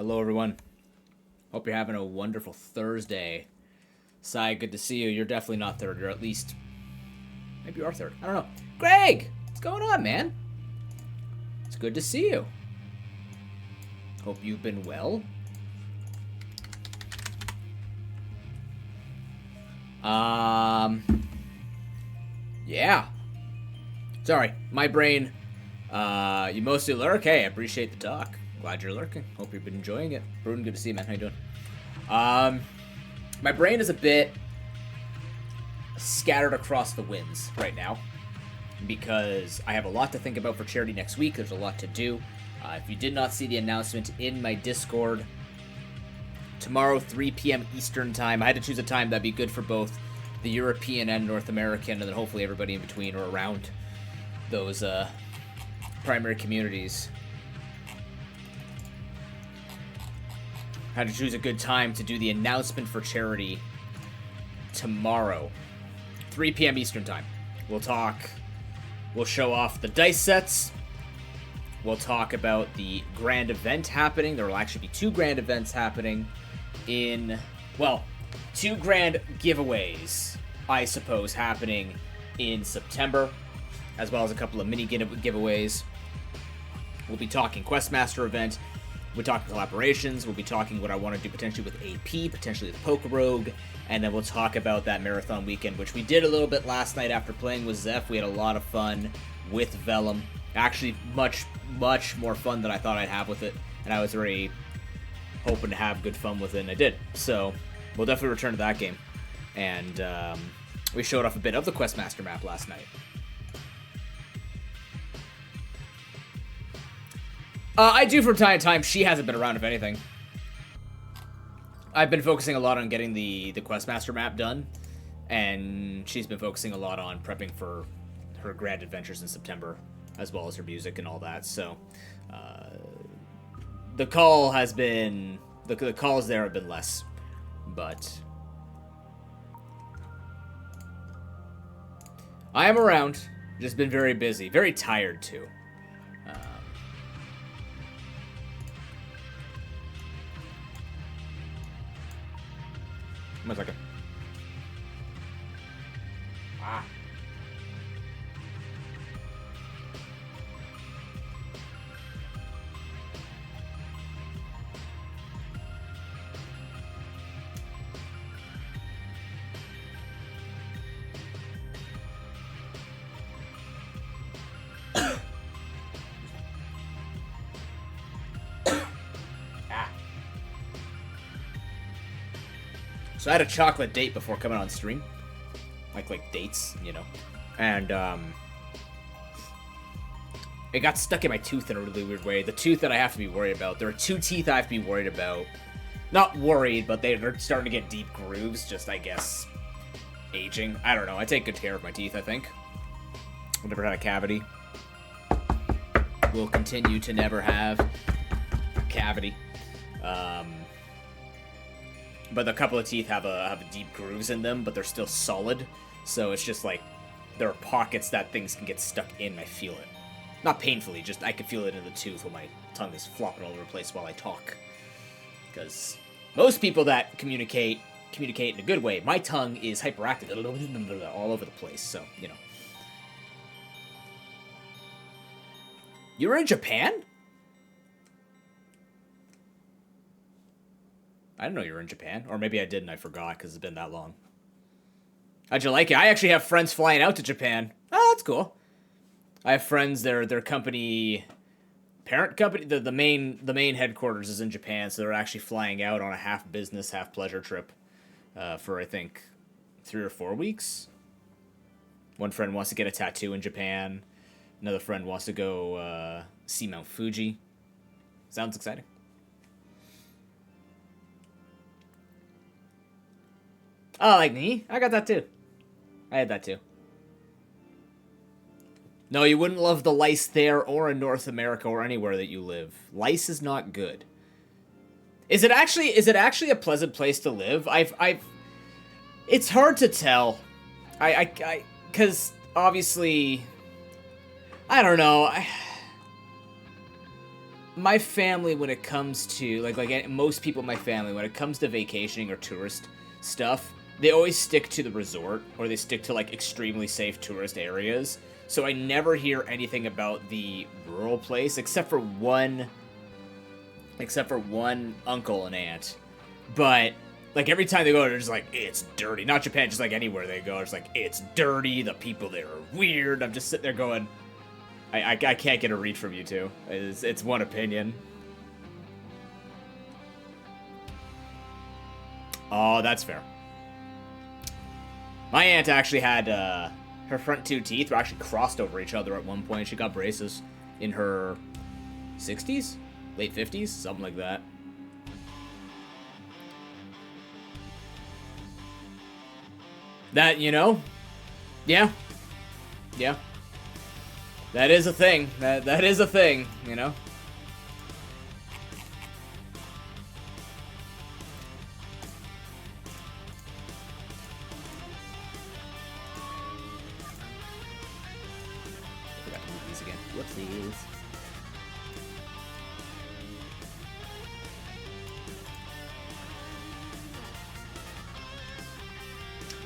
Hello, everyone. Hope you're having a wonderful Thursday. Sai, good to see you. You're definitely not third. You're at least... Maybe you are third. I don't know. Greg! What's going on, man? It's good to see you. Hope you've been well. Yeah. Sorry, my brain... you mostly lurk? Hey, I appreciate the talk. Glad you're lurking. Hope you've been enjoying it. Bruton, good to see you, man. How you doing? My brain is a bit scattered across the winds right now because I have a lot to think about for charity next week. There's a lot to do. If you did not see the announcement in my Discord, tomorrow, 3 p.m. Eastern time, I had to choose a time that'd be good for both the European and North American, and then hopefully everybody in between or around those primary communities. Had to choose a good time to do the announcement for charity tomorrow, 3 p.m. Eastern time. We'll show off the dice sets. We'll talk about the grand event happening. There will actually be 2 grand events happening in, well, 2 grand giveaways, I suppose, happening in September, as well as a couple of mini giveaways. We'll be talking Questmaster event. We'll be talking collaborations. We'll be talking what I want to do potentially with AP, potentially with PokeRogue, and then we'll talk about that marathon weekend, which we did a little bit last night after playing with Zeph. We had a lot of fun with Vellum. Actually, much more fun than I thought I'd have with it, and I was already hoping to have good fun with it, and I did. So we'll definitely return to that game. And we showed off a bit of the Questmaster map last night. I do from time to time. She hasn't been around, if anything. I've been focusing a lot on getting the Questmaster map done, and she's been focusing a lot on prepping for her grand adventures in September, as well as her music and all that. So, the call has been... The calls there have been less, but... I am around. Just been very busy. Very tired, too. One second. Ah. So I had a chocolate date before coming on stream. Like dates, you know. And, it got stuck in my tooth in a really weird way. The tooth that I have to be worried about. There are 2 teeth I have to be worried about. Not worried, but they're starting to get deep grooves. Just, I guess, aging. I don't know. I take good care of my teeth, I think. I've never had a cavity. Will continue to never have a cavity. But a couple of teeth have deep grooves in them, but they're still solid. So it's just like, there are pockets that things can get stuck in, I feel it. Not painfully, just I can feel it in the tooth when my tongue is flopping all over the place while I talk. Because most people that communicate in a good way. My tongue is hyperactive all over the place, so, you know. You were in Japan? I didn't know you were in Japan. Or maybe I did and I forgot because it's been that long. How'd you like it? I actually have friends flying out to Japan. Oh, that's cool. I have friends, their company, parent company, the main headquarters is in Japan, so they're actually flying out on a half business, half pleasure trip for, I think, 3 or 4 weeks. One friend wants to get a tattoo in Japan. Another friend wants to go see Mount Fuji. Sounds exciting. Oh, like me? I got that too. I had that too. No, you wouldn't love the lice there or in North America or anywhere that you live. Lice is not good. Is it actually a pleasant place to live? It's hard to tell. Cause obviously, I don't know. my family, when it comes to like most people in my family, when it comes to vacationing or tourist stuff, they always stick to the resort, or they stick to like extremely safe tourist areas. So I never hear anything about the rural place except for one uncle and aunt. But like every time they go, they're just like, it's dirty. Not Japan, just like anywhere they go, it's like, it's dirty. The people there are weird. I'm just sitting there going, I can't get a read from you two. It's one opinion. Oh, that's fair. My aunt actually had her front two teeth were actually crossed over each other at one point. She got braces in her 60s, late 50s, something like that. That, you know, yeah. That is a thing. That is a thing, you know. Forgot to move these again. Whoopsies.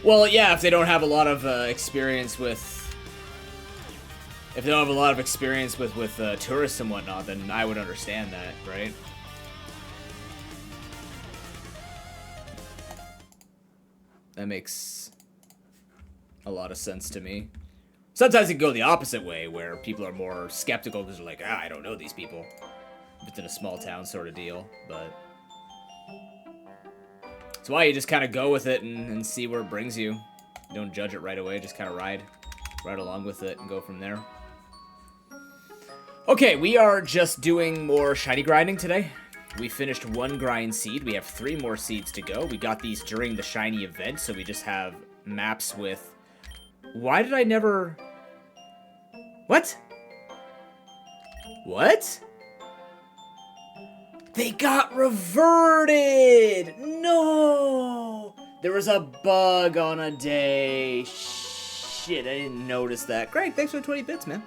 Well, yeah, if they don't have a lot of experience with... If they don't have a lot of experience with tourists and whatnot, then I would understand that, right? That makes a lot of sense to me. Sometimes it can go the opposite way, where people are more skeptical because they're like, I don't know these people. If it's in a small town sort of deal, but... That's why you just kind of go with it and see where it brings you. You don't judge it right away, just kind of ride along with it and go from there. Okay, we are just doing more shiny grinding today. We finished one grind seed. We have 3 more seeds to go. We got these during the shiny event, so we just have maps with... Why did I never... What? What? They got reverted! No! There was a bug on a day. Shit, I didn't notice that. Greg, thanks for the 20 bits, man.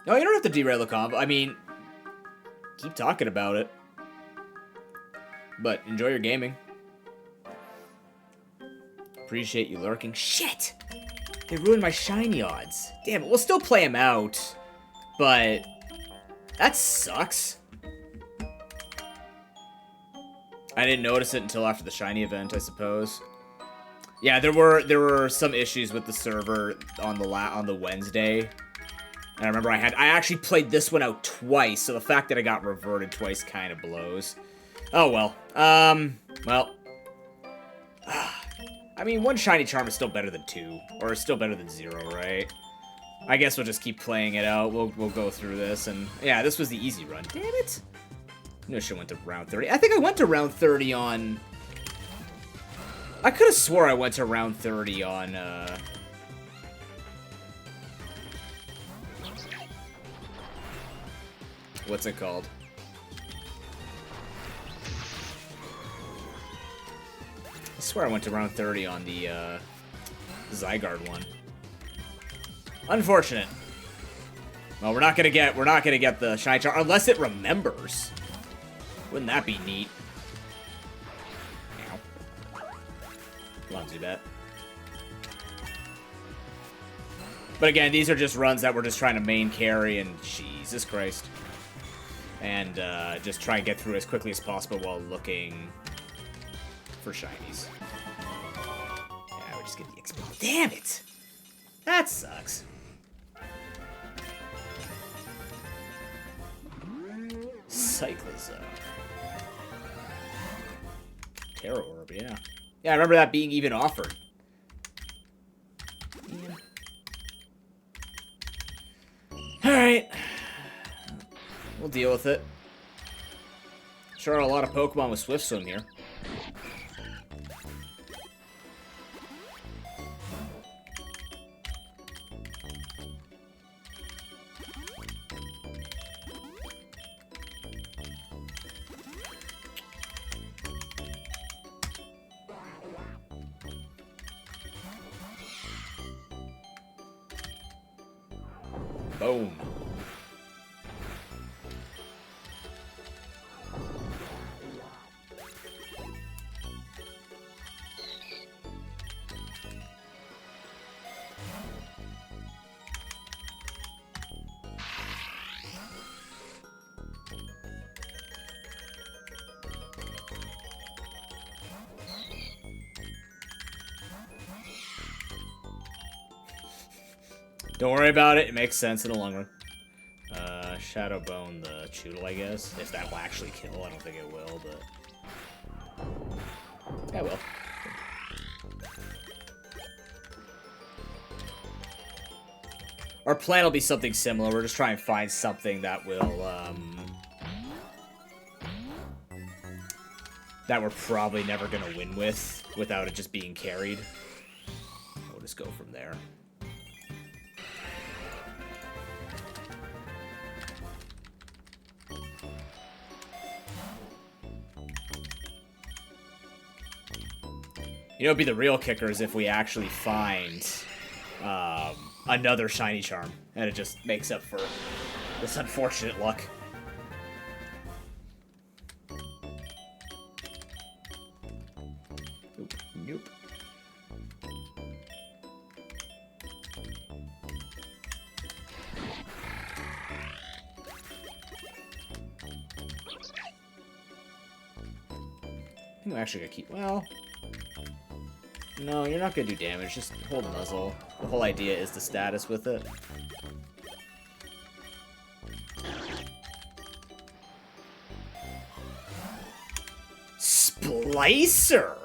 No, you don't have to derail the combo. I mean, keep talking about it. But enjoy your gaming. Appreciate you lurking. Shit! They ruined my shiny odds. Damn it, we'll still play them out. But that sucks. I didn't notice it until after the shiny event, I suppose. Yeah, there were some issues with the server on the Wednesday. And I remember I actually played this one out twice, so the fact that I got reverted twice kind of blows. Oh well. Well. I mean, 1 shiny charm is still better than 2, or still better than 0, right? I guess we'll just keep playing it out. We'll go through this, and yeah, this was the easy run. Damn it! I should have went to round 30. I think I went to round 30 on... I could have swore I went to round 30 on, what's it called? I swear I went to round 30 on the, Zygarde one. Unfortunate. Well, we're not gonna get the shiny charm unless it remembers. Wouldn't that be neat? Ow. Come on, Zubat. But again, these are just runs that we're just trying to main carry, and Jesus Christ. And just try and get through as quickly as possible while looking for shinies. Yeah, we just get the XP. Damn it! That sucks. Cyclizone. Terra Orb, yeah. Yeah, I remember that being even offered. Alright. We'll deal with it. Sure, a lot of Pokemon with Swift Swim here. Boom. Don't worry about it. It makes sense in the long run. Shadow Bone the Choodle, I guess. If that will actually kill. I don't think it will, but... Yeah, it will. Our plan will be something similar. We're just trying to find something that will, that we're probably never going to win with without it just being carried. We'll just go from there. You know, it'd be the real kicker is if we actually find another shiny charm, and it just makes up for this unfortunate luck. Nope. Nope. I think I'm actually gonna keep, well... No, you're not gonna do damage, just hold muzzle. The whole idea is the status with it. Splicer!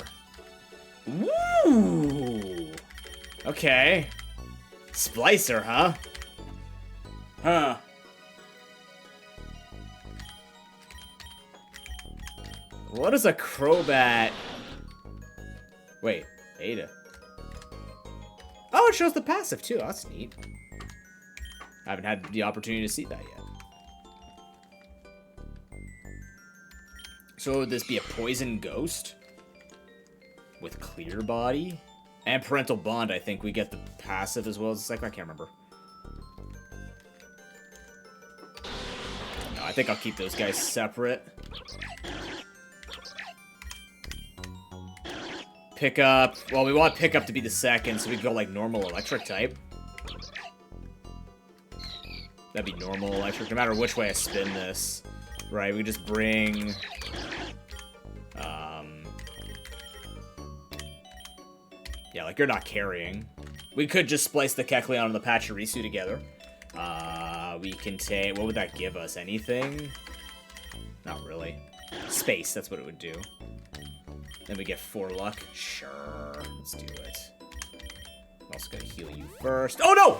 Ooh! Okay. Splicer, huh? Huh. What is a Crobat? Wait. Ada. Oh, it shows the passive, too. That's neat. I haven't had the opportunity to see that yet. So would this be a Poison Ghost? With Clear Body? And Parental Bond, I think we get the passive as well as the second. I can't remember. No, I think I'll keep those guys separate. Pickup. Well, we want Pickup to be the second, so we go like normal electric type. That'd be normal electric, no matter which way I spin this. Right, we just bring... Yeah, like, you're not carrying. We could just splice the Kecleon and the Pachirisu together. We can take... What would that give us? Anything? Not really. Space, that's what it would do. Then we get 4 luck. Sure, let's do it. I'm also gonna heal you first. Oh, no!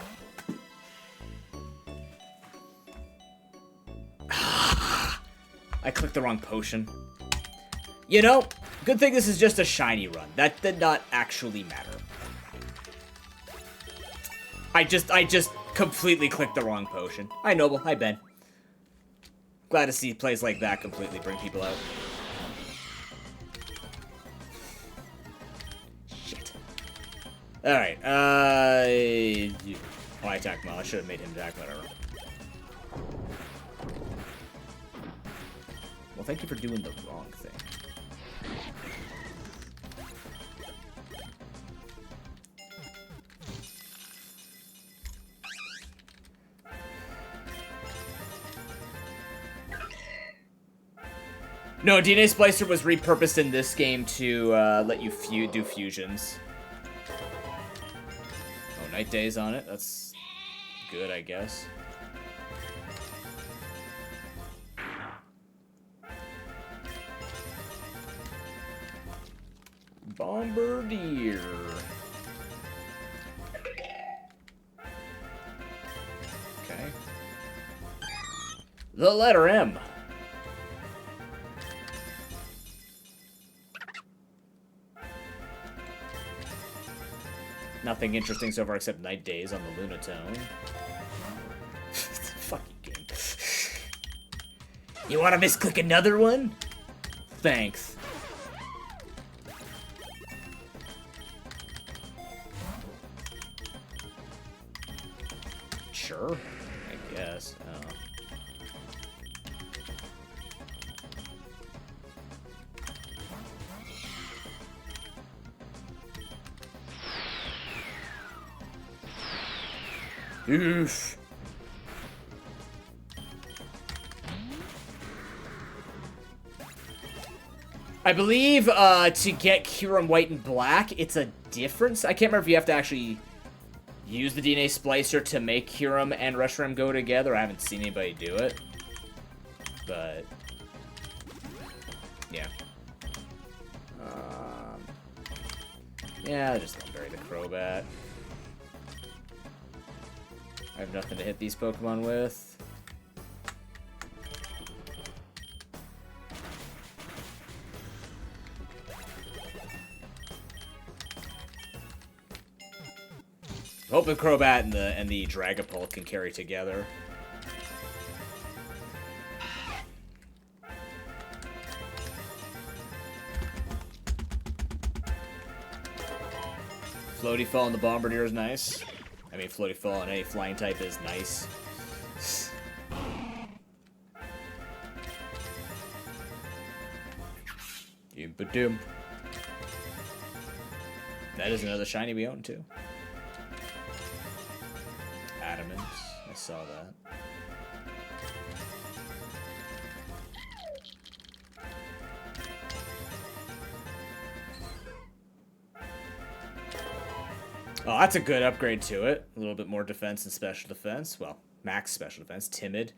I clicked the wrong potion. You know, good thing this is just a shiny run. That did not actually matter. I just completely clicked the wrong potion. Hi, Noble. Hi, Ben. Glad to see plays like that completely bring people out. Shit. Alright, I attack Mel. I should have made him attack, whatever. Well, thank you for doing the wrong thing. No, DNA Splicer was repurposed in this game to let you do fusions. Oh, Night Days on it. That's good, I guess. Bombardier. Okay. The letter M. Nothing interesting so far except Night Days on the Lunatone. Fuck you, game. You want to misclick another one? Thanks. Sure, I guess. Oof. I believe to get Kyurem White and Black, it's a difference. I can't remember if you have to actually use the DNA Splicer to make Kyurem and Reshiram go together. I haven't seen anybody do it. But, yeah. Yeah, just don't bury the Crobat. I have nothing to hit these Pokemon with. Hope the Crobat and the Dragapult can carry together. Floaty Fall on the Bombardier is nice. I mean, Floaty Fall on any flying type is nice. Doom. That is another shiny we own too. Adamant. I saw that. Oh, that's a good upgrade to it. A little bit more defense and special defense. Well, max special defense. Timid.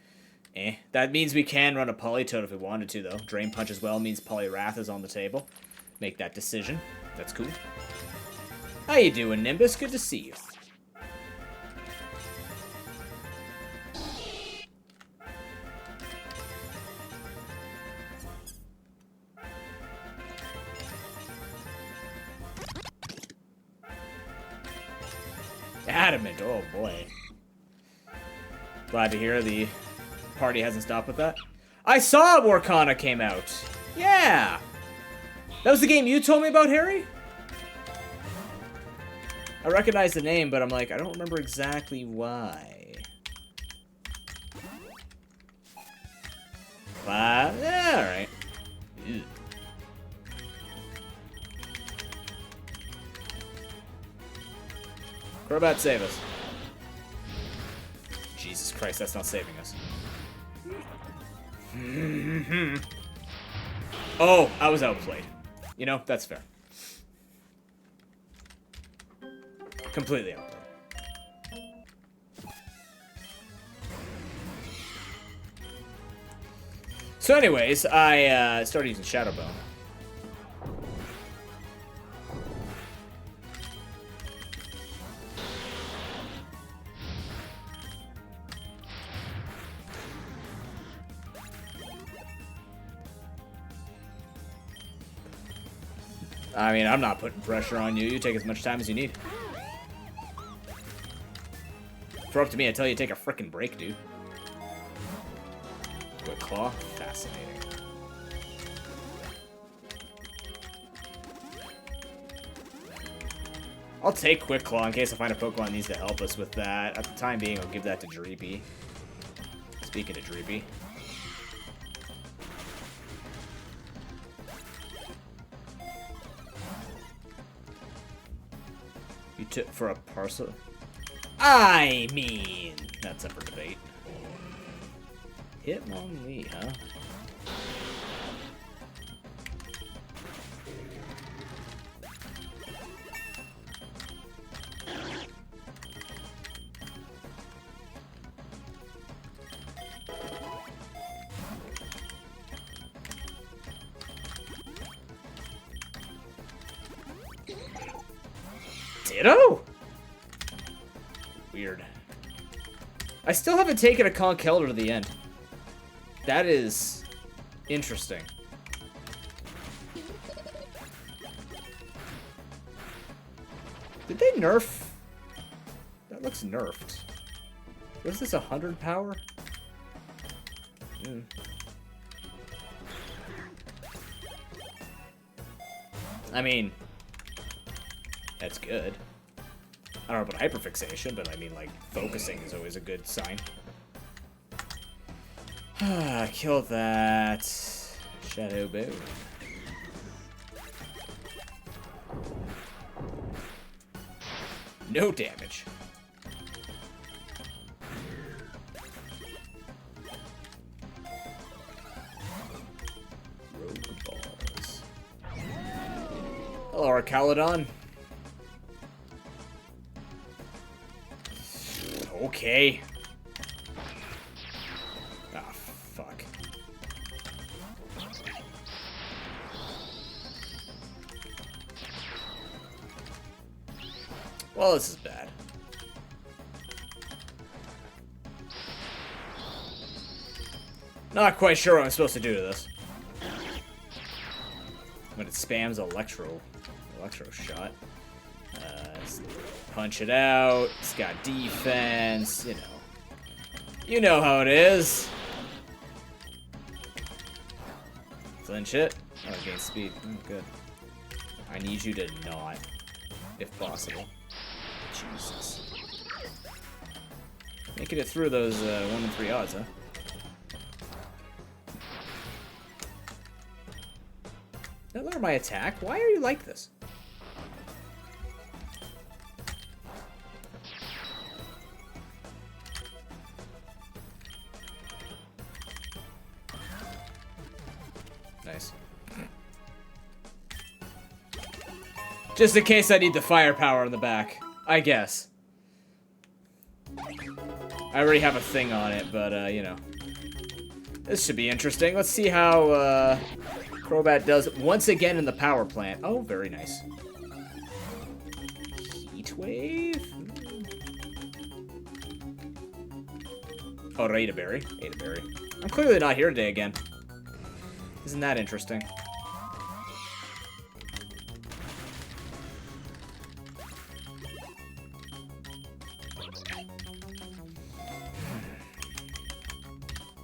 That means we can run a Politoed if we wanted to, though. Drain Punch as well means Poliwrath is on the table. Make that decision. That's cool. How you doing, Nimbus? Good to see you. Adamant, oh boy. Glad to hear the party hasn't stopped with that. I saw Warcana came out. Yeah. That was the game you told me about, Harry? I recognize the name, but I'm like, I don't remember exactly why. Yeah, alright. Crobat, save us. Jesus Christ, that's not saving us. Oh, I was outplayed. You know, that's fair. Completely outplayed. So anyways, I started using Shadow Bone. I mean, I'm not putting pressure on you. You take as much time as you need. If you're up to me, I tell you take a frickin' break, dude. Quick Claw? Fascinating. I'll take Quick Claw in case I find a Pokemon that needs to help us with that. At the time being, I'll give that to Dreepy. Speaking of Dreepy. You took for a parcel? I mean, that's up for debate. Hitmonlee, huh? Ditto? Weird. I still haven't taken a Conkeldurr to the end. That is interesting. Did they nerf? That looks nerfed. Was this 100 power? I mean, that's good. I don't know about hyperfixation, but I mean, like, focusing is always a good sign. Kill that. Shadow Bone. No damage. Rogue Balls. Hello, Arcalodon. Okay. Ah, fuck. Well, this is bad. Not quite sure what I'm supposed to do to this. When it spams electro shot. Punch it out. It's got defense, you know. You know how it is. Flinch it. Oh, gain speed. Oh, good. I need you to not, if possible. Jesus. Making it through those 1 in 3 odds, huh? Did I learn my attack? Why are you like this? Nice. Just in case I need the firepower in the back, I guess. I already have a thing on it, but, you know. This should be interesting. Let's see how, Crobat does once again in the power plant. Oh, very nice. Heat wave? Oh, I ate a berry. Ate a berry. I'm clearly not here today again. Isn't that interesting?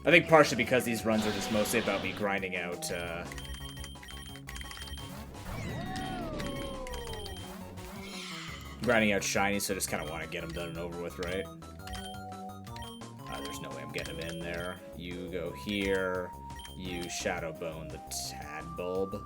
I think partially because these runs are just mostly about me grinding out, shiny, so I just kind of want to get them done and over with, right? There's no way I'm getting them in there. You go here. You Shadow Bone the Tadbulb.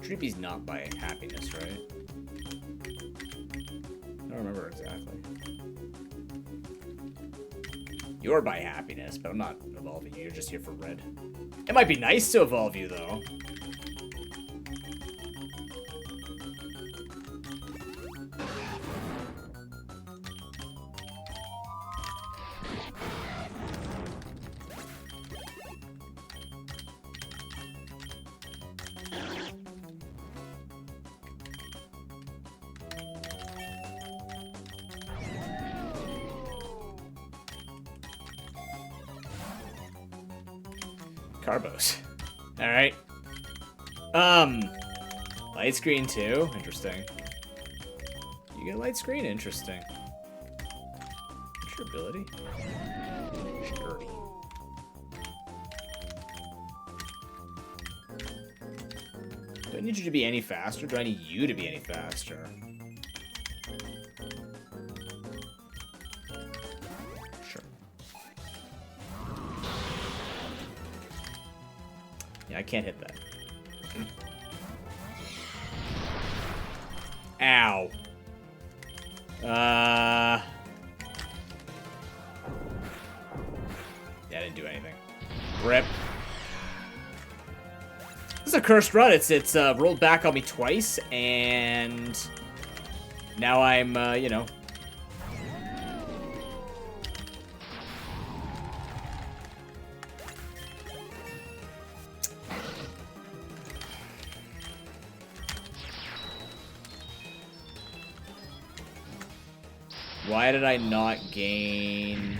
Dreepy's not by happiness, right? I don't remember exactly. You're by happiness, but I'm not evolving you. You're just here for red. It might be nice to evolve you, though. Carbos. Alright. Light screen too? Interesting. You get a light screen? Interesting. What's your ability? Sturdy. Do I need you to be any faster? Do I need you to be any faster? I can't hit that. Ow. Yeah, I didn't do anything. Rip. This is a cursed run. It's rolled back on me twice, and now I'm, you know. Why did I not gain...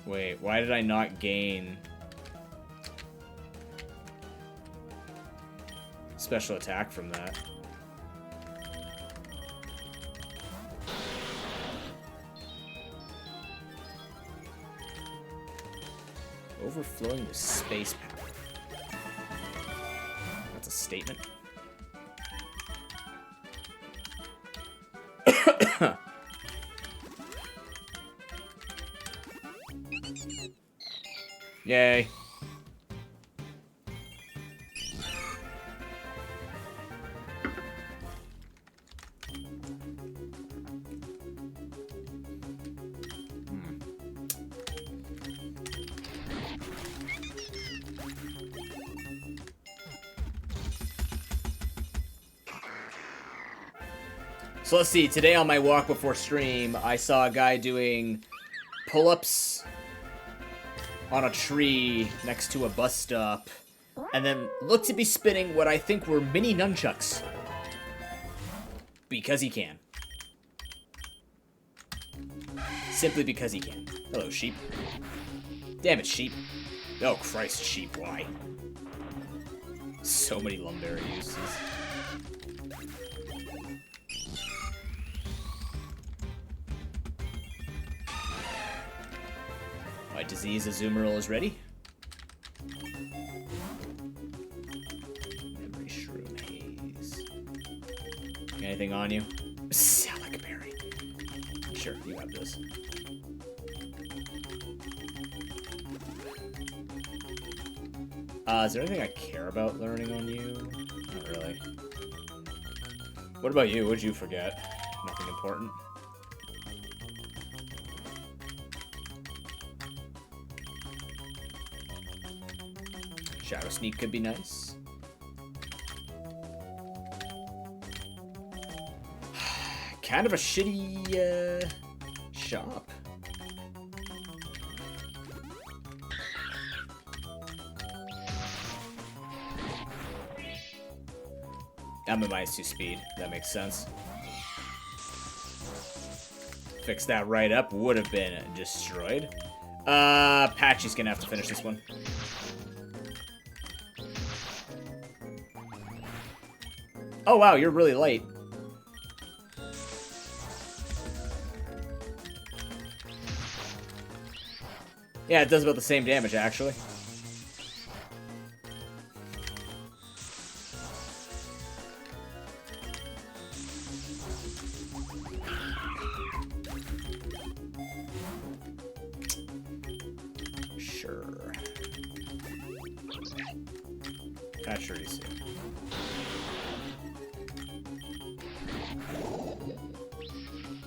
Wait, why did I not gain... special attack from that? Overflowing with space power. That's a statement. Yay. So let's see, today on my walk before stream, I saw a guy doing pull-ups on a tree next to a bus stop, and then looked to be spinning what I think were mini nunchucks. Because he can. Simply because he can. Hello, sheep. Damn it, sheep. Oh, Christ, sheep, why? So many lumberry uses. My disease Azumarill is ready. Memory Shroom Haze. Anything on you? Salic Berry. Sure, you have this. Is there anything I care about learning on you? Not really. What about you? What'd you forget? Nothing important. Shadow Sneak could be nice. Kind of a shitty, shop. I'm at -2 speed. That makes sense. Fix that right up. Would have been destroyed. Patchy's gonna have to finish this one. Oh wow, you're really light. Yeah, it does about the same damage, actually. Sure. Pachirisu.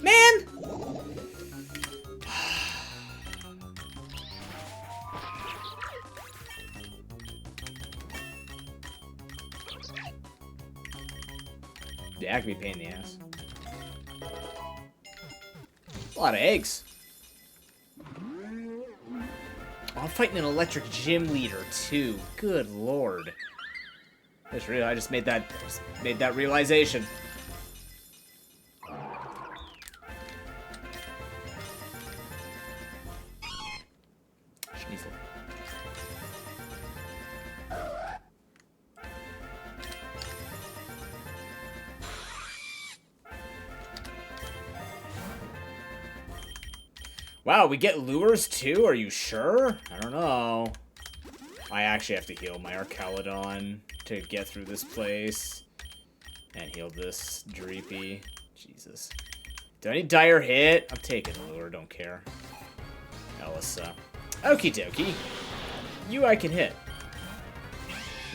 Man! Yeah, it can be a pain in the ass. A lot of eggs. Oh, I'm fighting an electric gym leader too. Good lord. I just made that realization. Schneasel. Wow, we get lures too? Are you sure? I don't know. I actually have to heal my Archaludon to get through this place. And heal this Dreepy. Jesus. Do I need Dire Hit? I'm taking lure, don't care. Elisa. Okie dokie. You I can hit.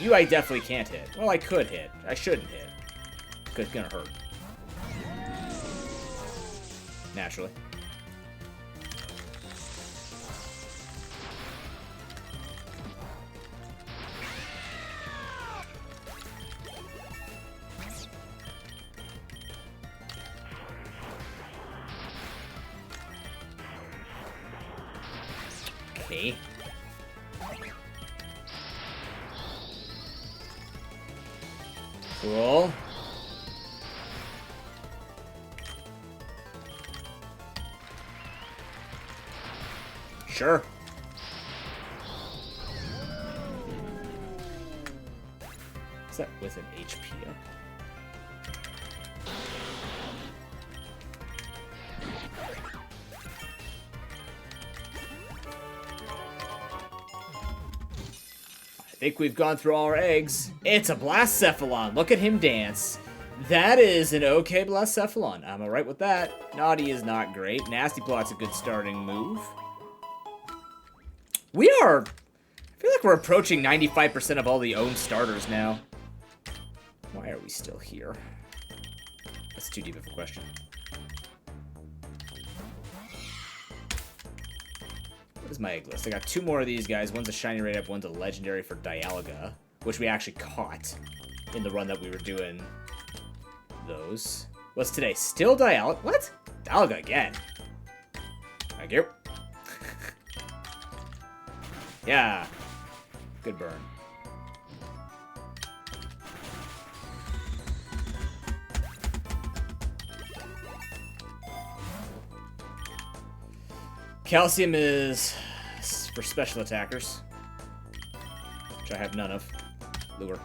You I definitely can't hit. Well, I could hit. I shouldn't hit. Because it's gonna hurt. Naturally. Okay. Cool. Sure. Is that with an HP up? I think we've gone through all our eggs. It's a Blacephalon. Look at him dance. That is an okay Blacephalon. I'm alright with that. Naughty is not great. Nasty Plot's a good starting move. We are feel like we're approaching 95% of all the owned starters now. Why are we still here? That's too deep of a question. What is my egg list? I got 2 more of these guys. One's a shiny rate up, one's a legendary for Dialga, which we actually caught in the run that we were doing those. What's today? Still Dialga? What? Dialga again. Thank you. Yeah. Good burn. Calcium is for special attackers, which I have none of. Lure.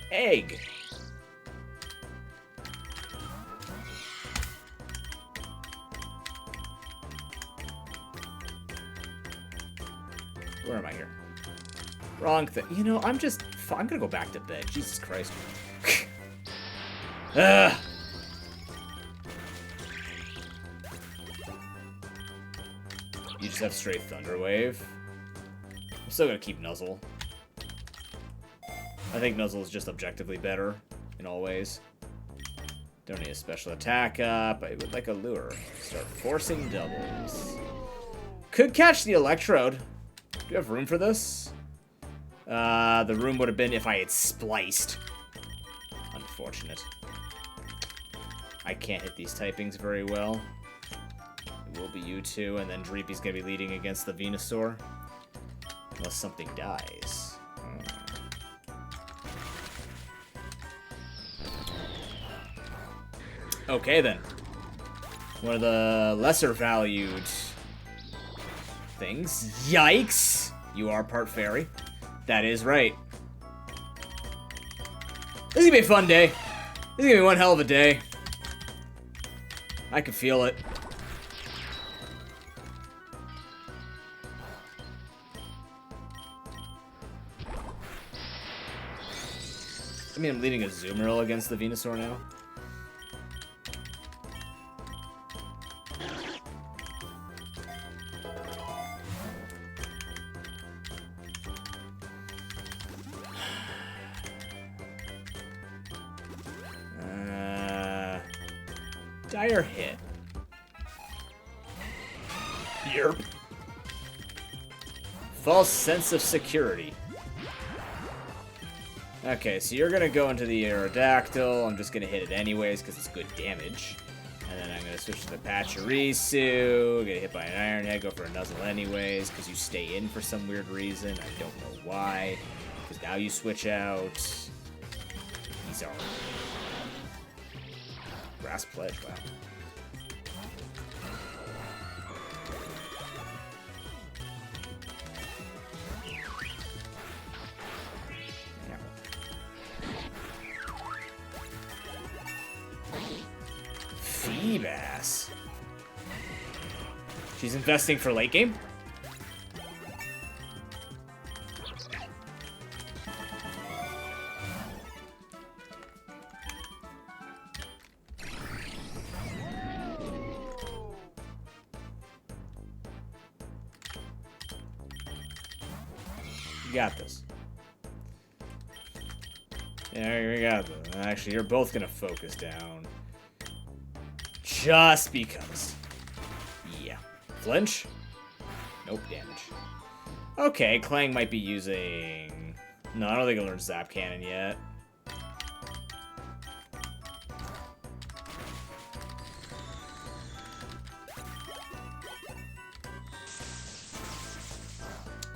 Egg. Where am I here? Wrong thing. You know, I'm gonna go back to bed. Jesus Christ. Ugh. You just have straight Thunder Wave. I'm still gonna keep Nuzzle. I think Nuzzle is just objectively better in all ways. Don't need a special attack up. I would like a lure. Start forcing doubles. Could catch the Electrode. Do you have room for this? The room would have been if I had spliced. Unfortunate. I can't hit these typings very well. It will be you two, and then Dreepy's gonna be leading against the Venusaur. Unless something dies. Okay, then. One of the lesser valued things. Yikes! You are part fairy. That is right. This is gonna be a fun day. This is gonna be one hell of a day. I can feel it. I mean, I'm leading a Zoomerl against the Venusaur now. Dire hit. Yerp. False sense of security. Okay, so you're gonna go into the Aerodactyl. I'm just gonna hit it anyways because it's good damage. And then I'm gonna switch to the Pachirisu. Get hit by an Iron Head. Go for a Nuzzle anyways because you stay in for some weird reason. I don't know why. Because now you switch out. These are. Grass Pledge, wow. Feebass. She's investing for late game? You got this. Yeah, we got this. Actually, you're both gonna focus down. Just because. Yeah. Flinch? Nope, damage. Okay, Clang might be using... No, I don't think he'll learn Zap Cannon yet.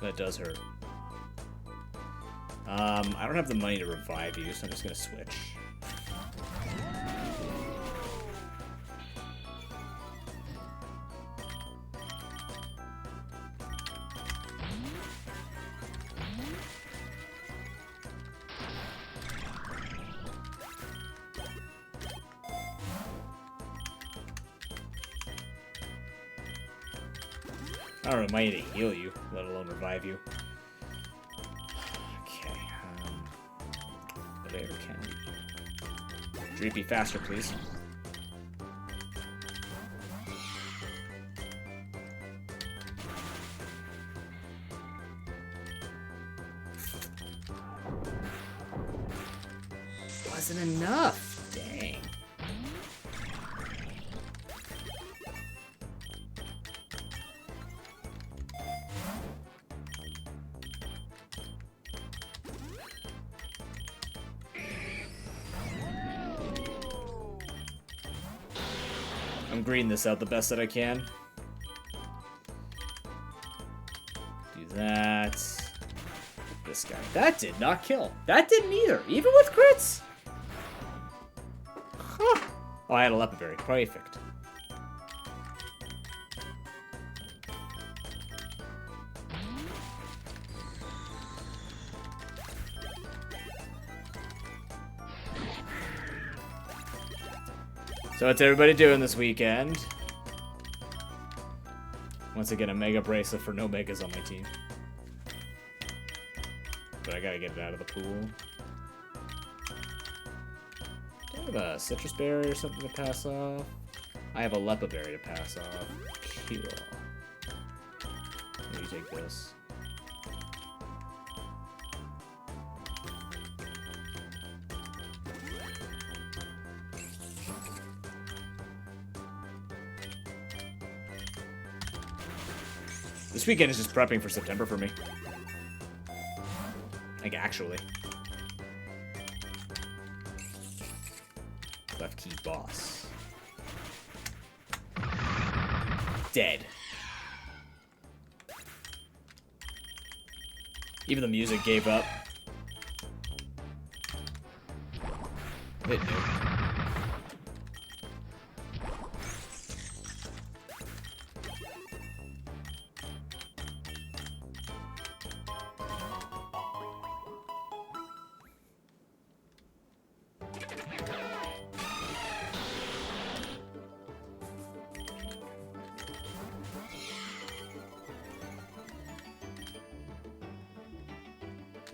That does hurt. I don't have the money to revive you, so I'm just gonna switch. I don't know, might need to heal you, let alone revive you. Okay, we can. Dreepy, faster, please. Wasn't enough. Dang. I'm greening this out the best that I can. Do that. This guy. That did not kill. That didn't either. Even with crits. Huh. Oh, I had a Lepaberry. Perfect. So what's everybody doing this weekend? Once again, a Mega Bracelet for no Megas on my team. But I gotta get it out of the pool. Do I have a Citrus Berry or something to pass off? I have a Lepaberry to pass off. Cool. Let me take this. This weekend is just prepping for September for me. Like, actually. Left key boss. Dead. Even the music gave up. It knew.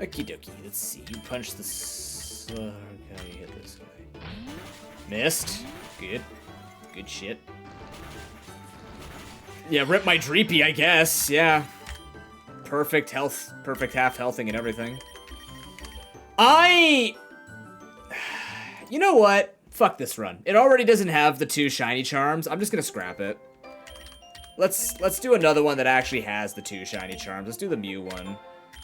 Okie dokie, let's see. You punch this. Okay, you hit this guy. Missed. Good. Good shit. Yeah, rip my Dreepy, I guess. Yeah. Perfect health. Perfect half healthing and everything. You know what? Fuck this run. It already doesn't have the 2 shiny charms. I'm just gonna scrap it. Let's do another one that actually has the 2 shiny charms. Let's do the Mew one.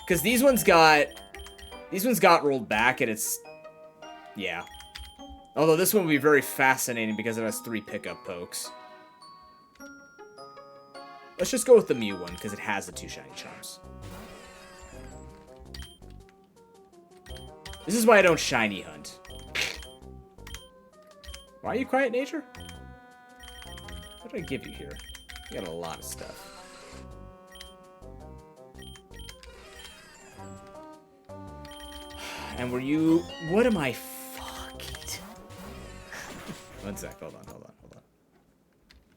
Because these ones got rolled back, and it's... Yeah. Although this one will be very fascinating because it has 3 pickup pokes. Let's just go with the Mew one, because it has the 2 shiny charms. This is why I don't shiny hunt. Why are you quiet nature? What did I give you here? You got a lot of stuff. And were you... What am I... Fuck it. One sec. Hold on.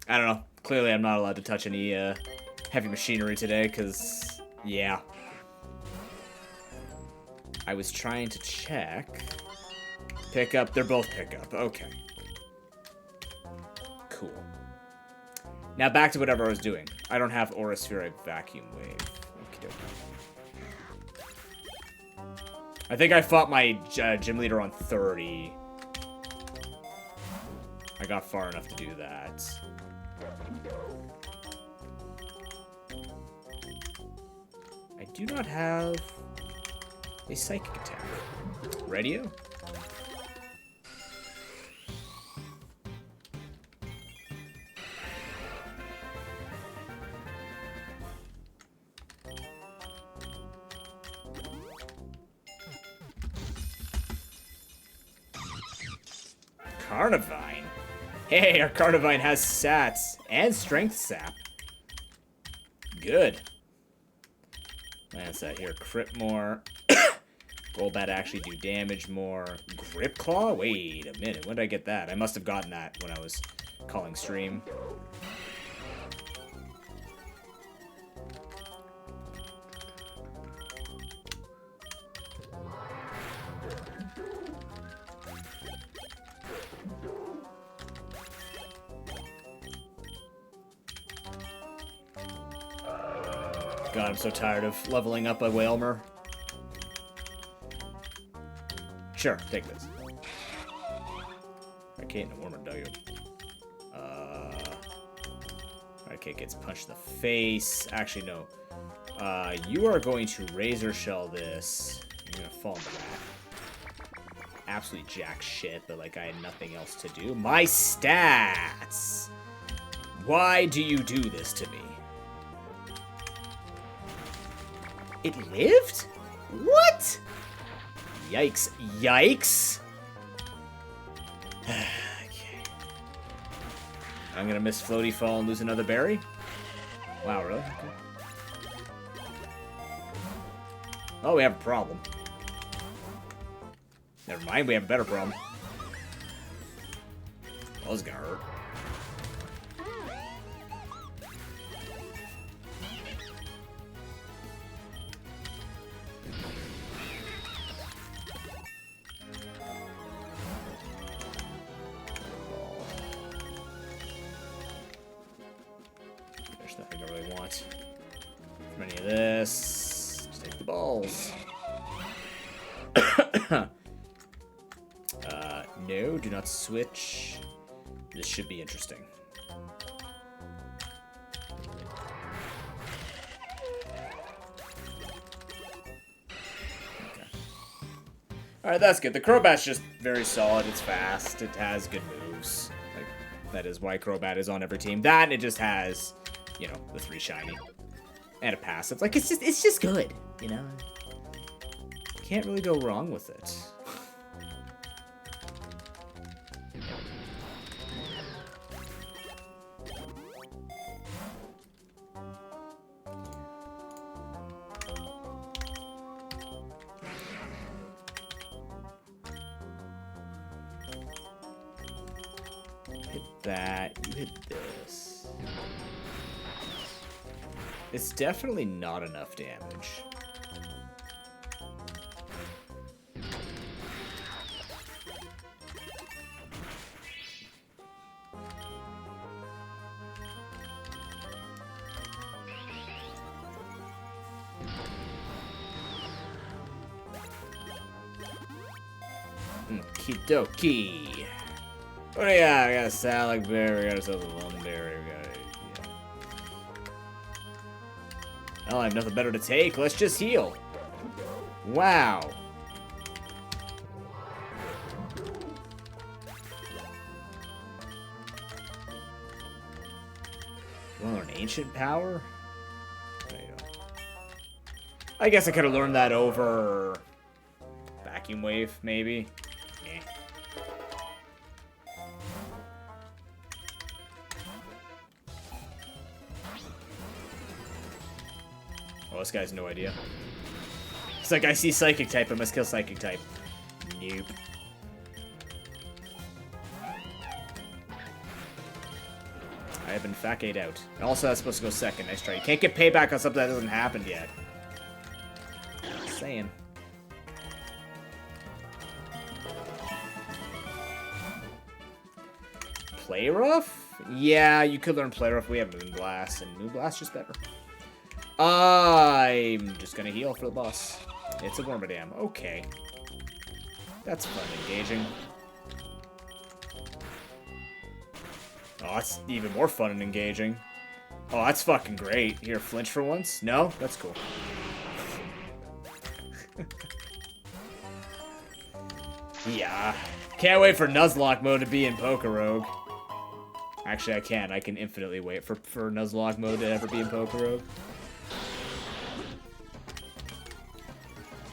I don't know. Clearly, I'm not allowed to touch any heavy machinery today, because... Yeah. I was trying to check... Pick up. They're both pick up. Okay. Cool. Now back to whatever I was doing. I don't have Aura Spheric Vacuum Wave. Okey-dokey. I think I fought my gym leader on 30. I got far enough to do that. I do not have a psychic attack. Radio? Carnivine. Hey, our Carnivine has Sats and Strength Sap. Good. What's that here? Crit more. Golbat actually do damage more. Grip Claw? Wait a minute. When did I get that? I must have gotten that when I was calling stream. God, I'm so tired of leveling up a Whalmer. Sure, take this. Okay, no warmer W. Okay, gets punched in the face. Actually, no. You are going to Razor Shell this. You're gonna fall in the back. Absolutely jack shit, but like I had nothing else to do. My stats! Why do you do this to me? It lived? What? Yikes. Yikes! Okay. I'm gonna miss Floaty Fall and lose another berry? Wow, really? Okay. Oh, we have a problem. Never mind, we have a better problem. Well, this is gonna hurt. There's nothing I really want from any of this. Just take the balls. No, do not switch. This should be interesting. Okay. Alright, that's good. The Crobat's just very solid. It's fast. It has good moves. Like, that is why Crobat is on every team. That, and it just has, you know, the 3 shiny. And a pass. It's like, it's just good, you know? Can't really go wrong with it. Hit that, you hit this. It's definitely not enough damage. Okie dokie. What do we got? We got a Salad Berry, we got ourselves a Lone Berry, we got a, yeah. Well, I have nothing better to take. Let's just heal. Wow. You want an ancient power? There you go. I guess I could have learned that over Vacuum Wave, maybe. Eh. Oh, this guy has no idea. It's like, I see Psychic type, I must kill Psychic type. Nope. I have been facade out. Also, that's supposed to go second. Nice try. You can't get payback on something that hasn't happened yet. Just saying. Play Rough? Yeah, you could learn Play Rough. We have Moonblast, and Moonblast just better. I'm just gonna heal for the boss. It's a Wormadam. Okay. That's fun and engaging. Oh, that's even more fun and engaging. Oh, that's fucking great. Here, flinch for once? No? That's cool. Yeah. Can't wait for Nuzlocke mode to be in PokeRogue. Actually, I can. I can infinitely wait for Nuzlocke mode to ever be in PokeRogue.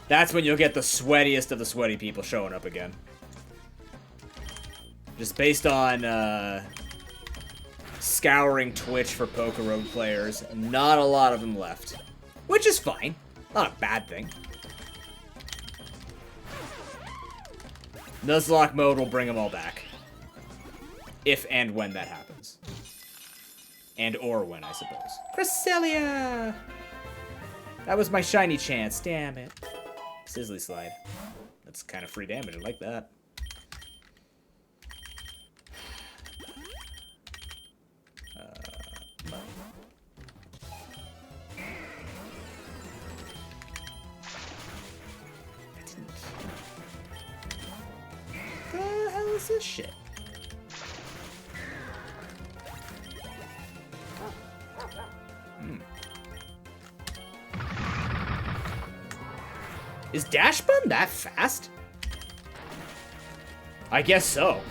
That's when you'll get the sweatiest of the sweaty people showing up again. Just based on, scouring Twitch for PokeRogue players, not a lot of them left. Which is fine. Not a bad thing. Nuzlocke mode will bring them all back. If and when that happens. And or when, I suppose. Cresselia! That was my shiny chance, damn it. Sizzly Slide. That's kind of free damage, I like that. is this shit? Is Dash Bun that fast? I guess so.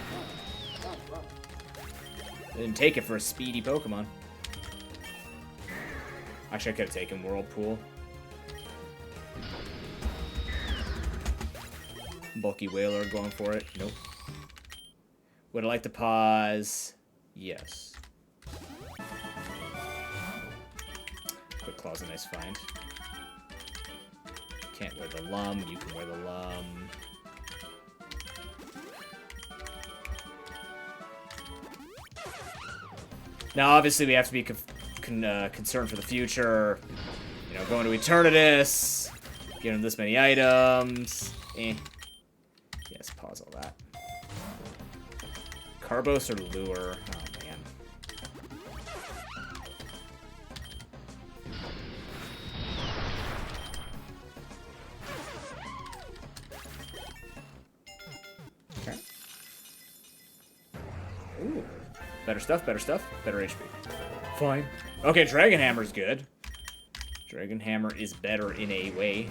Didn't take it for a speedy Pokemon. Actually, I could have taken Whirlpool. Bulky Whaler going for it. Nope. Would I like to pause? Yes. Quick Claw's a nice find. Can't wear the Lum. You can wear the Lum. Now, obviously, we have to be concerned for the future. You know, going to Eternatus, giving him this many items. Yes, pause all that. Carbos or Lure? Oh, man. Okay. Ooh. Better stuff, better stuff, better HP. Fine. Okay, Dragon Hammer's good. Dragon Hammer is better in a way.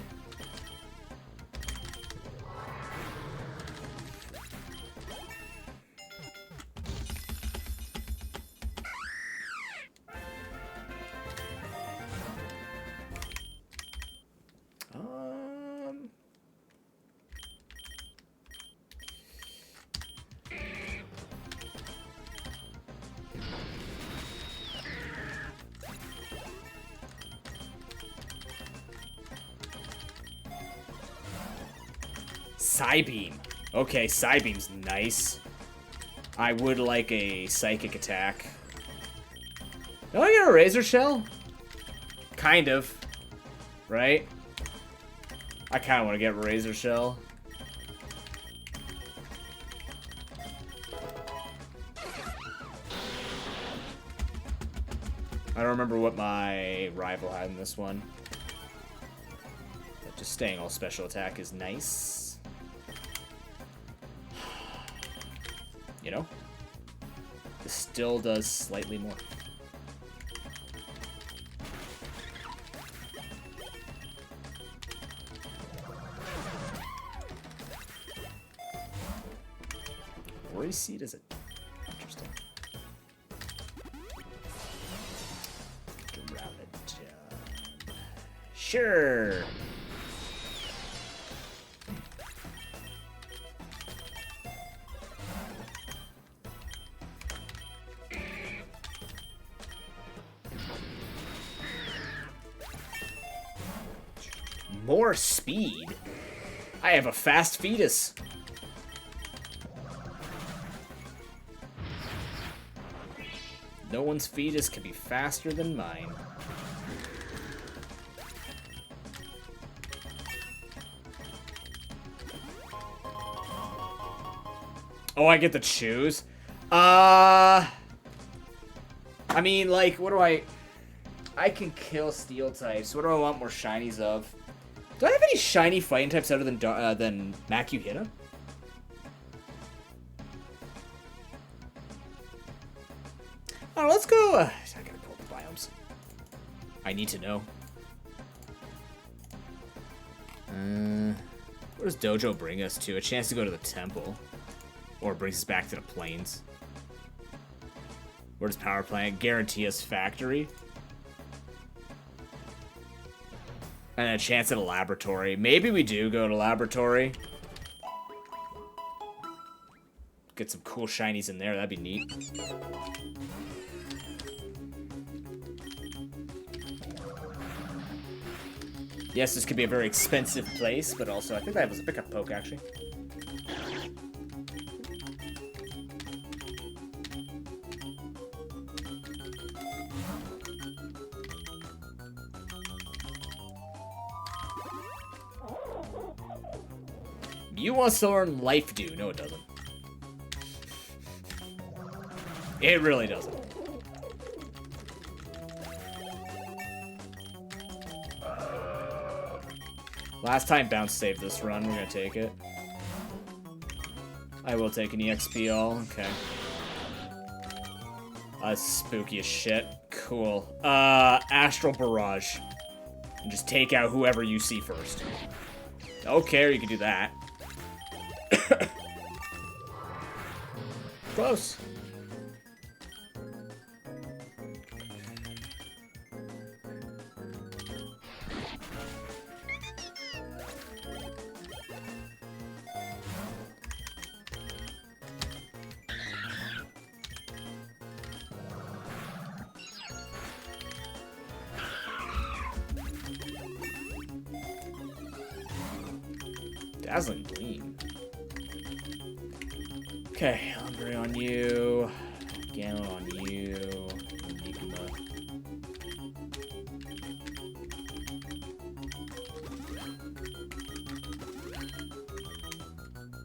Psybeam. Okay, Psybeam's nice. I would like a Psychic attack. Do I get a Razor Shell? Kind of. Right? I kind of want to get Razor Shell. I don't remember what my rival had in this one. But just staying all special attack is nice. You know? This still does slightly more. Worry Seed is interesting. Sure. More speed? I have a fast fetus. No one's fetus can be faster than mine. Oh, I get to choose? I mean, like, what do I can kill steel types. What do I want more shinies of? Do I have any shiny fighting types other than Makuhita? Oh, let's go. I gotta pull the biomes. I need to know. What does Dojo bring us to? A chance to go to the temple. Or brings us back to the plains. Where does Power Plant guarantee us factory? And a chance at a laboratory. Maybe we do go to laboratory. Get some cool shinies in there. That'd be neat. Yes, this could be a very expensive place, but also I think that was a pickup poke, actually. You want to learn Life Dew? No, it doesn't. It really doesn't. Last time Bounce saved this run, we're gonna take it. I will take an EXP all. Okay. Spooky as shit. Cool. Astral Barrage. And just take out whoever you see first. Okay, you can do that. Close. Dazzling Gleam. Okay, Ombre on you. Ganon on you. Enigma.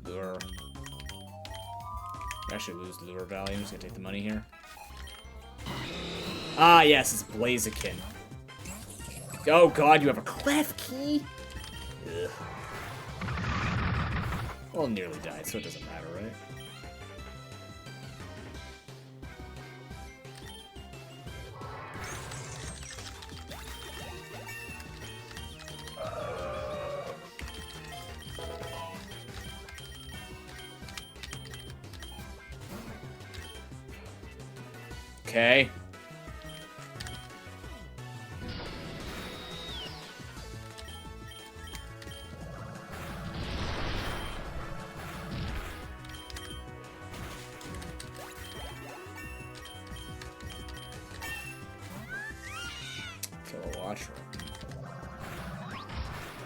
Lure. I actually lose lure value. I'm just gonna take the money here. Ah, yes, it's Blaziken. Oh god, you have a Clef Key? Ugh. Well, nearly died, so it doesn't matter, right? Okay. Kill a Watcher.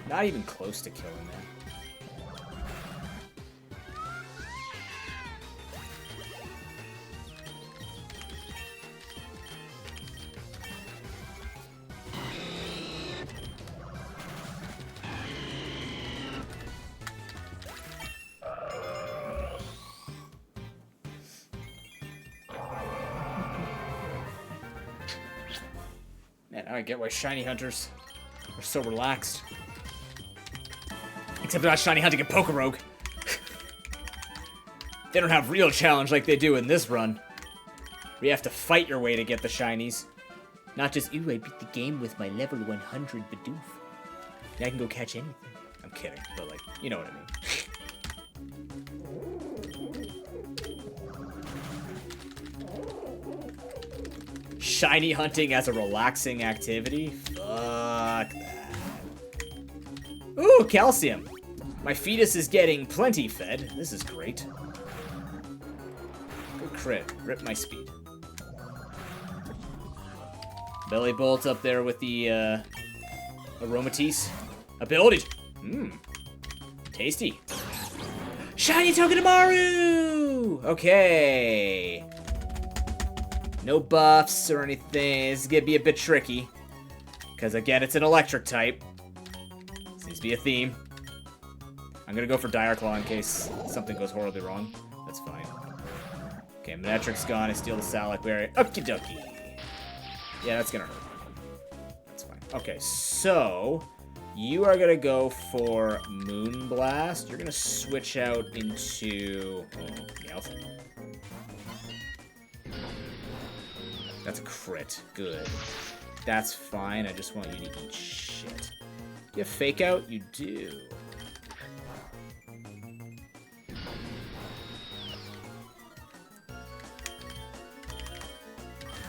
Not even close to killing that. Man, I don't get why shiny hunters are so relaxed. Except they're not shiny hunting in PokeRogue. They don't have real challenge like they do in this run. Where you have to fight your way to get the shinies. Not just, ooh, I beat the game with my level 100 Bidoof. Now I can go catch anything. I'm kidding, but like, you know what I mean. Shiny hunting as a relaxing activity? Fuck that. Ooh, calcium. My fetus is getting plenty fed. This is great. Good crit. Rip my speed. Belly Bolt up there with the Aromatisse. Ability. Mmm. Tasty. Shiny Togedemaru! Okay. No buffs or anything. This is gonna be a bit tricky. Because again, it's an electric type. Seems to be a theme. I'm gonna go for Dire Claw in case something goes horribly wrong. That's fine. Okay, Manectric's gone. I steal the Salac Berry. Okie dokie. Yeah, that's gonna hurt. That's fine. Okay, so you are gonna go for Moonblast. You're gonna switch out into Meowth. That's a crit. Good. That's fine. I just want you to eat shit. You have Fake Out? You do.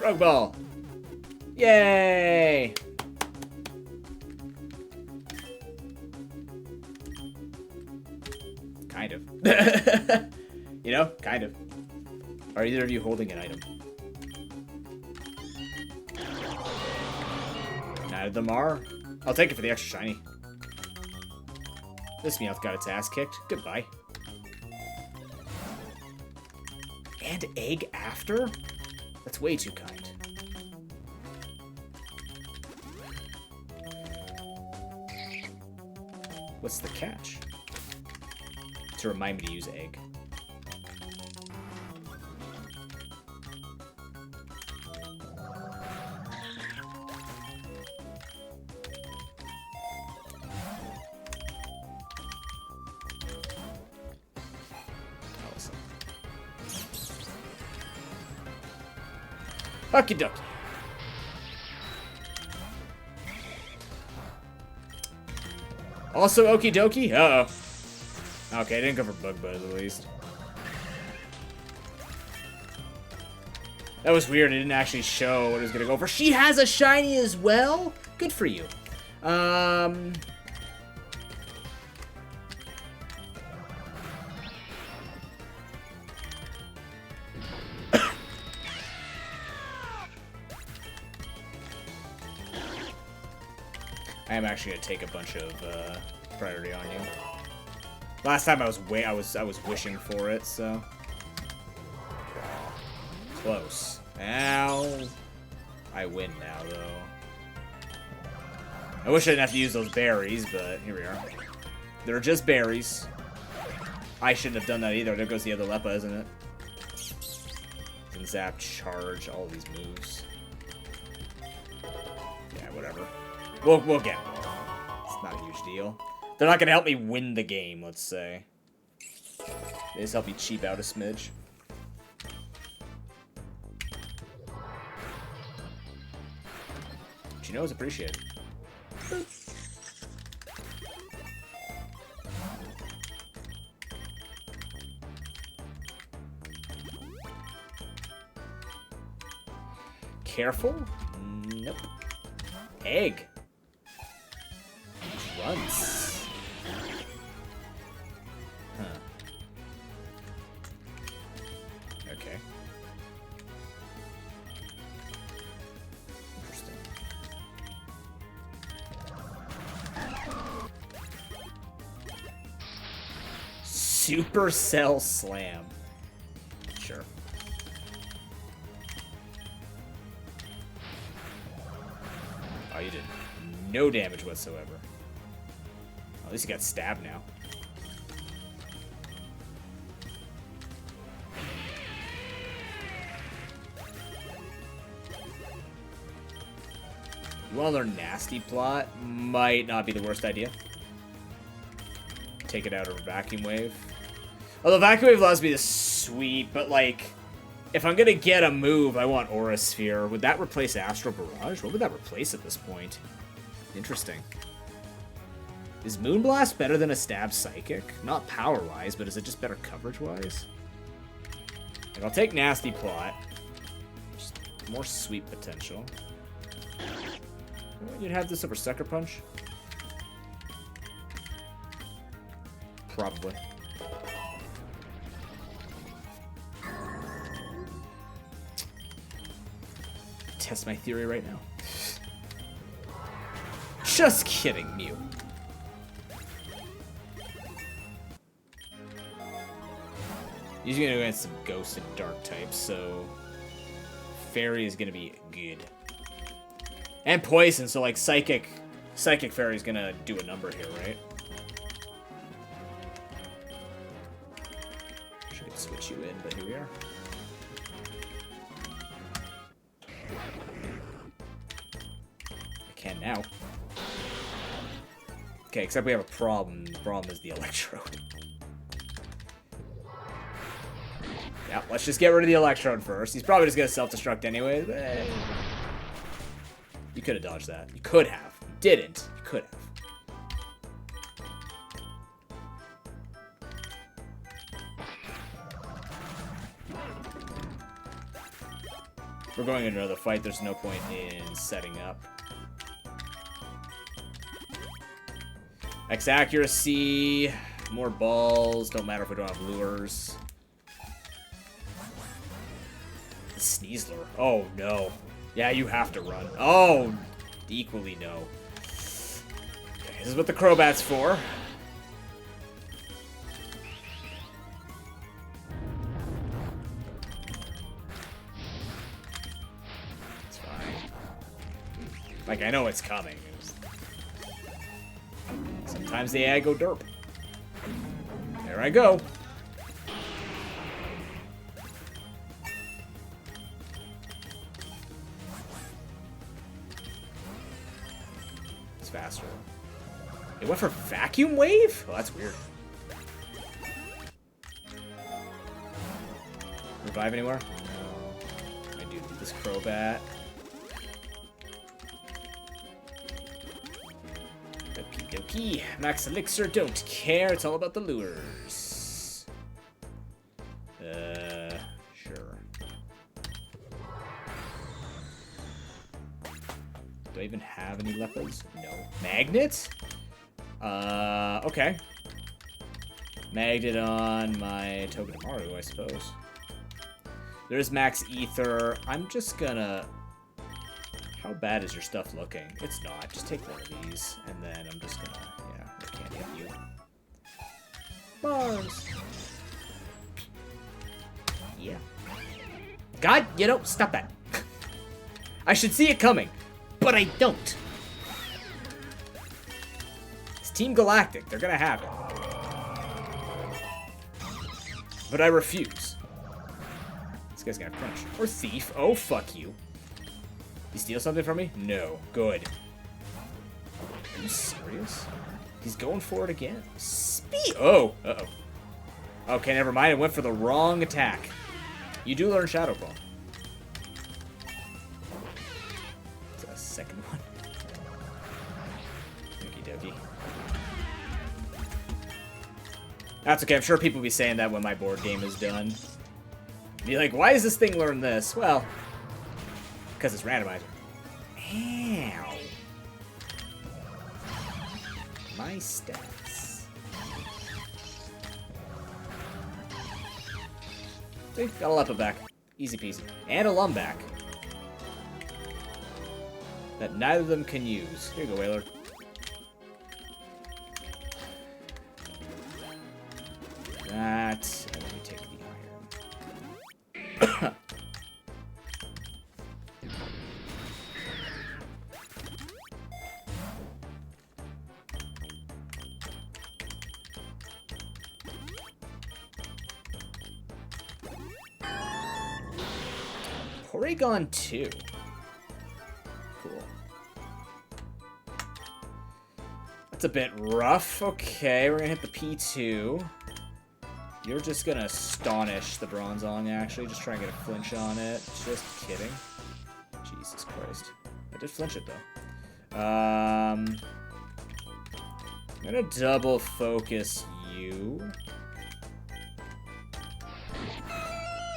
Rogue Ball. Yay! Kind of. You know? Kind of. Are either of you holding an item? Neither of them are. I'll take it for the extra shiny. This Meowth got its ass kicked. Goodbye. And egg after? That's way too kind. What's the catch? To remind me to use egg. Okie dokie. Also okie dokie? Uh-oh. Okay, I didn't go for Bug Buzz at least. That was weird. It didn't actually show what it was going to go for. She has a shiny as well? Good for you. I am actually gonna take a bunch of priority on you. Last time I was wishing for it, so close. Ow! I win now, though. I wish I didn't have to use those berries, but here we are. They're just berries. I shouldn't have done that either. There goes the other Leppa, isn't it? And zap, charge, all these moves. Yeah, whatever. We'll get it. It's not a huge deal. They're not going to help me win the game, let's say. They just help me cheap out a smidge. Which you know is appreciated. Careful? Nope. Egg. Runs. Huh. Okay. Interesting. Supercell Slam. Sure. Oh, you did no damage whatsoever. At least he got stabbed now. You want to learn Nasty Plot? Might not be the worst idea. Take it out of a Vacuum Wave. Although Vacuum Wave allows me to sweep, but like, if I'm gonna get a move, I want Aura Sphere. Would that replace Astral Barrage? What would that replace at this point? Interesting. Is Moonblast better than a Stab Psychic? Not power-wise, but is it just better coverage-wise? Like, I'll take Nasty Plot. Just more sweep potential. You'd have this over Sucker Punch? Probably. Test my theory right now. Just kidding, Mew. He's gonna go against some Ghost and Dark types, so Fairy is gonna be good. And Poison, so like Psychic Fairy is gonna do a number here, right? Should switch you in, but here we are. I can now. Okay, except we have a problem. The problem is the Electrode. Yeah, let's just get rid of the Electrode first. He's probably just gonna self-destruct anyways. But you could have dodged that. You could have. You didn't. You could have. We're going into another fight. There's no point in setting up. X accuracy. More balls. Don't matter if we don't have lures. Sneasler. Oh, no. Yeah, you have to run. Oh, equally no. Okay, this is what the Crobat's for. It's fine. Like, I know it's coming. Sometimes the AI go derp. There I go. Faster. It went for Vacuum Wave? Oh, that's weird. Revive anywhere? No. I do this Crobat. Okie dokie. Max Elixir, don't care. It's all about the lures. Sure. Do I even have any Leppas? No. Magnet? Okay. Magnet on my Togedemaru, I suppose. There's Max Ether. I'm just gonna... How bad is your stuff looking? It's not. Just take one of these, and then I'm just gonna... Yeah, I can't hit you. Bars! Yeah. God, you know, stop that. I should see it coming, but I don't. It's Team Galactic. They're gonna have it. But I refuse. This guy's gonna crunch. Or thief. Oh, fuck you. You steal something from me? No. Good. Are you serious? He's going for it again. Oh! Uh-oh. Okay, never mind. I went for the wrong attack. You do learn Shadow Ball. It's a second one. Okie dokie. That's okay. I'm sure people will be saying that when my board game is done. Be like, why does this thing learn this? Well, because it's randomizer. Ow. My stats. See, got a Leppa back. Easy peasy. And a Lum back. That neither of them can use. Here you go, Whaler. That. And let me take the iron. PokeRogue 2. Cool. That's a bit rough. Okay, we're gonna hit the P2. You're just gonna astonish the Bronzong, actually. Just try and get a flinch on it. Just kidding. Jesus Christ. I did flinch it, though. I'm gonna double focus you.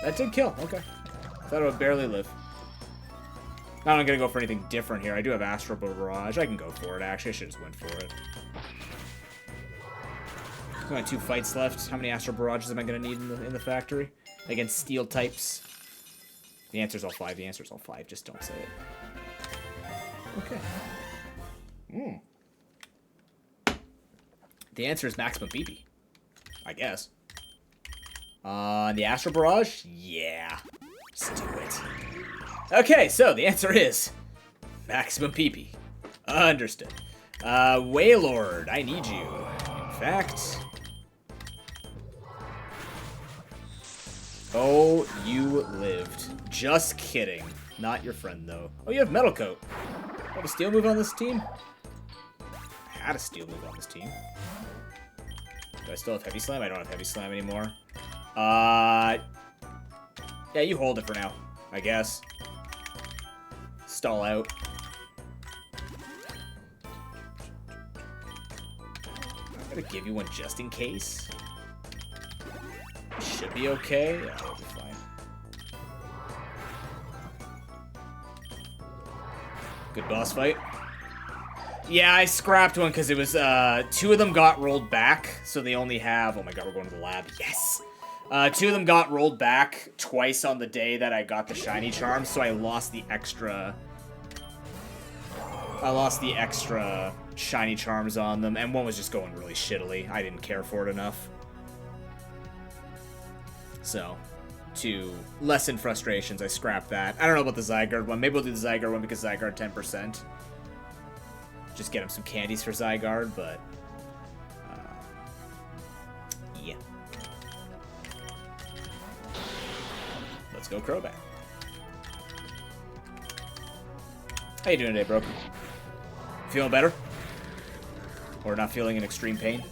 That did kill. Okay. Thought it would barely live. Not gonna go for anything different here. I do have Astral Barrage. I can go for it, actually. I should just went for it. Only 2 fights left. How many Astral Barrages am I gonna need in the factory? Against Steel types? The answer's all 5. The answer's all 5. Just don't say it. Okay. The answer is Maximum PP. I guess. The Astral Barrage? Yeah. Let's do it. Okay, so the answer is Maximum PP. Understood. Wailord, I need you. In fact... Oh, you lived. Just kidding. Not your friend, though. Oh, you have Metal Coat. Have a steel move on this team? I had a steel move on this team. Do I still have Heavy Slam? I don't have Heavy Slam anymore. Yeah, you hold it for now, I guess. Stall out. I'm gonna give you one just in case. Should be okay. Yeah, it'll be fine. Good boss fight. Yeah, I scrapped one because it was, 2 of them got rolled back, so they only have... Oh my god, we're going to the lab. Yes! 2 of them got rolled back twice on the day that I got the shiny charms, so I lost the extra... shiny charms on them, and one was just going really shittily. I didn't care for it enough. So, to lessen frustrations, I scrapped that. I don't know about the Zygarde one. Maybe we'll do the Zygarde one because Zygarde 10%. Just get him some candies for Zygarde, but... yeah. Let's go Crobat. How you doing today, bro? Feeling better? Or not feeling in extreme pain?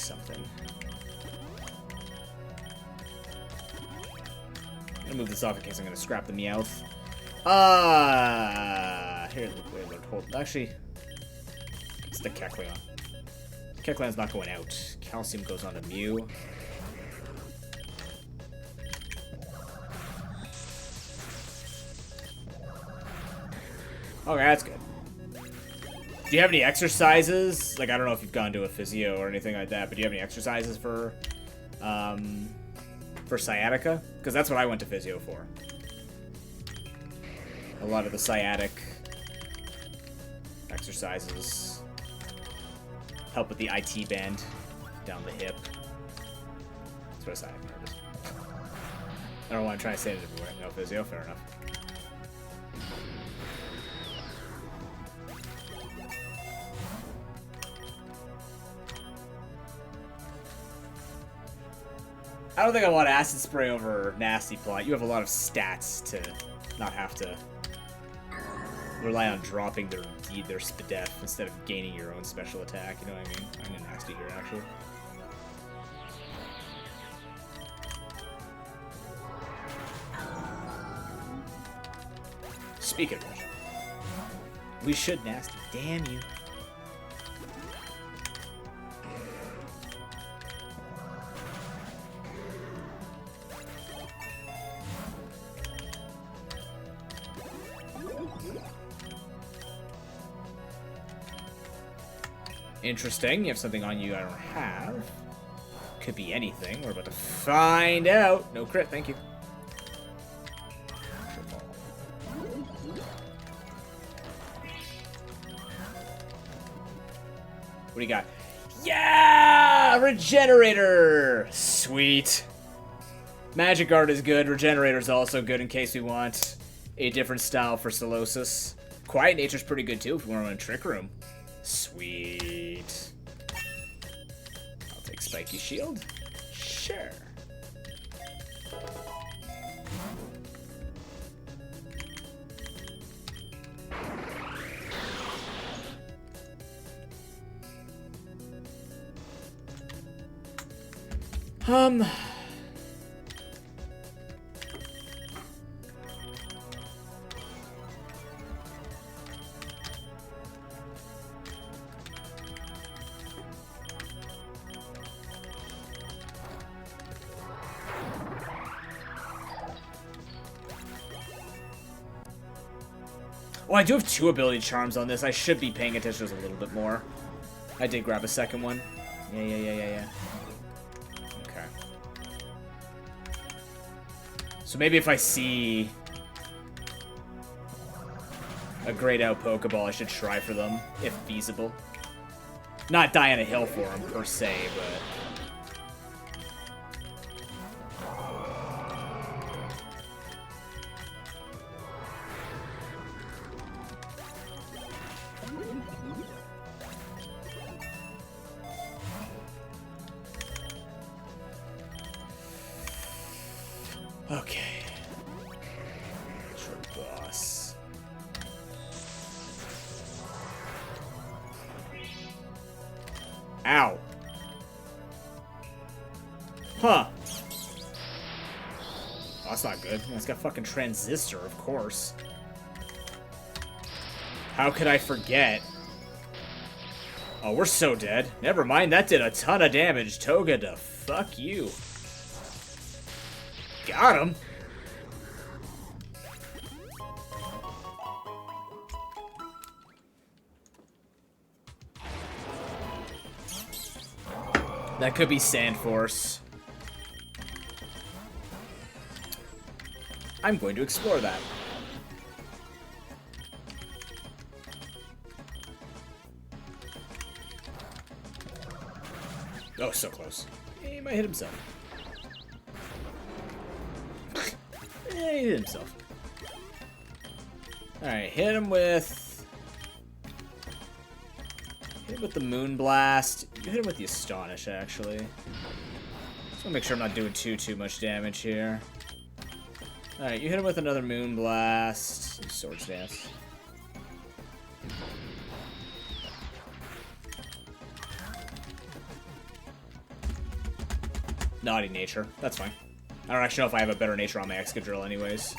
something. I'm gonna move this off in case I'm gonna scrap the Meowth. Here, wait, hold. Actually, it's the Kecleon. Kecleon's not going out. Calcium goes on to Mew. Okay, that's good. Do you have any exercises? Like, I don't know if you've gone to a physio or anything like that, but do you have any exercises for sciatica? Because that's what I went to physio for. A lot of the sciatic exercises help with the IT band down the hip. That's what a sciatic nerve is. I don't want to try to say it everywhere. No physio, fair enough. I don't think I want Acid Spray over Nasty Plot. You have a lot of stats to not have to rely on dropping their Spadef instead of gaining your own special attack. You know what I mean? I'm gonna Nasty here, actually. Speaking of which, we should Nasty. Damn you. Interesting. You have something on you I don't have. Could be anything. We're about to find out. No crit, thank you. What do you got? Yeah! Regenerator! Sweet. Magic Art is good. Regenerator is also good in case we want a different style for Solosis. Quiet Nature's pretty good too if we want to run a Trick Room. Sweet. I'll take Spiky Shield. Sure. Oh, I do have 2 ability charms on this. I should be paying attention to this a little bit more. I did grab a second one. Yeah. Okay. So maybe if I see a grayed out Pokeball, I should try for them, if feasible. Not die on a hill for them, per se, but... Okay. Short boss. Ow. Huh. Oh, that's not good. It's got fucking Transistor, of course. How could I forget? Oh, we're so dead. Never mind, that did a ton of damage. Toga to fuck you. Got him. That could be Sand Force. I'm going to explore that. Oh, so close. He might hit himself. Yeah, he hit himself. Alright, hit him with the Moon Blast. You hit him with the Astonish, actually. Just wanna make sure I'm not doing too much damage here. Alright, you hit him with another Moon Blast. Swords Dance. Naughty nature. That's fine. I don't actually know if I have a better nature on my Excadrill anyways.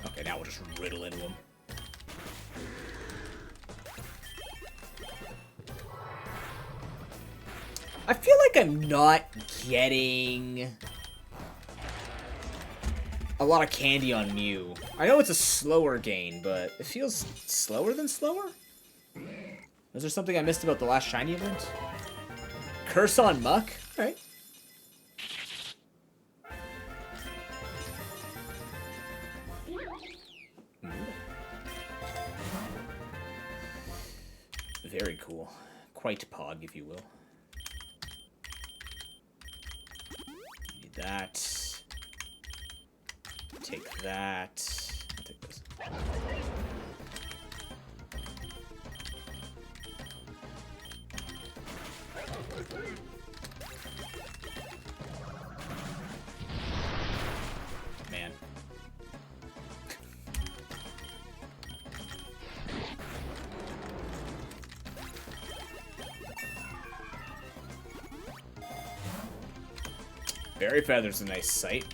Okay, now we'll just riddle into him. I feel like I'm not getting a lot of candy on Mew. I know it's a slower gain, but it feels slower than slower? Was there something I missed about the last shiny event? Curse on Muck? Alright. Very cool. Quite pog, if you will. Need that. Take that. I'll take this. Man. Berry Feather's a nice sight.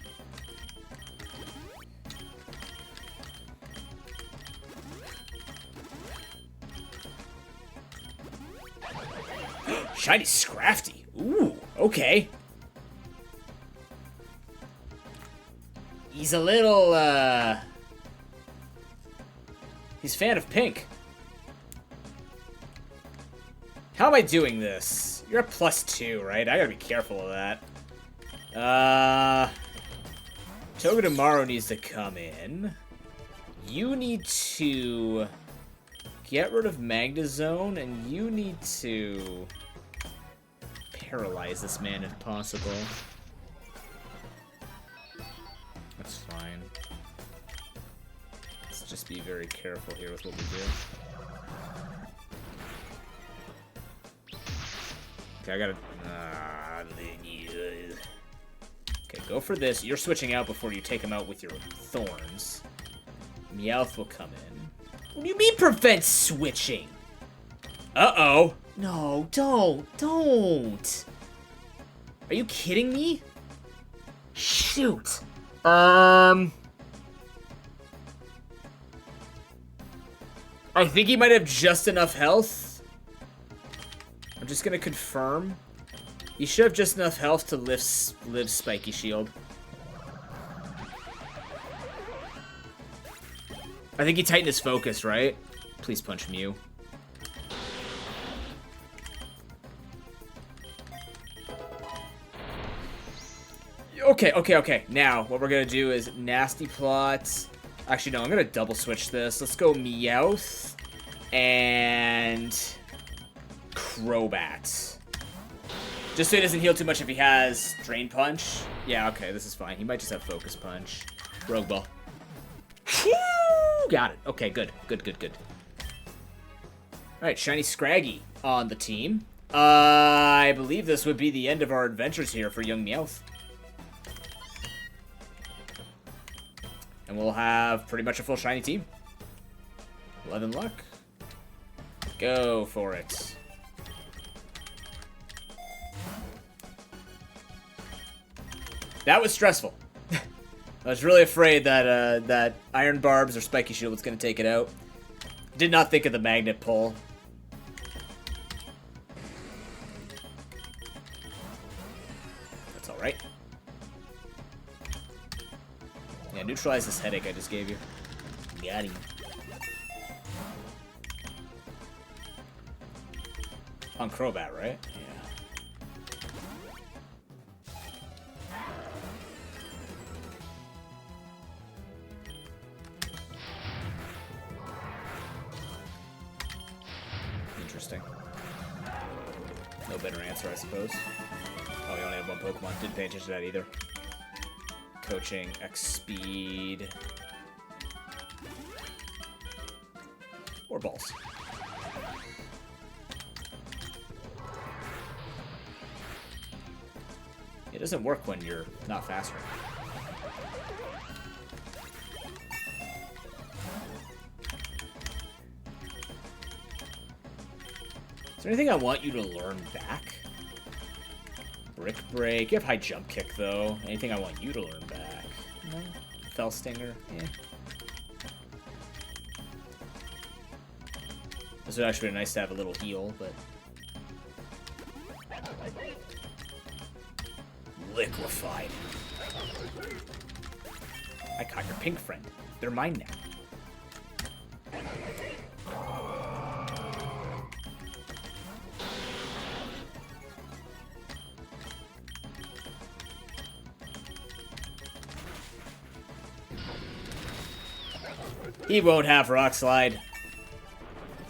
Shiny Scrafty. Ooh, okay. He's a little, he's a fan of pink. How am I doing this? You're a +2, right? I gotta be careful of that. Togedemaru needs to come in. You need to get rid of Magnezone, and you need to paralyze this man if possible. That's fine. Let's just be very careful here with what we do. Okay, I gotta... Okay, go for this. You're switching out before you take him out with your thorns. Meowth will come in. What do you mean prevent switching? Uh-oh. No, don't. Are you kidding me? Shoot. I think he might have just enough health. I'm just gonna confirm. He should have just enough health to live Spiky Shield. I think he tightened his focus, right? Please punch Mew. Okay. Now, what we're gonna do is Nasty Plot. Actually, no, I'm gonna double switch this. Let's go Meowth and Crobat. Just so he doesn't heal too much if he has Drain Punch. Yeah, okay, this is fine. He might just have Focus Punch. Rogue Ball. Woo! Got it. Okay, good. Alright, Shiny Scraggy on the team. I believe this would be the end of our adventures here for young Meowth. And we'll have pretty much a full shiny team. 11 luck. Go for it. That was stressful. I was really afraid that that Iron Barbs or Spiky Shield was going to take it out. Did not think of the Magnet Pull. That's alright. Yeah, neutralize this headache I just gave you. Got him. On Crobat, right? Yeah. Interesting. No better answer, I suppose. Oh, we only have one Pokemon. Didn't pay attention to that either. Coaching, X speed. Or balls. It doesn't work when you're not faster. Is there anything I want you to learn back? Brick Break. You have high jump kick, though. Anything I want you to learn back? No. Fell Stinger. Eh. This would actually be nice to have a little heal, but... Liquefied. I caught your pink friend. They're mine now. He won't have Rock Slide.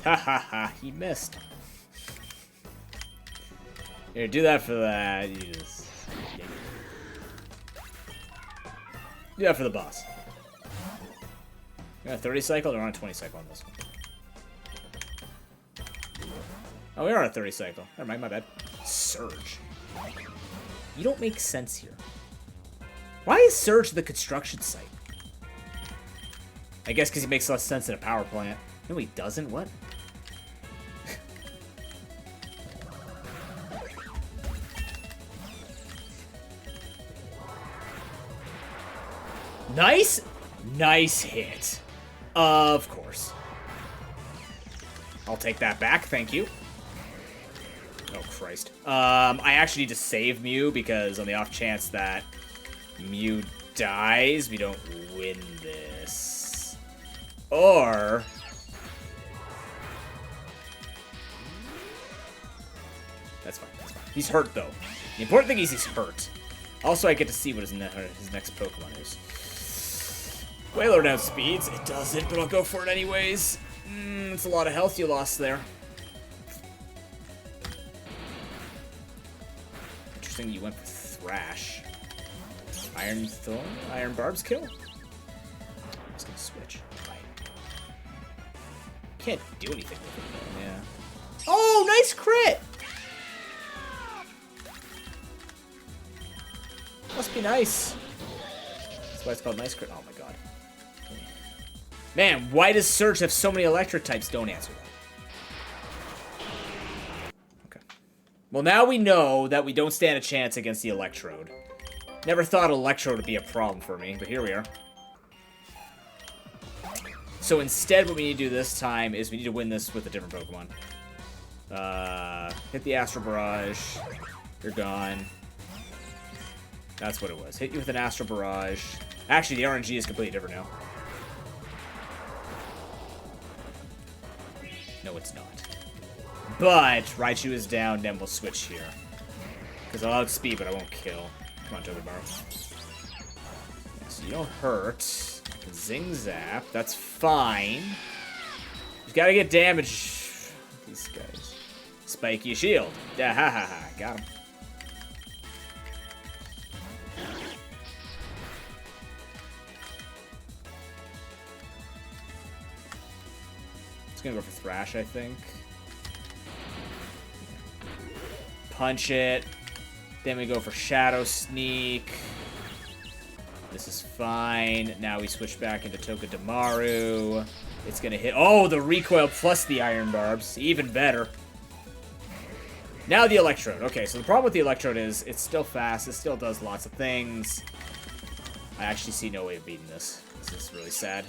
Ha ha ha, he missed. Here, do that for that. You just... do that for the boss. You're on a 30 cycle or on a 20 cycle on this one? Oh, we are on a 30 cycle. Never mind, my bad. Surge. You don't make sense here. Why is Surge the construction site? I guess because he makes less sense in a power plant. No, he doesn't? What? Nice! Nice hit. Of course. I'll take that back, thank you. Oh, Christ. I actually need to save Mew, because on the off chance that Mew dies, we don't win this. Or... That's fine, that's fine. He's hurt, though. The important thing is he's hurt. Also, I get to see what his next Pokemon is. Way lower down speeds. It doesn't, but I'll go for it anyways. It's a lot of health you lost there. Interesting you went for Thrash. Iron Thorn? Iron Barb's kill? I'm just gonna switch. Can't do anything with it, though. Yeah. Oh, nice crit! Must be nice. That's why it's called nice crit. Oh my god. Man, why does Surge have so many electric types? Don't answer that. Okay. Well, now we know that we don't stand a chance against the Electrode. Never thought Electrode would be a problem for me, but here we are. So instead, what we need to do this time is we need to win this with a different Pokemon. Hit the Astral Barrage. You're gone. That's what it was. Hit you with an Astral Barrage. Actually, the RNG is completely different now. No, it's not. But Raichu is down, then we'll switch here. Because I'll outspeed, but I won't kill. Come on, Totodile. Yeah, so you don't hurt. Zing Zap. That's fine. You've got to get damage. These guys. Spiky Shield. Yeah, ha ha ha. Got him. Gonna go for Thrash, I think. Punch it. Then we go for Shadow Sneak. This is fine. Now we switch back into Togedemaru. It's gonna hit. Oh, the recoil plus the Iron Barbs. Even better. Now the Electrode. Okay, so the problem with the Electrode is it's still fast. It still does lots of things. I actually see no way of beating this. This is really sad.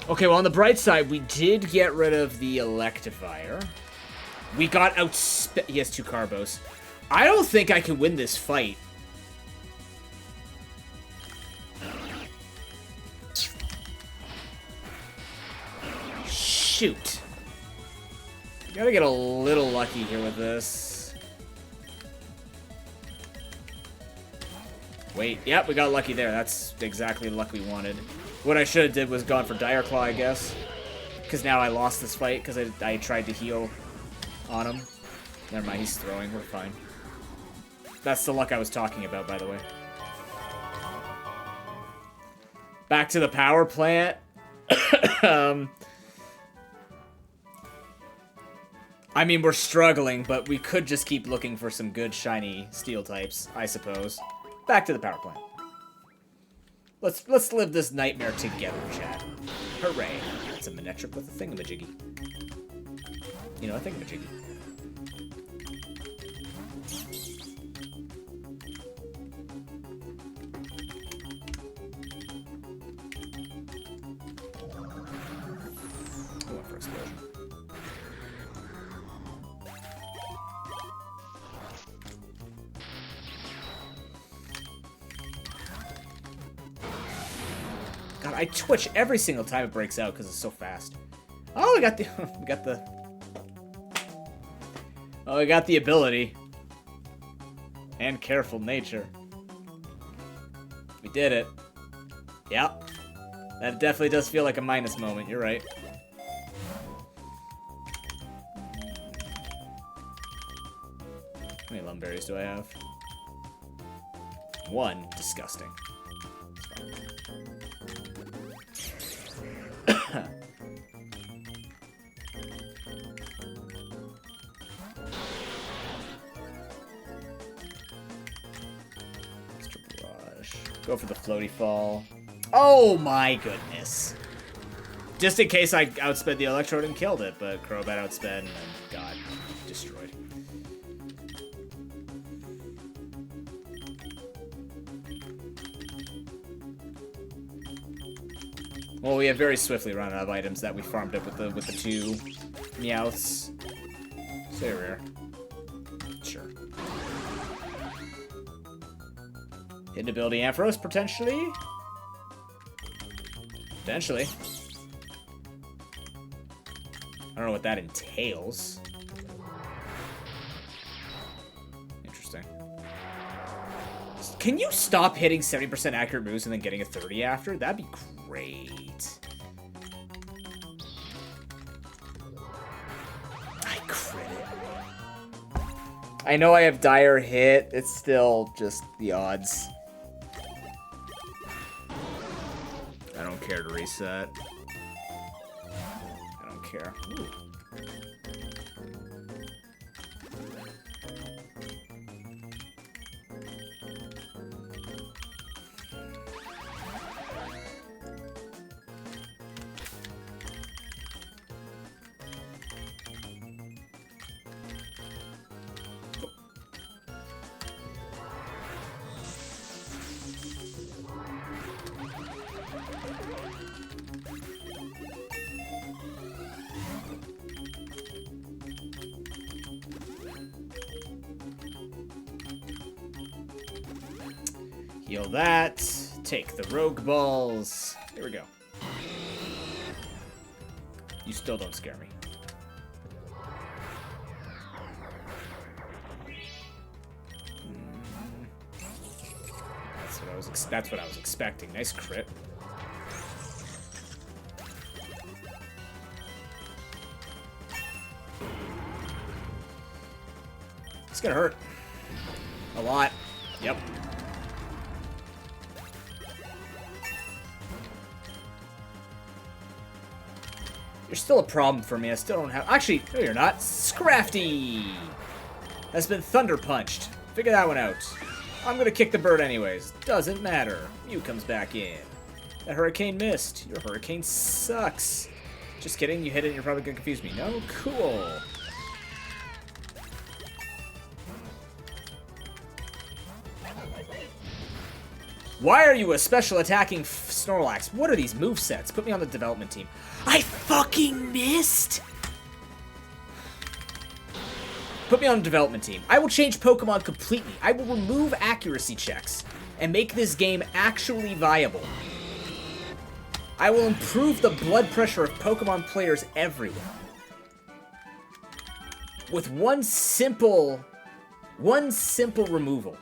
Okay, well, on the bright side, we did get rid of the Electivire. We got he has 2 Carbos. I don't think I can win this fight. Shoot. Gotta get a little lucky here with this. Wait, yep, we got lucky there. That's exactly the luck we wanted. What I should have did was gone for Dire Claw, I guess. Because now I lost this fight because I tried to heal on him. Never mind, he's throwing. We're fine. That's the luck I was talking about, by the way. Back to the power plant. I mean, we're struggling, but we could just keep looking for some good, shiny steel types, I suppose. Back to the power plant. Let's live this nightmare together, chat. Hooray. It's a Manetric with a thingamajiggy. You know, a thingamajiggy. I went for explosion. God, I twitch every single time it breaks out because it's so fast. Oh, we got the we got the ability. And careful nature. We did it. Yep. That definitely does feel like a minus moment, you're right. How many lumberries do I have? 1. Disgusting. Go for the floaty fall. Oh my goodness. Just in case I outsped the Electrode and killed it, but Crobat outsped and then got destroyed. Well, we have very swiftly run out of items that we farmed up with the 2 Meowths. So rare. Sure. Hidden ability Ampharos, potentially? Potentially. I don't know what that entails. Interesting. Can you stop hitting 70% accurate moves and then getting a 30 after? That'd be great. I crit it. I know I have dire hit. It's still just the odds. I don't care to reset. I don't care. Ooh. Heal that. Take the rogue balls. Here we go. You still don't scare me. That's what I was expecting. Nice crit. It's gonna hurt. A lot. Yep. You're still a problem for me. I still don't have... Actually, no you're not. Scrafty has been thunder punched. Figure that one out. I'm gonna kick the bird anyways. Doesn't matter. Mew comes back in. That hurricane missed. Your hurricane sucks. Just kidding. You hit it and you're probably gonna confuse me. No? Cool. Why are you a special attacking Snorlax? What are these movesets? Put me on the development team. I fucking missed! Put me on the development team. I will change Pokemon completely. I will remove accuracy checks and make this game actually viable. I will improve the blood pressure of Pokemon players everywhere. With one simple removal.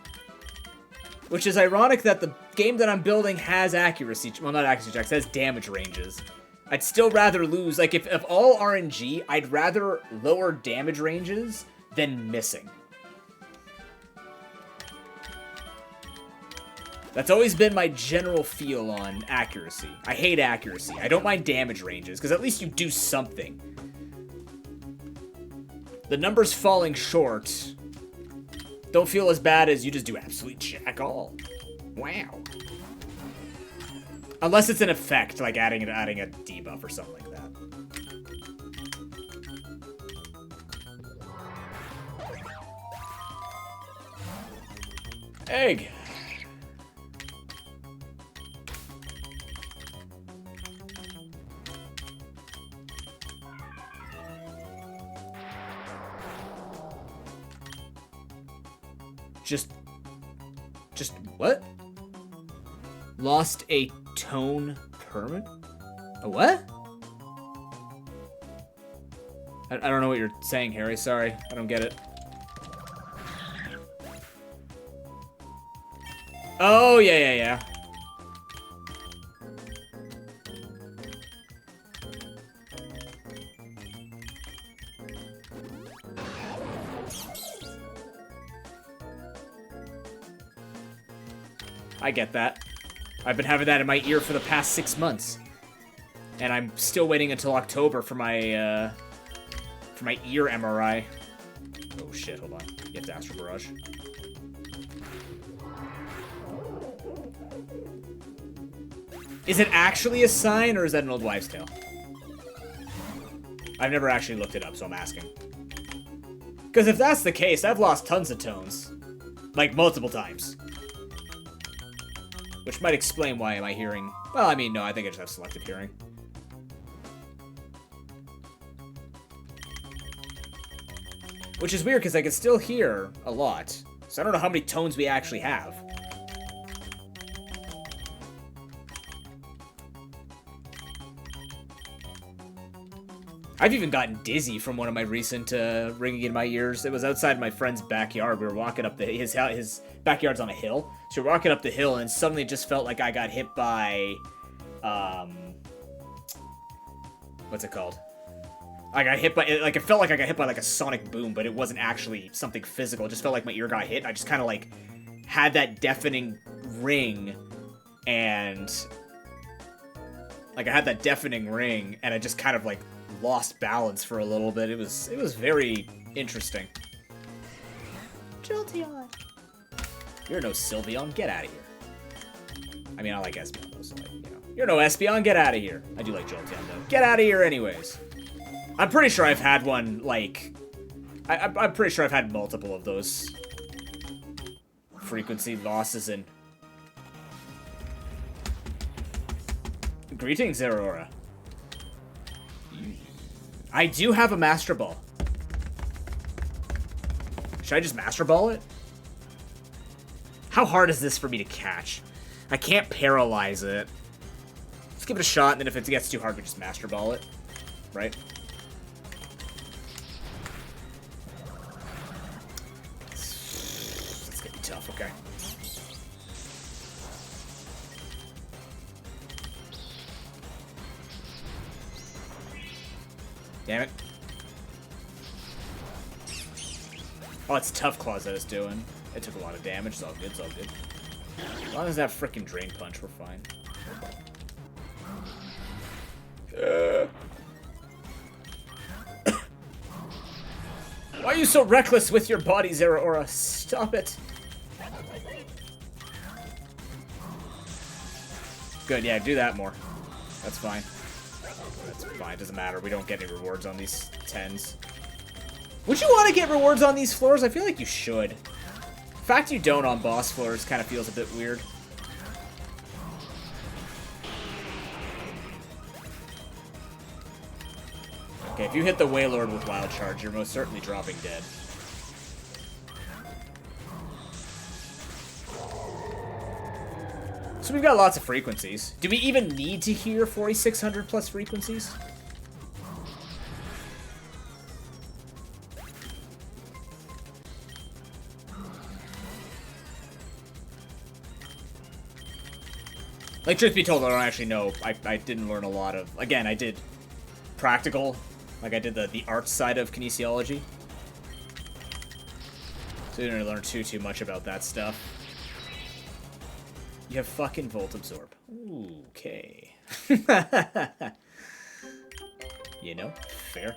Which is ironic that the game that I'm building has accuracy, well not accuracy checks, has damage ranges. I'd still rather lose, like if all RNG, I'd rather lower damage ranges than missing. That's always been my general feel on accuracy. I hate accuracy. I don't mind damage ranges, because at least you do something. The numbers falling short don't feel as bad as you just do absolute jack all. Wow. Unless it's an effect, like adding a debuff or something like that. Egg. Just what? Lost a tone permanent? A what? I don't know what you're saying, Harry. Sorry. I don't get it. Oh, yeah. I get that. I've been having that in my ear for the past 6 months. And I'm still waiting until October for my ear MRI. Oh shit, hold on. You have to Astral Barrage. Is it actually a sign, or is that an old wives' tale? I've never actually looked it up, so I'm asking. Because if that's the case, I've lost tons of tones. Like, multiple times. Which might explain why am I hearing... Well, I mean, no, I think I just have selective hearing. Which is weird, because I can still hear a lot. So I don't know how many tones we actually have. I've even gotten dizzy from one of my recent ringing in my ears. It was outside my friend's backyard. We were walking up his backyard's on a hill. So we're walking up the hill, and suddenly it just felt like I got hit by, what's it called? I got hit by, like, it felt like I got hit by, like, a sonic boom, but it wasn't actually something physical. It just felt like my ear got hit. I just kind of, like, had that deafening ring, and, like, I had that deafening ring, and I just kind of, like, lost balance for a little bit. It was very interesting. Jolteon. You're no Sylveon. Get out of here. I mean, I like Espeon though, so like, you know. You're no Espeon. Get out of here. I do like Jolteon though. Get out of here anyways. I'm pretty sure I've had one, like... I'm pretty sure I've had multiple of those frequency losses in... Greetings, Aurora. I do have a Master Ball. Should I just Master Ball it? How hard is this for me to catch? I can't paralyze it. Let's give it a shot, and then if it gets too hard, we just Master Ball it. Right? It's gonna be tough, okay. Damn it. Oh, it's Tough Claws that it's doing. It took a lot of damage. It's all good. It's all good. As long as that freaking Drain Punch, we're fine. Why are you so reckless with your body, Zeraora? Stop it. Good, yeah, do that more. That's fine. That's fine, doesn't matter. We don't get any rewards on these 10s. Would you want to get rewards on these floors? I feel like you should. The fact you don't on boss floors kind of feels a bit weird. Okay, if you hit the Wailord with Wild Charge, you're most certainly dropping dead. So we've got lots of frequencies. Do we even need to hear 4,600 plus frequencies? Like, truth be told, I don't actually know. I didn't learn a lot of... Again, I did practical. Like, I did the art side of kinesiology. So I didn't really learn too much about that stuff. You have fucking Volt Absorb. Ooh, okay. You know, fair.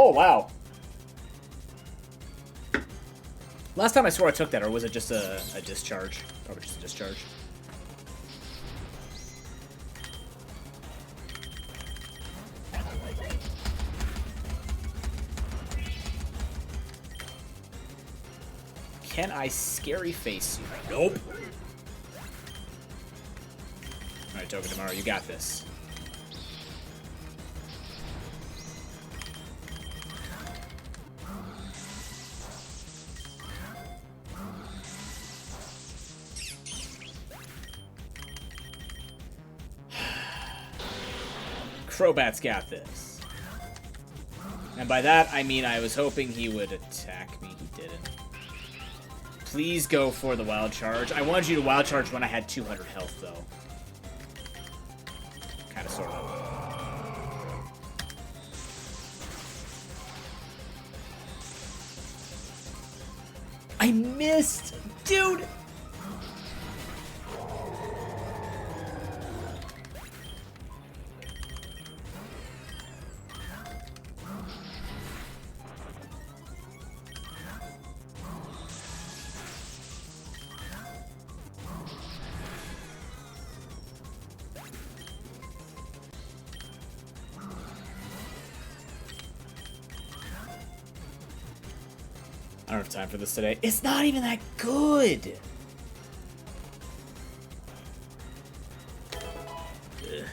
Oh, wow. Last time I swore I took that, or was it just a discharge? Probably just a discharge. Can I scary face you? Nope. Alright, Token Tomorrow, you got this. Crobat's got this. And by that, I mean I was hoping he would attack me. He didn't. Please go for the Wild Charge. I wanted you to Wild Charge when I had 200 health, though. Kind of, sort of. I missed! Dude! I don't have time for this today. It's not even that good! Ugh.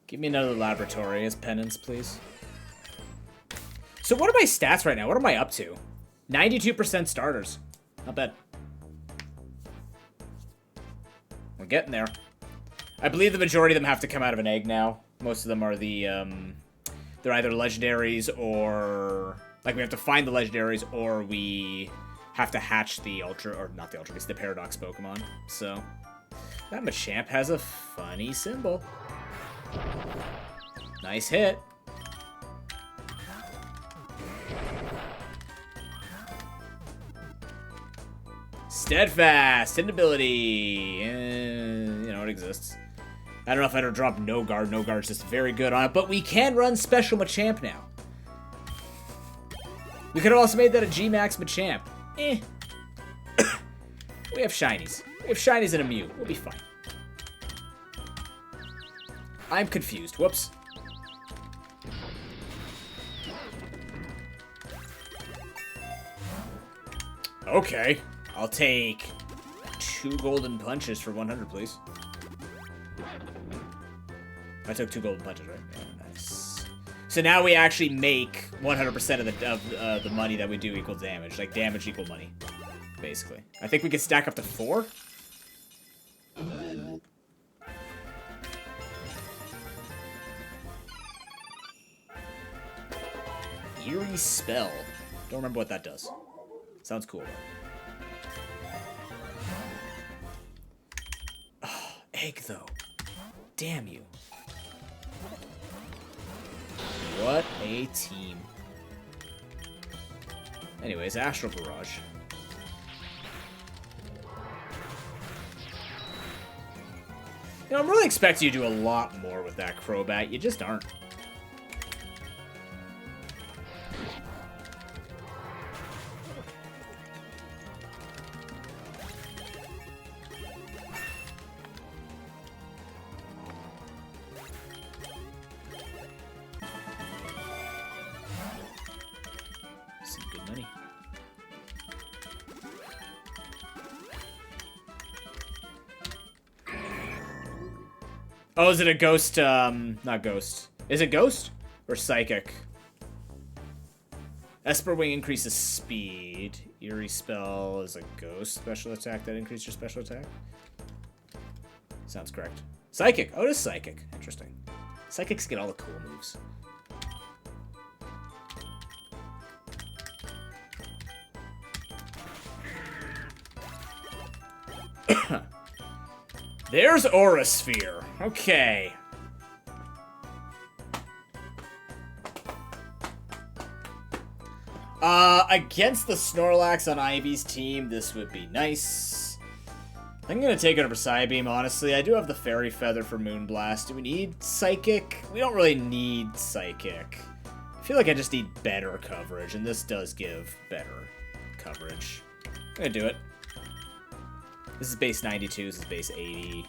Give me another laboratory as penance, please. So what are my stats right now? What am I up to? 92% starters. Not bad. We're getting there. I believe the majority of them have to come out of an egg now. Most of them are the, they're either legendaries or, like, we have to find the legendaries or we have to hatch the Ultra, or not the Ultra Beast, the Paradox Pokemon. So, that Machamp has a funny symbol. Nice hit. Steadfast, hidden ability. You know, it exists. I don't know if I'd ever drop No Guard. No Guard's just very good on it, but we can run Special Machamp now. We could have also made that a G-Max Machamp. Eh. We have Shinies. We have Shinies and a Mew. We'll be fine. I'm confused. Whoops. Okay. I'll take 2 golden punches for 100, please. I took 2 golden punches, right? Yeah, nice. So now we actually make 100% of the money that we do equal damage. Like, damage equal money, basically. I think we can stack up to 4. Eerie Spell. Don't remember what that does. Sounds cool, though. Oh, egg, though. Damn you. What a team. Anyways, Astral Barrage. You know, I'm really expecting you to do a lot more with that Crobat. You just aren't. Oh, is it a ghost, not ghost. Is it ghost? Or psychic? Esper Wing increases speed. Eerie Spell is a ghost special attack that increases your special attack? Sounds correct. Psychic! Oh, it is psychic. Interesting. Psychics get all the cool moves. There's Aura Sphere. Okay. Against the Snorlax on Ivy's team, this would be nice. I'm gonna take it over Psybeam, honestly. I do have the Fairy Feather for Moonblast. Do we need Psychic? We don't really need Psychic. I feel like I just need better coverage, and this does give better coverage. I'm gonna do it. This is base 92, this is base 80.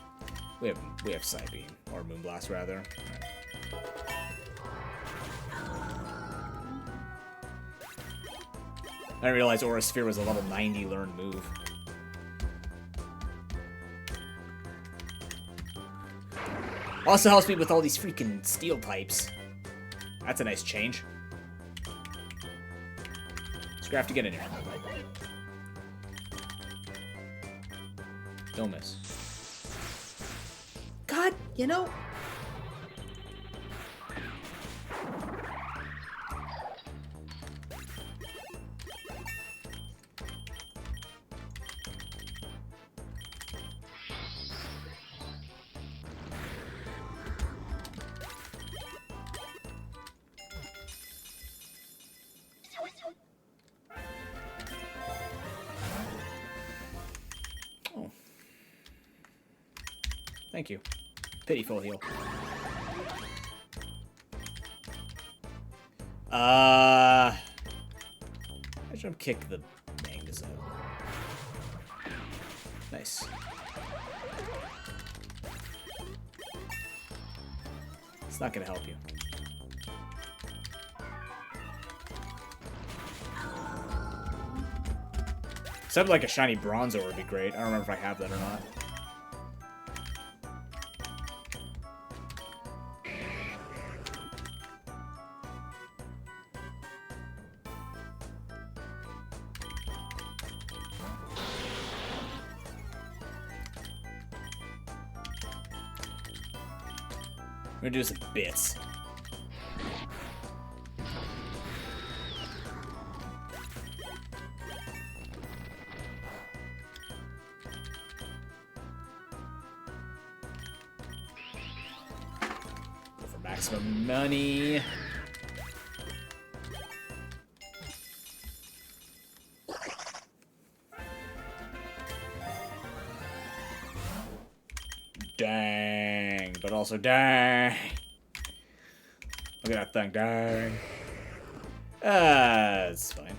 We have Psybeam, or Moonblast rather. Right. I didn't realize Aura Sphere was a level 90 learned move. Also helps me with all these freaking steel types. That's a nice change. Scrap to get in here. Don't miss. God, you know. Thank you. Pitiful heal. I jump kick the mangas out. Nice. It's not gonna help you. Something like a shiny Bronzor would be great. I don't remember if I have that or not. I'm gonna do some bits. Go for maximum money. Dang, but also dang. Look at that thing, dang. It's fine.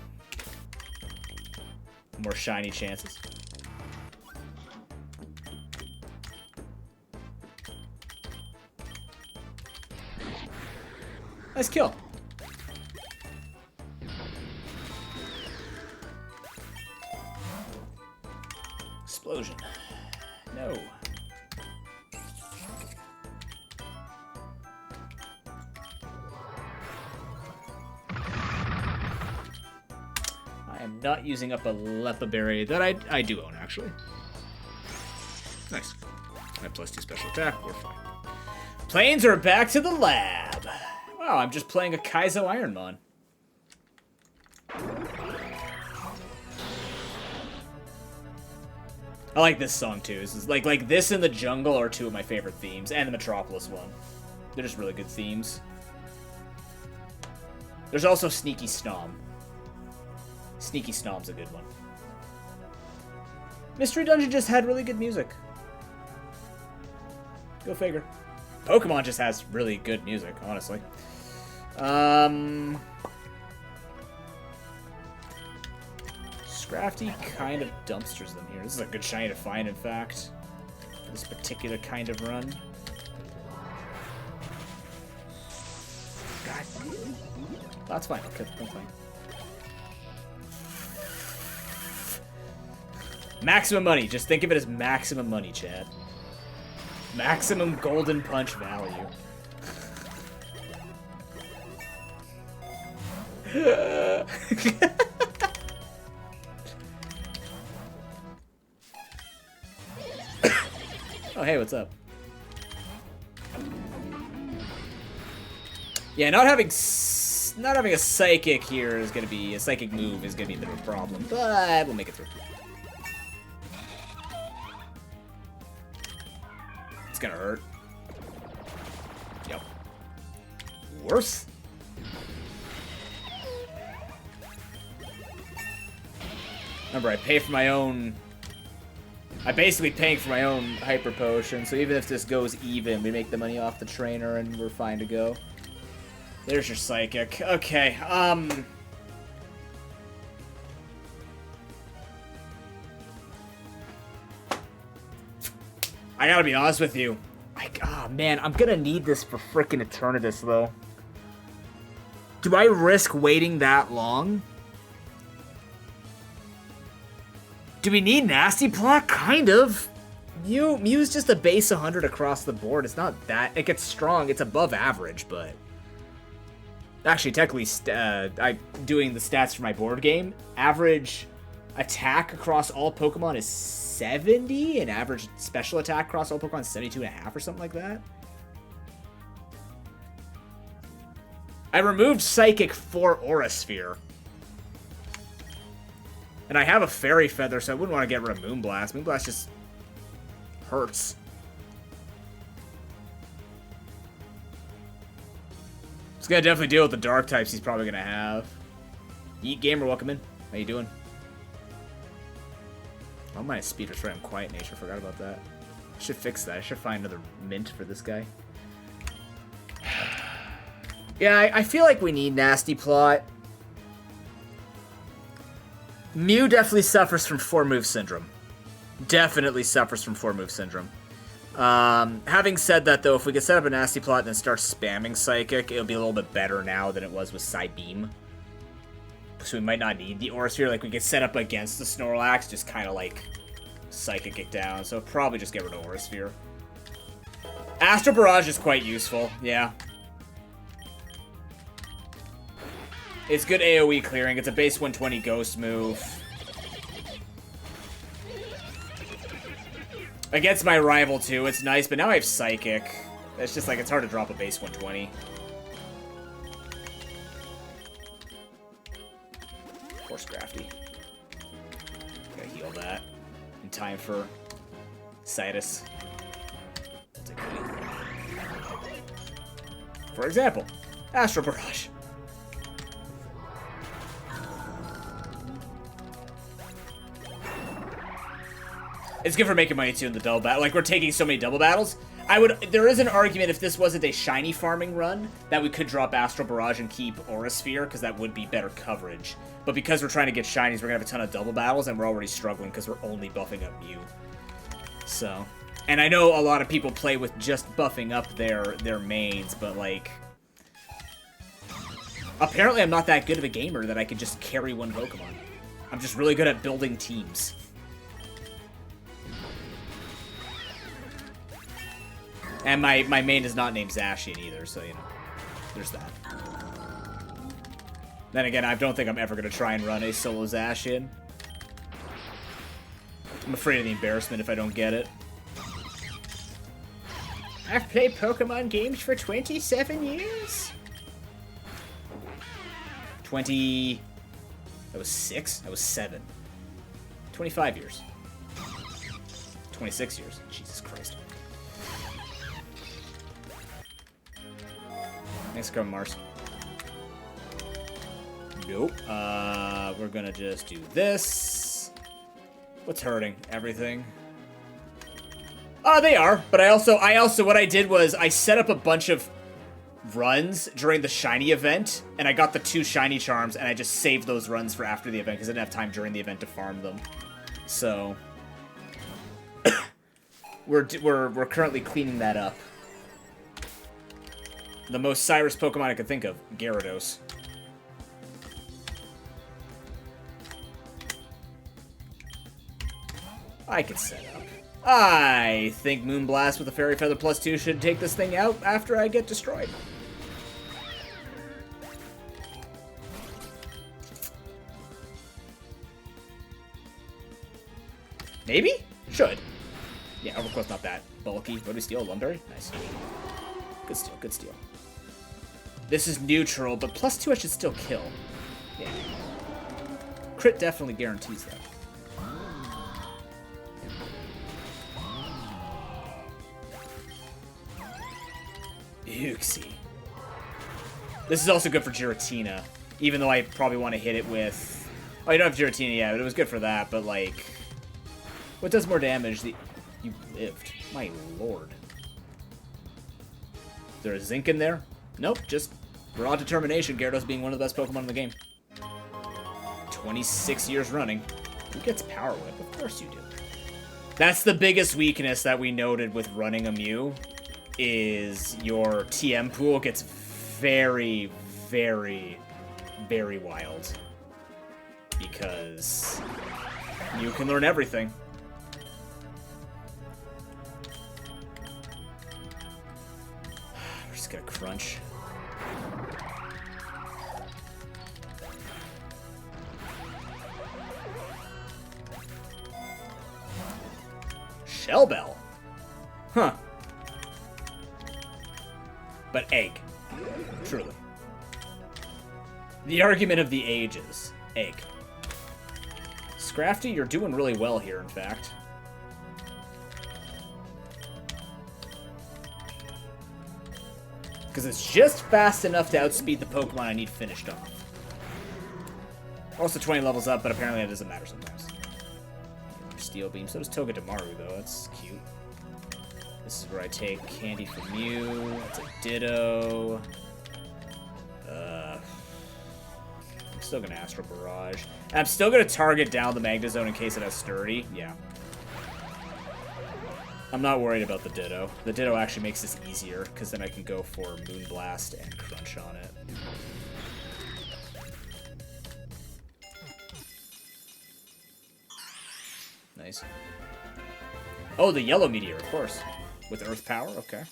More shiny chances. Nice kill. Explosion. No. Not using up a Lepa Berry that I do own, actually. Nice. I have +2 special attack. We're fine. Planes are back to the lab. Wow, I'm just playing a Kaizo Ironmon. I like this song, too. This is like this and the Jungle are two of my favorite themes, and the Metropolis one. They're just really good themes. There's also Sneaky Snom. Sneaky Snom's a good one. Mystery Dungeon just had really good music. Go figure. Pokemon just has really good music, honestly. Scrafty kind of dumpsters them here. This is a good shiny to find, in fact, for this particular kind of run. God. That's fine. Okay, that's fine. Maximum money. Just think of it as maximum money, Chad. Maximum golden punch value. Oh, hey, what's up? Yeah, not having a psychic here is gonna be a psychic move is gonna be a bit of a problem, but we'll make it through. It's gonna hurt. Yep. Worse. Remember, I pay for my own I'm basically paying for my own hyper potion, so even if this goes even, we make the money off the trainer and we're fine to go. There's your psychic. Okay, I gotta be honest with you. Oh man, I'm gonna need this for frickin' Eternatus, though. Do I risk waiting that long? Do we need Nasty Plot? Kind of. Mew's just a base 100 across the board. It's not that. It gets strong. It's above average, but... Actually, technically, I'm doing the stats for my board game. Average attack across all Pokemon is 70, and average special attack across all Pokemon is 72.5 or something like that. I removed Psychic for Aura Sphere. And I have a Fairy Feather, so I wouldn't want to get rid of Moonblast. Moonblast just hurts. He's gonna definitely deal with the Dark types he's probably gonna have. Yeet Gamer, welcome in. How you doing? Oh, my speed is right. I'm Quiet Nature. Forgot about that. I should fix that. I should find another mint for this guy. Yeah, I feel like we need Nasty Plot. Mew definitely suffers from 4-move syndrome. Definitely suffers from 4-move syndrome. Having said that, though, if we could set up a Nasty Plot and then start spamming Psychic, it'll be a little bit better now than it was with Psybeam. So we might not need the Aura Sphere. Like, we could set up against the Snorlax, just kind of, like, Psychic it down. So probably just get rid of Aura Sphere. Astral Barrage is quite useful, yeah. It's good AoE clearing. It's a base 120 ghost move. Against my rival, too, it's nice, but now I have Psychic. It's just like, it's hard to drop a base 120. Force Crafty. Gotta heal that. In time for Citus. For example, Astral Barrage. It's good for making money, too, in the double battle. Like, we're taking so many double battles. There is an argument if this wasn't a shiny farming run that we could drop Astral Barrage and keep Aura Sphere, because that would be better coverage. But because we're trying to get shinies, we're going to have a ton of double battles, and we're already struggling because we're only buffing up Mew. So, and I know a lot of people play with just buffing up their mains, but, like... Apparently I'm not that good of a gamer that I could just carry one Pokemon. I'm just really good at building teams. And my main is not named Zacian either, so, you know, there's that. Then again, I don't think I'm ever going to try and run a solo Zacian. I'm afraid of the embarrassment if I don't get it. I've played Pokemon games for 27 years. 20... That was 6? That was 7. 25 years. 26 years. Jesus Christ. Thanks, Scrum Mars. Nope. We're gonna just do this. What's hurting? Everything. They are. But I also, what I did was I set up a bunch of runs during the shiny event, and I got the 2 shiny charms, and I just saved those runs for after the event because I didn't have time during the event to farm them. So we're currently cleaning that up. The most Cyrus Pokemon I could think of, Gyarados. I can set up. I think Moonblast with a Fairy Feather +2 should take this thing out after I get destroyed. Maybe? Should. Yeah, Overclow's not that bulky. What do we steal? Lunberry? Nice. Good steal, good steal. This is neutral, but +2 I should still kill. Yeah. Crit definitely guarantees that. Uxie. This is also good for Giratina, even though I probably want to hit it with... Oh, you don't have Giratina yet, but it was good for that, but, like... What does more damage? You lived. My lord. Is there a Zinc in there? Nope, just raw determination. Gyarados being one of the best Pokemon in the game. 26 years running. Who gets Power Whip? Of course you do. That's the biggest weakness that we noted with running a Mew, is your TM pool gets very, very, very wild. Because you can learn everything. We're just gonna crunch. Shell Bell. Huh. But egg. Truly. The argument of the ages. Egg. Scrafty, you're doing really well here, in fact. Because it's just fast enough to outspeed the Pokemon I need finished off. Also 20 levels up, but apparently that doesn't matter sometimes. Steel Beam. So does Togedemaru, though. That's cute. This is where I take Candy from Mew. That's a Ditto. I'm still going to Astral Barrage. And I'm still going to target down the Magnezone in case it has Sturdy. Yeah. I'm not worried about the Ditto. The Ditto actually makes this easier, because then I can go for Moonblast and Crunch on it. Nice. Oh, the Yellow Meteor, of course. With Earth Power? Okay.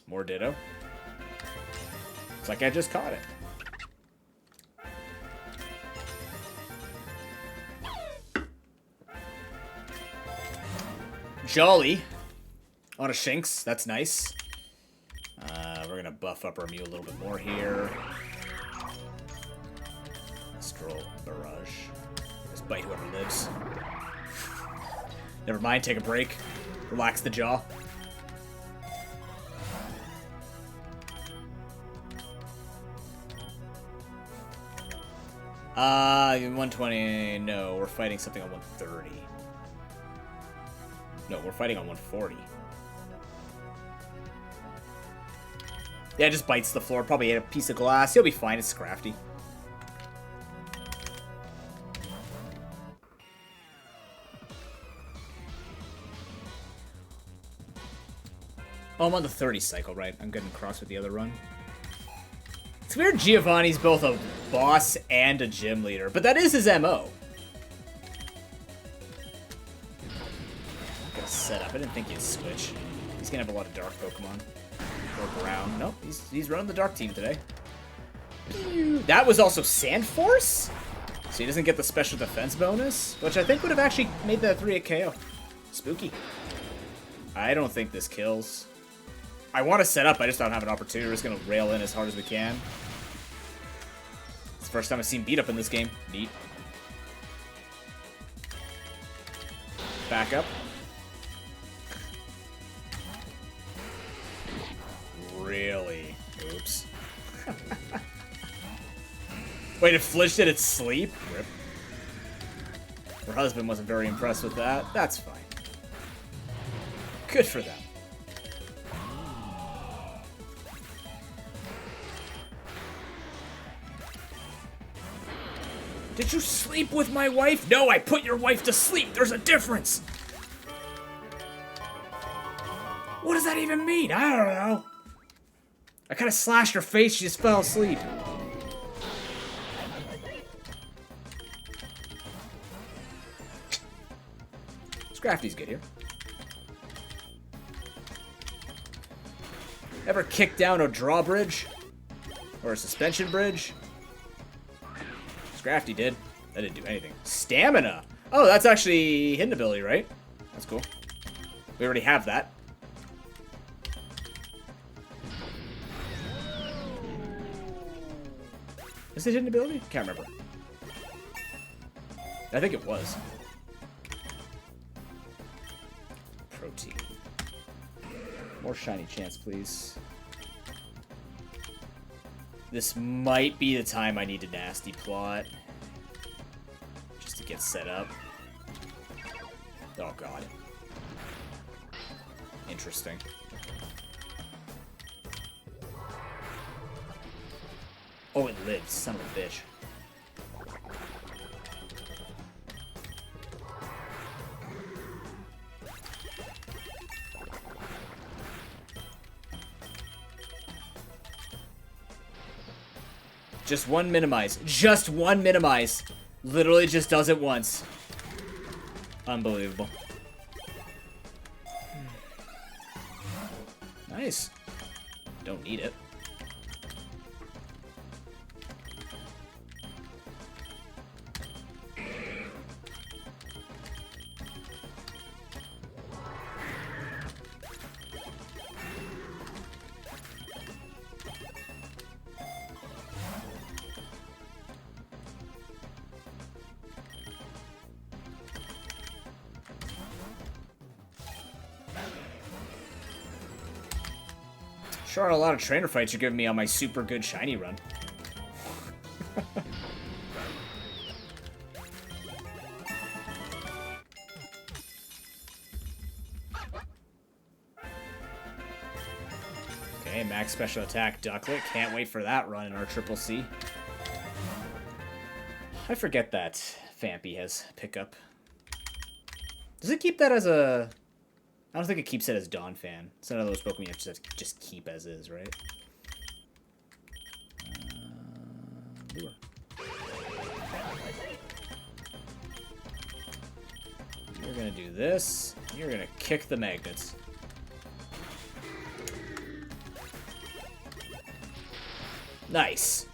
More Ditto. It's like I just caught it. Jolly. On a Shinx. That's nice. We're going to buff up our Mew a little bit more here. Astral Barrage. Just bite whoever lives. Never mind, take a break. Relax the jaw. 120. No, we're fighting something on 130. No, we're fighting on 140. Yeah, it just bites the floor. Probably ate a piece of glass. He'll be fine. It's Scrafty. Oh, I'm on the 30 cycle, right? I'm getting cross with the other run. It's weird Giovanni's both a boss and a gym leader, but that is his MO. Gonna set up. I didn't think he'd switch. He's gonna have a lot of dark Pokemon. Or brown. Nope, he's running the dark team today. That was also Sand Force? So he doesn't get the special defense bonus, which I think would have actually made that 3-hit KO. Spooky. I don't think this kills. I want to set up, I just don't have an opportunity. We're just going to rail in as hard as we can. It's the first time I've seen beat up in this game. Neat. Back up. Really? Oops. Wait, it flinched in its sleep? Rip. Her husband wasn't very impressed with that. That's fine. Good for them. Did you sleep with my wife? No, I put your wife to sleep. There's a difference. What does that even mean? I don't know. I kind of slashed her face. She just fell asleep. Scrafty's good here. Ever kick down a drawbridge? Or a suspension bridge? Scrafty did. That didn't do anything. Stamina! Oh, that's actually hidden ability, right? That's cool. We already have that. Is it hidden ability? Can't remember. I think it was. Protein. More shiny chance, please. This might be the time I need a nasty plot. Just to get set up. Oh, God. Interesting. Oh, it lives. Son of a bitch. Just one minimize. Just one minimize. Literally just does it once. Unbelievable. Nice. Don't need it. Sure, a lot of trainer fights you're giving me on my super good shiny run. Okay, max special attack Ducklet. Can't wait for that run in our Triple C. I forget that Fampy has pickup. Does it keep that as a... I don't think it keeps it as Dawn Fan. It's none of those Pokemon you have to just keep as is, right? Lure. You're gonna do this. You're gonna kick the magnets. Nice.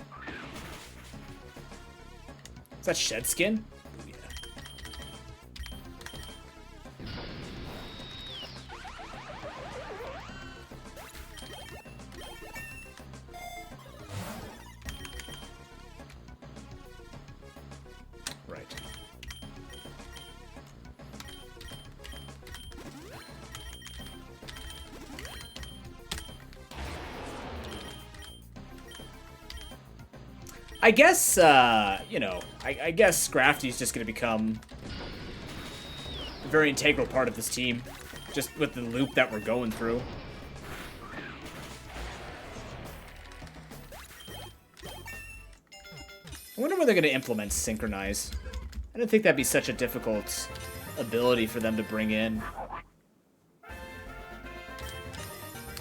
Is that Shed Skin? Ooh, yeah. Right. I guess, you know, I guess Scrafty's just going to become a very integral part of this team, just with the loop that we're going through. I wonder when they're going to implement Synchronize. I didn't think that'd be such a difficult ability for them to bring in.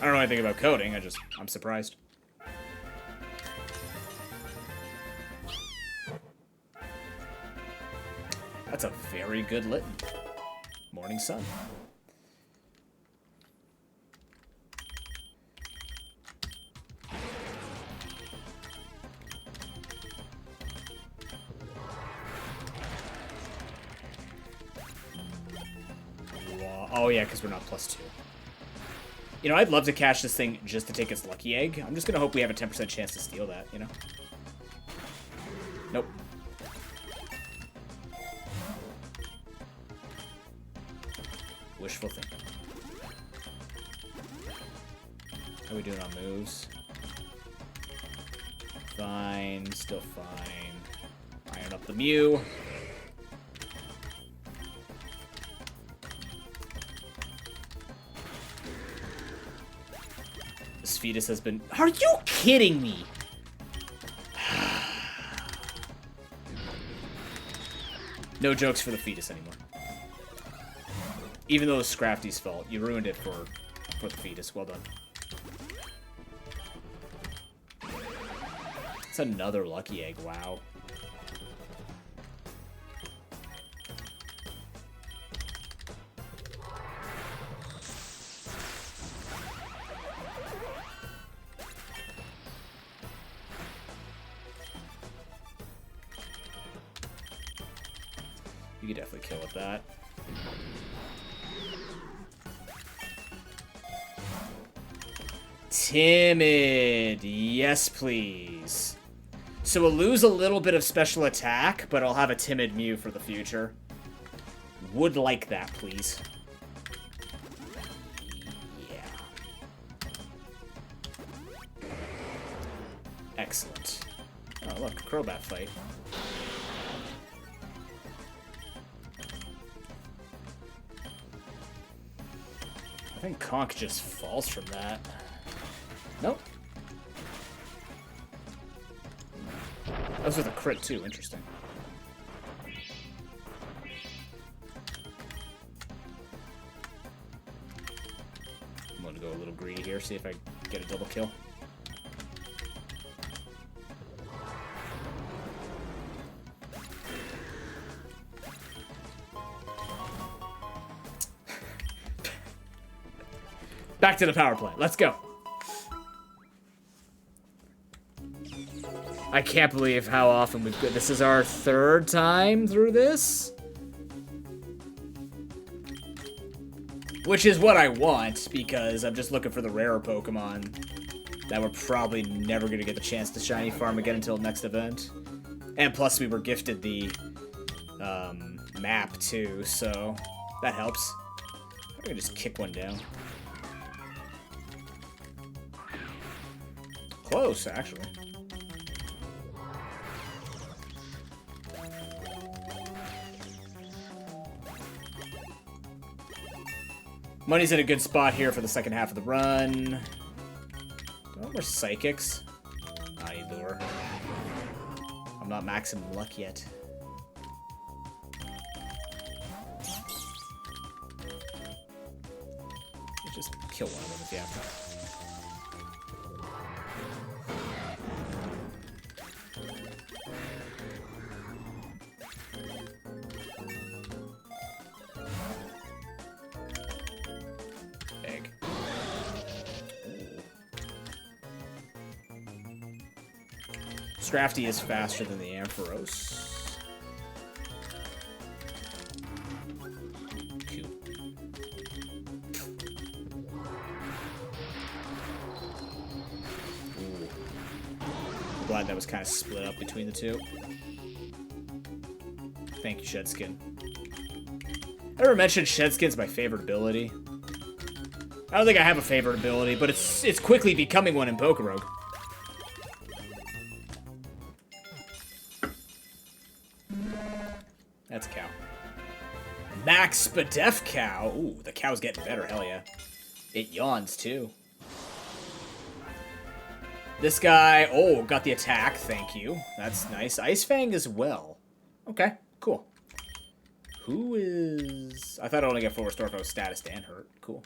I don't know anything about coding, I'm surprised. That's a very good Litten. Morning Sun. Oh yeah, because we're not +2. You know, I'd love to cash this thing just to take its lucky egg. I'm just going to hope we have a 10% chance to steal that, you know? Nope. Wishful thinking. How are we doing on moves? Fine, still fine. Iron up the Mew. This fetus has been... Are you kidding me? No jokes for the fetus anymore. Even though it's Scrafty's fault, you ruined it for the fetus. Well done. It's another lucky egg. Wow. You could definitely kill with that. Timid. Yes, please. So we'll lose a little bit of special attack, but I'll have a Timid Mew for the future. Would like that, please. Yeah. Excellent. Oh, look, Crobat fight. I think Conk just falls from that. Nope. That was with a crit, too. Interesting. I'm going to go a little greedy here, see if I get a double kill. Back to the power play. Let's go. I can't believe how often we've... This is our third time through this? Which is what I want, because I'm just looking for the rarer Pokemon that we're probably never going to get the chance to shiny farm again until next event. And plus we were gifted the map too, so that helps. I'm going to just kick one down. Close, actually. Money's in a good spot here for the second half of the run. Oh, we're Psychics. I lure. I'm not maxing luck yet. Just kill one of them if you have to. Scrafty is faster than the Ampharos. Cute. Ooh. I'm glad that was kind of split up between the two. Thank you, Shedskin. I never mentioned Shedskin's my favorite ability. I don't think I have a favorite ability, but it's quickly becoming one in PokeRogue. That's a cow. Max Spadef cow. Ooh, the cow's getting better, hell yeah. It yawns, too. This guy, oh, got the attack, thank you. That's nice. Ice Fang as well. Okay, cool. Who is... I thought I'd only get 4 restore if I was status and hurt. Cool.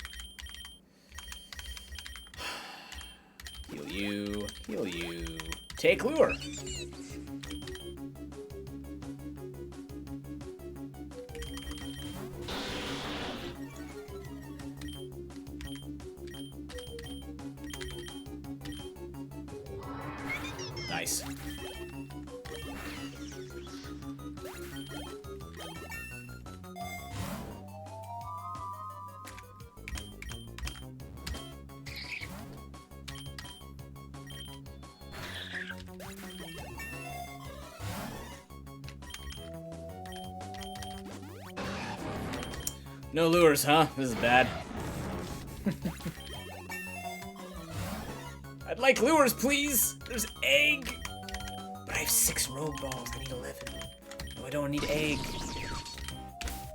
Heal you, heal you. Take lure. Nice. No lures, huh? This is bad. I'd like lures, please! There's egg! But I have 6 rogue balls. I need 11. No, I don't need egg.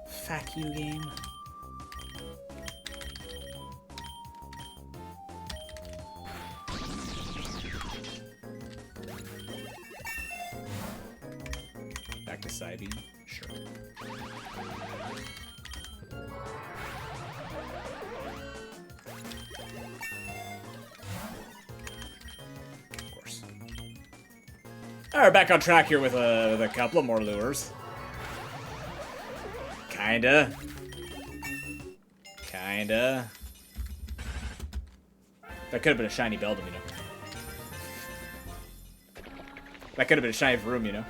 Fuck you, game. Back to Psybeam? Sure. Alright, back on track here with a couple of more lures. Kinda. Kinda. That could have been a shiny Beldum, you know. That could have been a shiny Vroom, you know.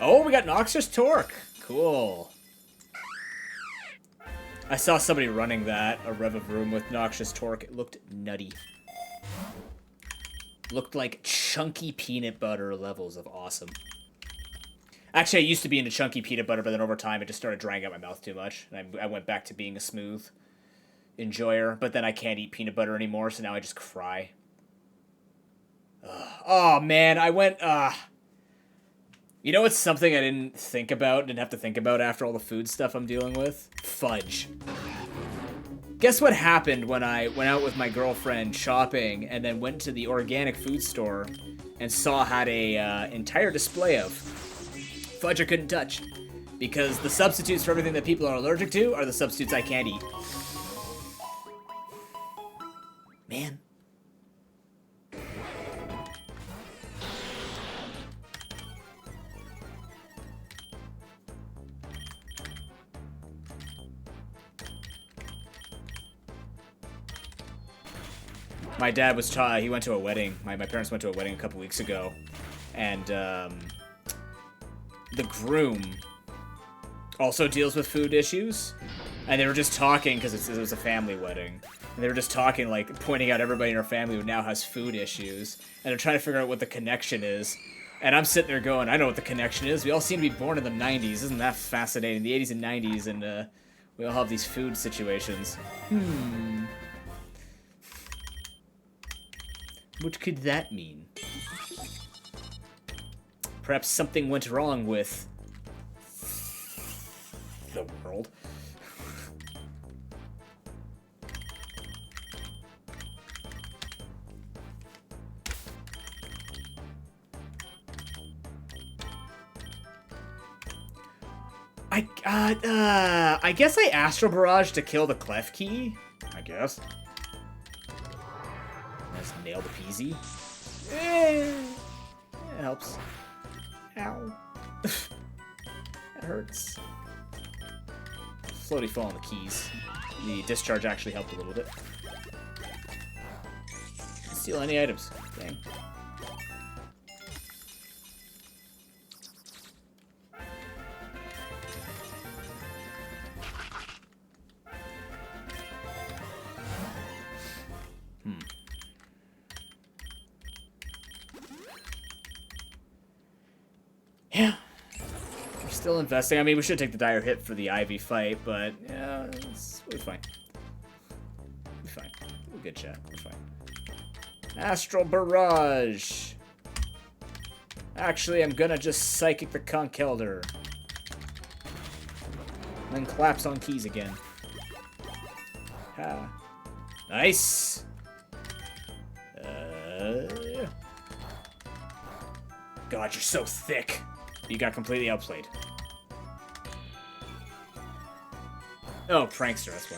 Oh, we got Noxious Torque. Cool. I saw somebody running that, a Revavroom with Noxious Torque. It looked nutty. Looked like chunky peanut butter levels of awesome. Actually, I used to be into chunky peanut butter, but then over time it just started drying out my mouth too much. And I went back to being a smooth enjoyer, but then I can't eat peanut butter anymore, so now I just cry. Ugh. Oh, man, I went, You know what's something I didn't have to think about after all the food stuff I'm dealing with? Fudge. Guess what happened when I went out with my girlfriend shopping and then went to the organic food store and had a entire display of fudge I couldn't touch. Because the substitutes for everything that people are allergic to are the substitutes I can't eat. Man. My dad was he went to a wedding. My parents went to a wedding a couple weeks ago. And the groom also deals with food issues. And they were just talking, because it was a family wedding. And they were just talking, like, pointing out everybody in our family who now has food issues. And they're trying to figure out what the connection is. And I'm sitting there going, I know what the connection is. We all seem to be born in the 90s. Isn't that fascinating? The 80s and 90s, and we all have these food situations. What could that mean? Perhaps something went wrong with the world. I guess I Astral Barrage to kill the Clef Key. I guess. Let's nail the peasy. It helps. Ow. That hurts. Floaty fall on the keys. The discharge actually helped a little bit. Steal any items. Dang. Yeah. We're still investing. I mean, we should take the dire hit for the Ivy fight, but yeah, we'll be fine. We'll be fine. We'll get chat. We're fine. Astral Barrage. Actually, I'm gonna just Psychic the Conch Elder. Then collapse on keys again. Ha. Nice. God, you're so thick. You got completely outplayed. Oh, Prankster, that's why.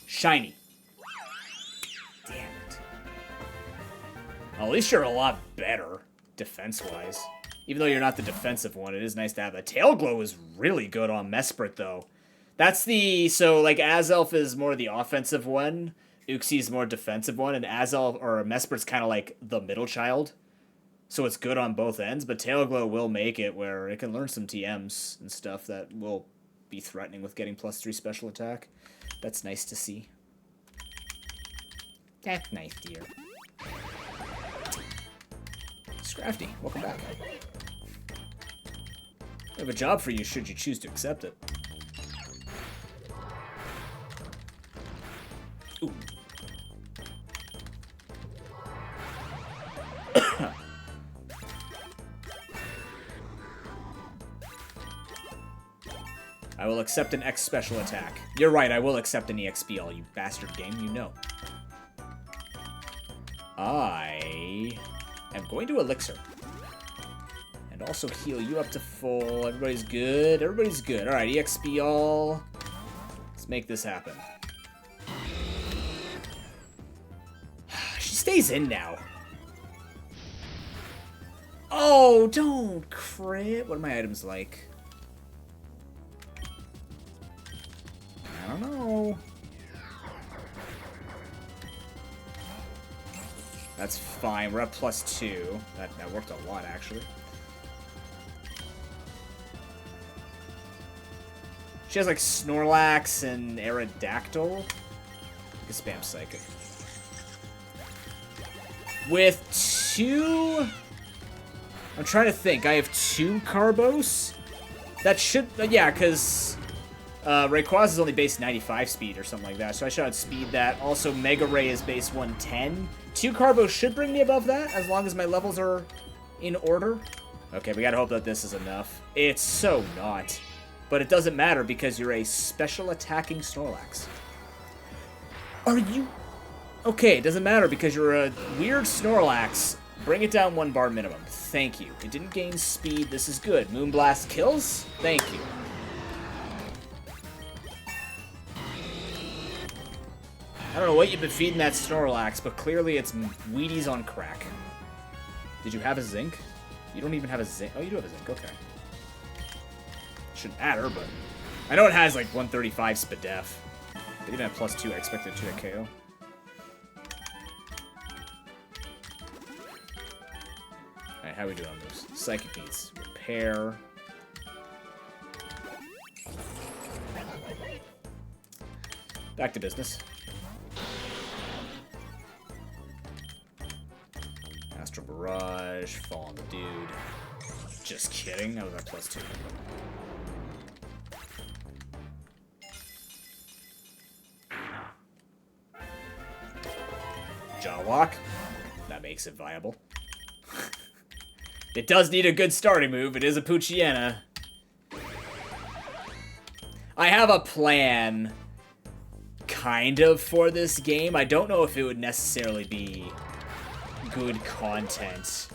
Shiny. Damn it. Well, at least you're a lot better, defense-wise. Even though you're not the defensive one, it is nice to have that. Tail Glow is really good on Mesprit, though. That's the... So, like, Azelf is more the offensive one. Uxie's more defensive one, and Azelf or Mesprit's kind of like the middle child. So it's good on both ends, but Tailglow will make it where it can learn some TMs and stuff that will be threatening with getting +3 special attack. That's nice to see. That's nice, dear. Scrafty, welcome back. I have a job for you should you choose to accept it. Ooh. I will accept an X special attack. You're right, I will accept an EXP, you bastard game, you know. I am going to Elixir. And also heal you up to full. Everybody's good. Everybody's good. Alright, EXP all. Let's make this happen. She stays in now. Oh, don't crit. What are my items like? I don't know. That's fine. We're at +2. That worked a lot, actually. She has, like, Snorlax and Aerodactyl. You can spam Psychic. With 2... I'm trying to think. I have 2 Carbos? That should... Yeah, because... Rayquaza is only base 95 speed or something like that, so I should outspeed that. Also, Mega Ray is base 110. 2 Carbo should bring me above that, as long as my levels are in order. Okay, we gotta hope that this is enough. It's so not. But it doesn't matter, because you're a special attacking Snorlax. Are you... Okay, it doesn't matter, because you're a weird Snorlax. Bring it down 1 bar minimum. Thank you. It didn't gain speed. This is good. Moonblast kills? Thank you. I don't know what you've been feeding that Snorlax, but clearly it's Wheaties on crack. Did you have a Zinc? You don't even have a Zinc. Oh, you do have a Zinc. Okay. Shouldn't matter, but... I know it has, like, 135 Spadef. But even at +2, I expected it to hit KO. Alright, how are we doing on those? Psychic needs repair. Back to business. Astral Barrage, fall on the dude. Just kidding, that was our +2. Jawwalk. That makes it viable. It does need a good starting move. It is a Poochyena. I have a plan, kind of, for this game. I don't know if it would necessarily be good content,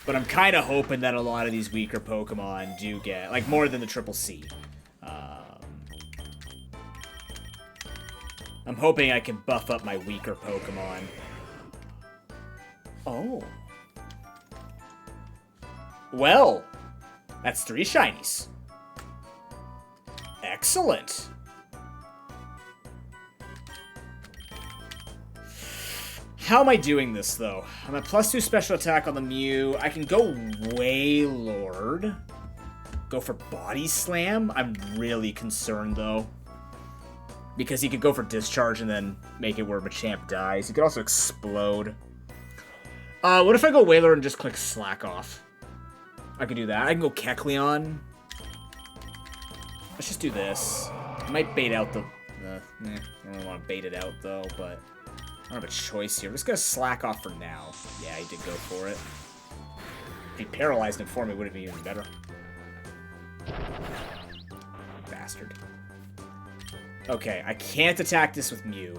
but I'm kind of hoping that a lot of these weaker Pokemon do get, like, more than the Triple C. I'm hoping I can buff up my weaker Pokemon. Oh. Well, that's 3 shinies. Excellent. How am I doing this, though? I'm at +2 special attack on the Mew. I can go Wailord. Go for Body Slam. I'm really concerned, though, because he could go for Discharge and then make it where Machamp dies. He could also Explode. What if I go Wailord and just click Slack Off? I could do that. I can go Kecleon. Let's just do this. I might bait out the... I don't really want to bait it out, though, but... I don't have a choice here. I'm just going to Slack Off for now. Yeah, he did go for it. If he paralyzed him for me, would it be even better? Bastard. Okay, I can't attack this with Mew.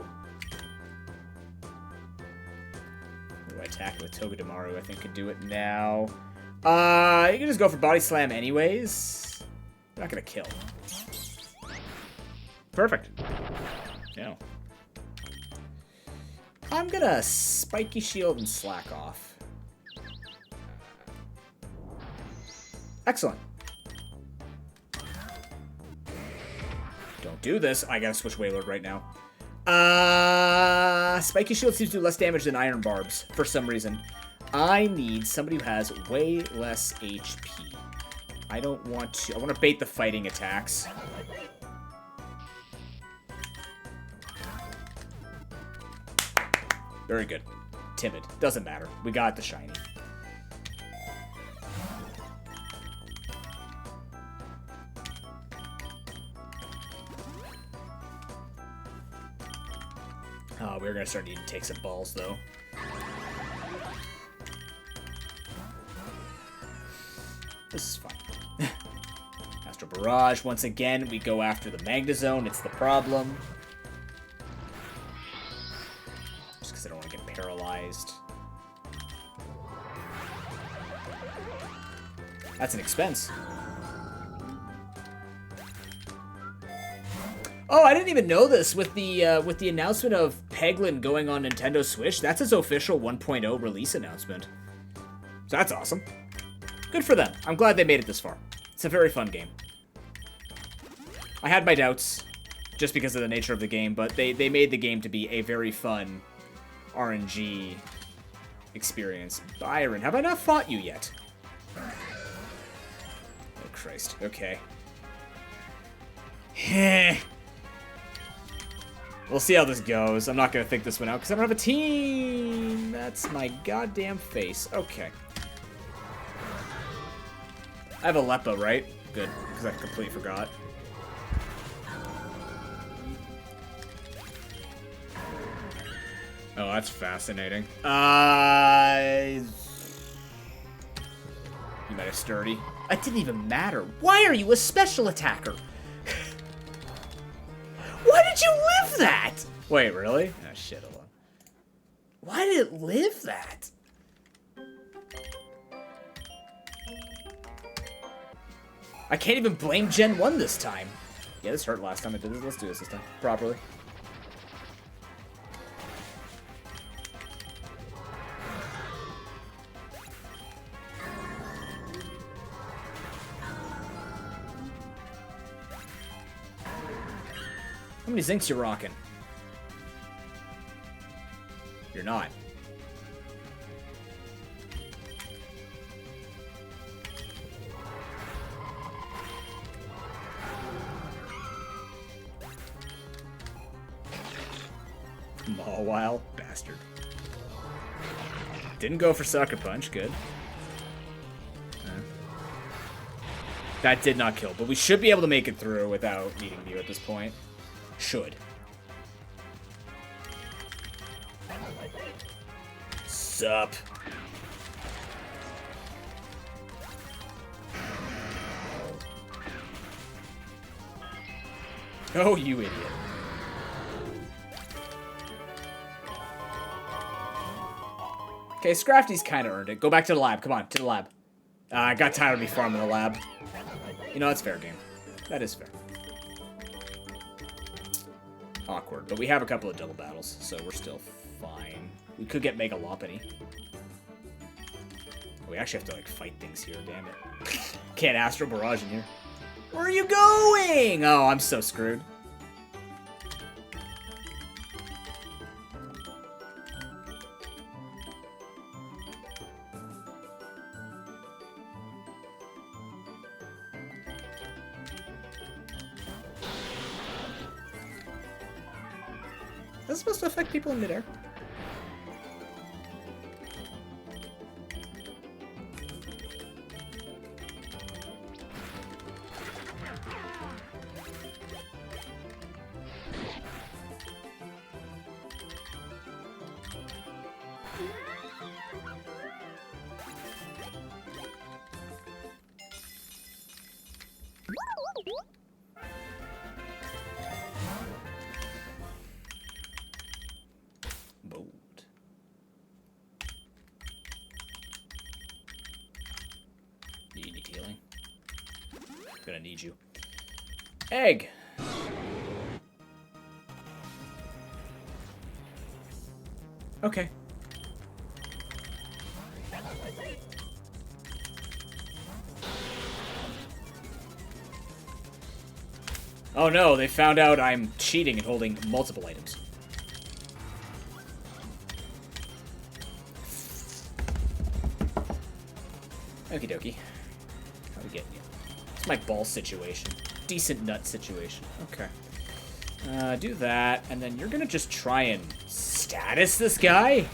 What do I attack with Togedemaru? I think could do it now. You can just go for Body Slam anyways. Not gonna kill. Perfect. No. I'm gonna Spiky Shield and Slack Off. Excellent. Don't do this. I gotta switch Wailord right now. Spiky Shield seems to do less damage than Iron Barbs for some reason. I need somebody who has way less HP. I don't want to... I want to bait the fighting attacks. Very good. Timid. Doesn't matter. We got the shiny. Oh, we're going to start needing to take some balls, though. This is fine. Astral Barrage. Once again, we go after the Magnezone. It's the problem. Just because I don't want to get paralyzed. That's an expense. Oh, I didn't even know this with the announcement of Peglin going on Nintendo Switch. That's his official 1.0 release announcement. So that's awesome. Good for them. I'm glad they made it this far. It's a very fun game. I had my doubts just because of the nature of the game, but they made the game to be a very fun RNG experience. Byron, have I not fought you yet? Oh, Christ. Okay. We'll see how this goes. I'm not going to think this one out because I don't have a team. That's my goddamn face. Okay. I have a Leppa, right? Good, because I completely forgot. Oh, that's fascinating. You might have sturdy. It didn't even matter. Why are you a special attacker? Why did you live that? Wait, really? Oh, shit, hold on. Why did it live that? I can't even blame Gen 1 this time. Yeah, this hurt last time I did this. Let's do this time. Properly. How many zincs you rocking? You're not. Mawile, bastard. Didn't go for Sucker Punch, good. That did not kill, but we should be able to make it through without needing Mew at this point. Should. Sup. Oh, you idiot. Okay, Scrafty's kind of earned it. Go back to the lab. Come on, to the lab. I got tired of me farming the lab. You know, that's fair game. That is fair. Awkward, but we have a couple of double battles, so we're still fine. We could get Mega Lopunny. We actually have to, like, fight things here, damn it. Can't Astro Barrage in here. Where are you going? Oh, I'm so screwed. Is this supposed to affect people in midair? Gonna need you. Egg! Okay. Oh no, they found out I'm cheating and holding multiple items. Okie dokie. How we getting you? It's my ball situation. Decent nut situation. Okay. Do that, and then you're gonna just try and status this guy?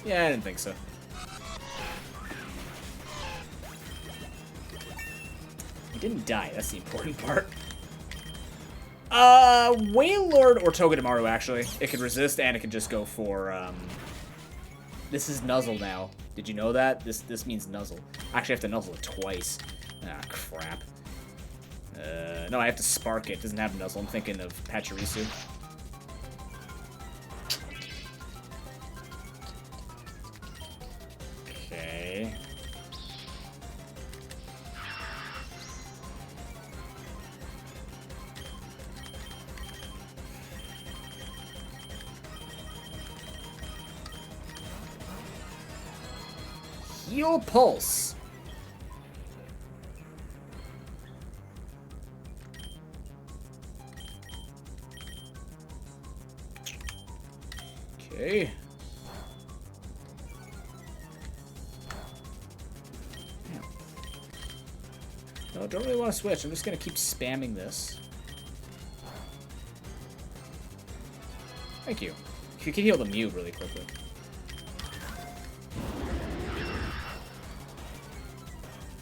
Yeah, I didn't think so. He didn't die, that's the important part. Wailord or Togedemaru, actually. It can resist, and it can just go for, This is Nuzzle now. Did you know that? This means Nuzzle. Actually, I have to Nuzzle it twice. Ah, crap. No, I have to Spark it. It doesn't have Nuzzle. I'm thinking of Pachirisu. Okay. Heal Pulse. Okay. No, don't really want to switch. I'm just going to keep spamming this. Thank you. You can heal the Mew really quickly.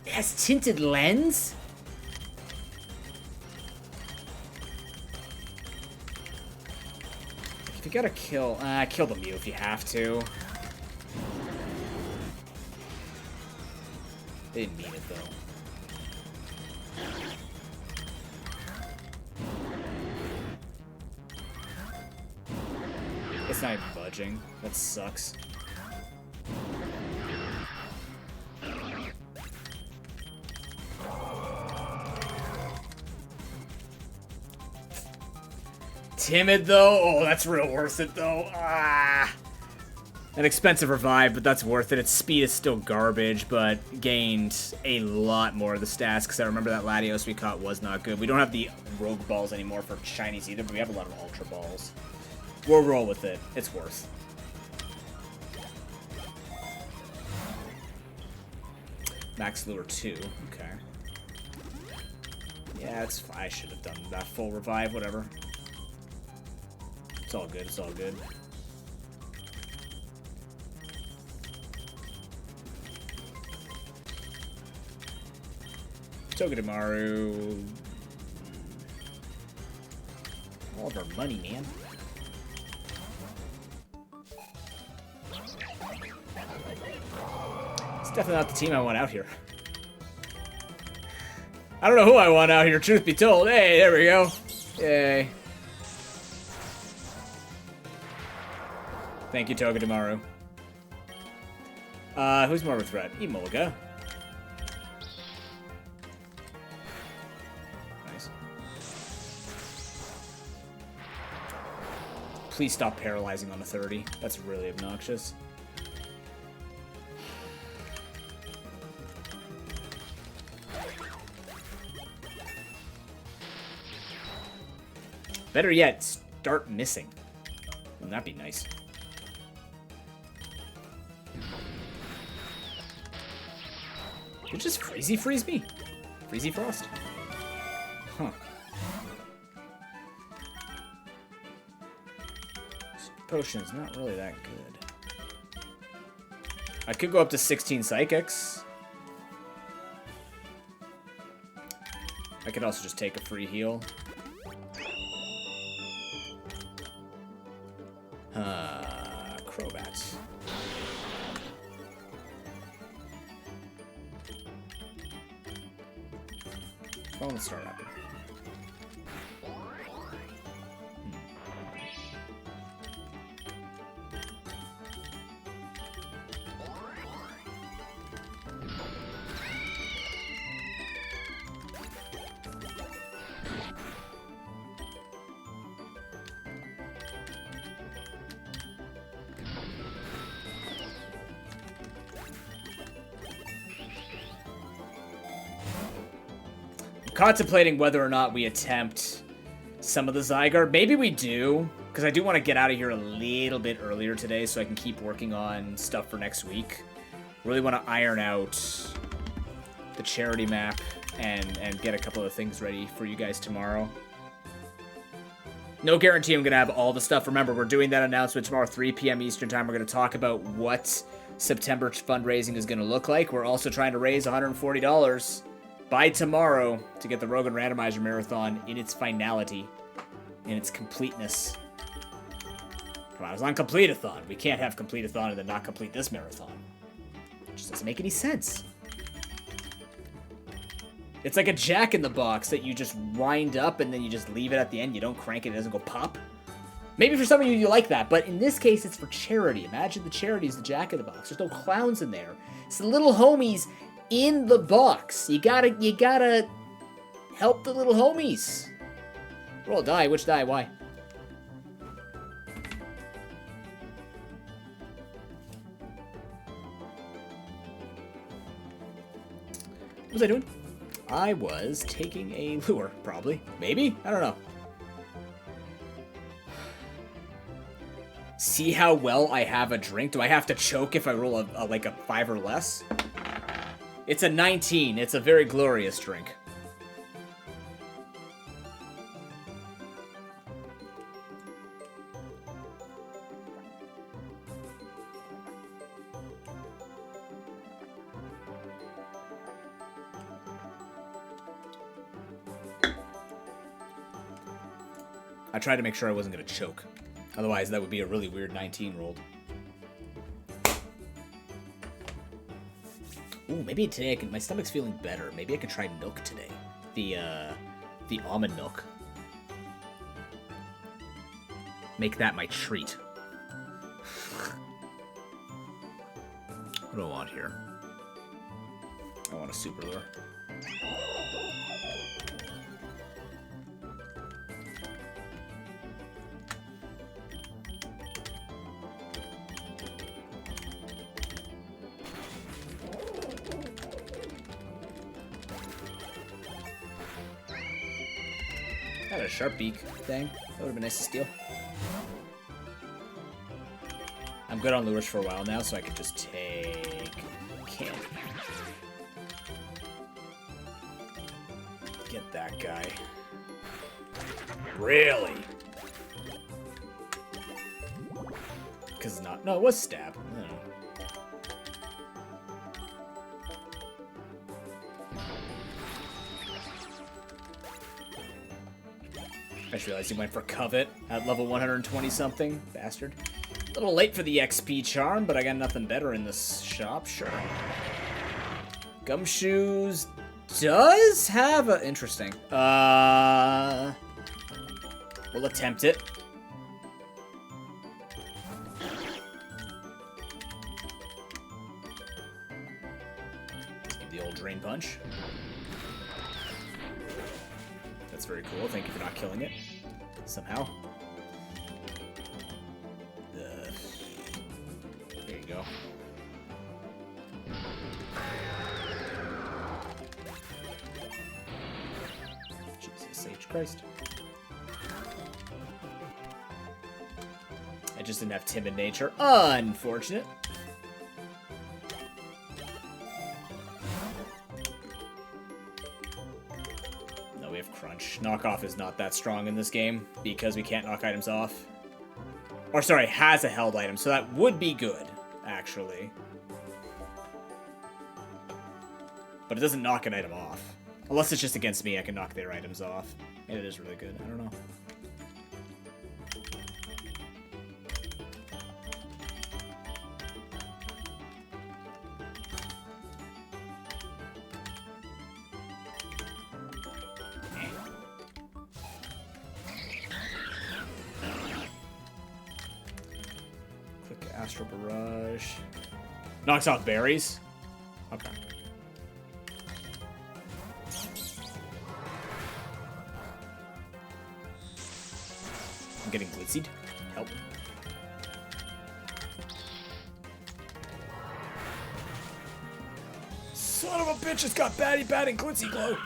It has tinted lens? You gotta kill the Mew if you have to. They didn't mean it though. It's not even budging. That sucks. Timid though? Oh, that's real worth it though. Ah. An expensive revive, but that's worth it. Its speed is still garbage, but gained a lot more of the stats, because I remember that Latios we caught was not good. We don't have the Rogue Balls anymore for Shinies either, but we have a lot of Ultra Balls. We'll roll with it. It's worth. Max Lure 2. Okay. Yeah, it's fine. I should have done that full revive, whatever. It's all good, it's all good. Togedemaru. All of our money, man. It's definitely not the team I want out here. I don't know who I want out here, truth be told. Hey, there we go. Yay. Thank you, Togedemaru. Who's more of a threat? Emolga. Nice. Please stop paralyzing on a 30. That's really obnoxious. Better yet, start missing. Wouldn't that be nice? Did it just Freezy freeze me? Freezy Frost? Huh. This potion's not really that good. I could go up to 16 Psychics. I could also just take a free heal. Crobats. Oh, let's start up. Contemplating whether or not we attempt some of the Zygarde. Maybe we do, because I do want to get out of here a little bit earlier today so I can keep working on stuff for next week. Really want to iron out the charity map and get a couple of things ready for you guys tomorrow. No guarantee I'm going to have all the stuff. Remember, we're doing that announcement tomorrow, 3 p.m. Eastern Time. We're going to talk about what September fundraising is going to look like. We're also trying to raise $140 by tomorrow to get the Rogan Randomizer Marathon in its finality, in its completeness. Come on, it was on Complete-a-thon. We can't have Complete-a-thon and then not complete this marathon. It just doesn't make any sense. It's like a Jack in the Box that you just wind up and then you just leave it at the end. You don't crank it, it doesn't go pop. Maybe for some of you like that, but in this case, it's for charity. Imagine the charity is the Jack in the Box. There's no clowns in there. It's the little homies in the box. You gotta help the little homies. Roll a die. Which die? Why? What was I doing? I was taking a lure, probably. Maybe? I don't know. See how well I have a drink? Do I have to choke if I roll like a 5 or less? It's a 19. It's a very glorious drink. I tried to make sure I wasn't going to choke. Otherwise, that would be a really weird 19 rolled. Ooh, maybe today my stomach's feeling better. Maybe I could try milk today. The almond milk. Make that my treat. What do I want here? I want a super lure. Got a sharp beak thing. That would have been nice to steal. I'm good on lures for a while now, so I could just take candy. Get that guy. Really? Because it's not. No, it was stab. I don't know. I just realized he went for Covet at level 120 something. Bastard. A little late for the XP charm, but I got nothing better in this shop. Sure. Gumshoes does have a... Interesting. We'll attempt it. Give the old Drain Punch. That's very cool. Thank you for not killing it. Somehow. There you go. Jesus H. Christ. I just didn't have timid nature. Unfortunate. No, we have Crunch. Knockoff is not that strong in this game because we can't knock items off. Or, sorry, has a held item, so that would be good, actually. But it doesn't knock an item off. Unless it's just against me, I can knock their items off. And it is really good. I don't know. Astral Barrage. Knocks off berries? Okay. I'm getting glitzied. Help. Son of a bitch, it's got Batty Bat and Glitzy Glow.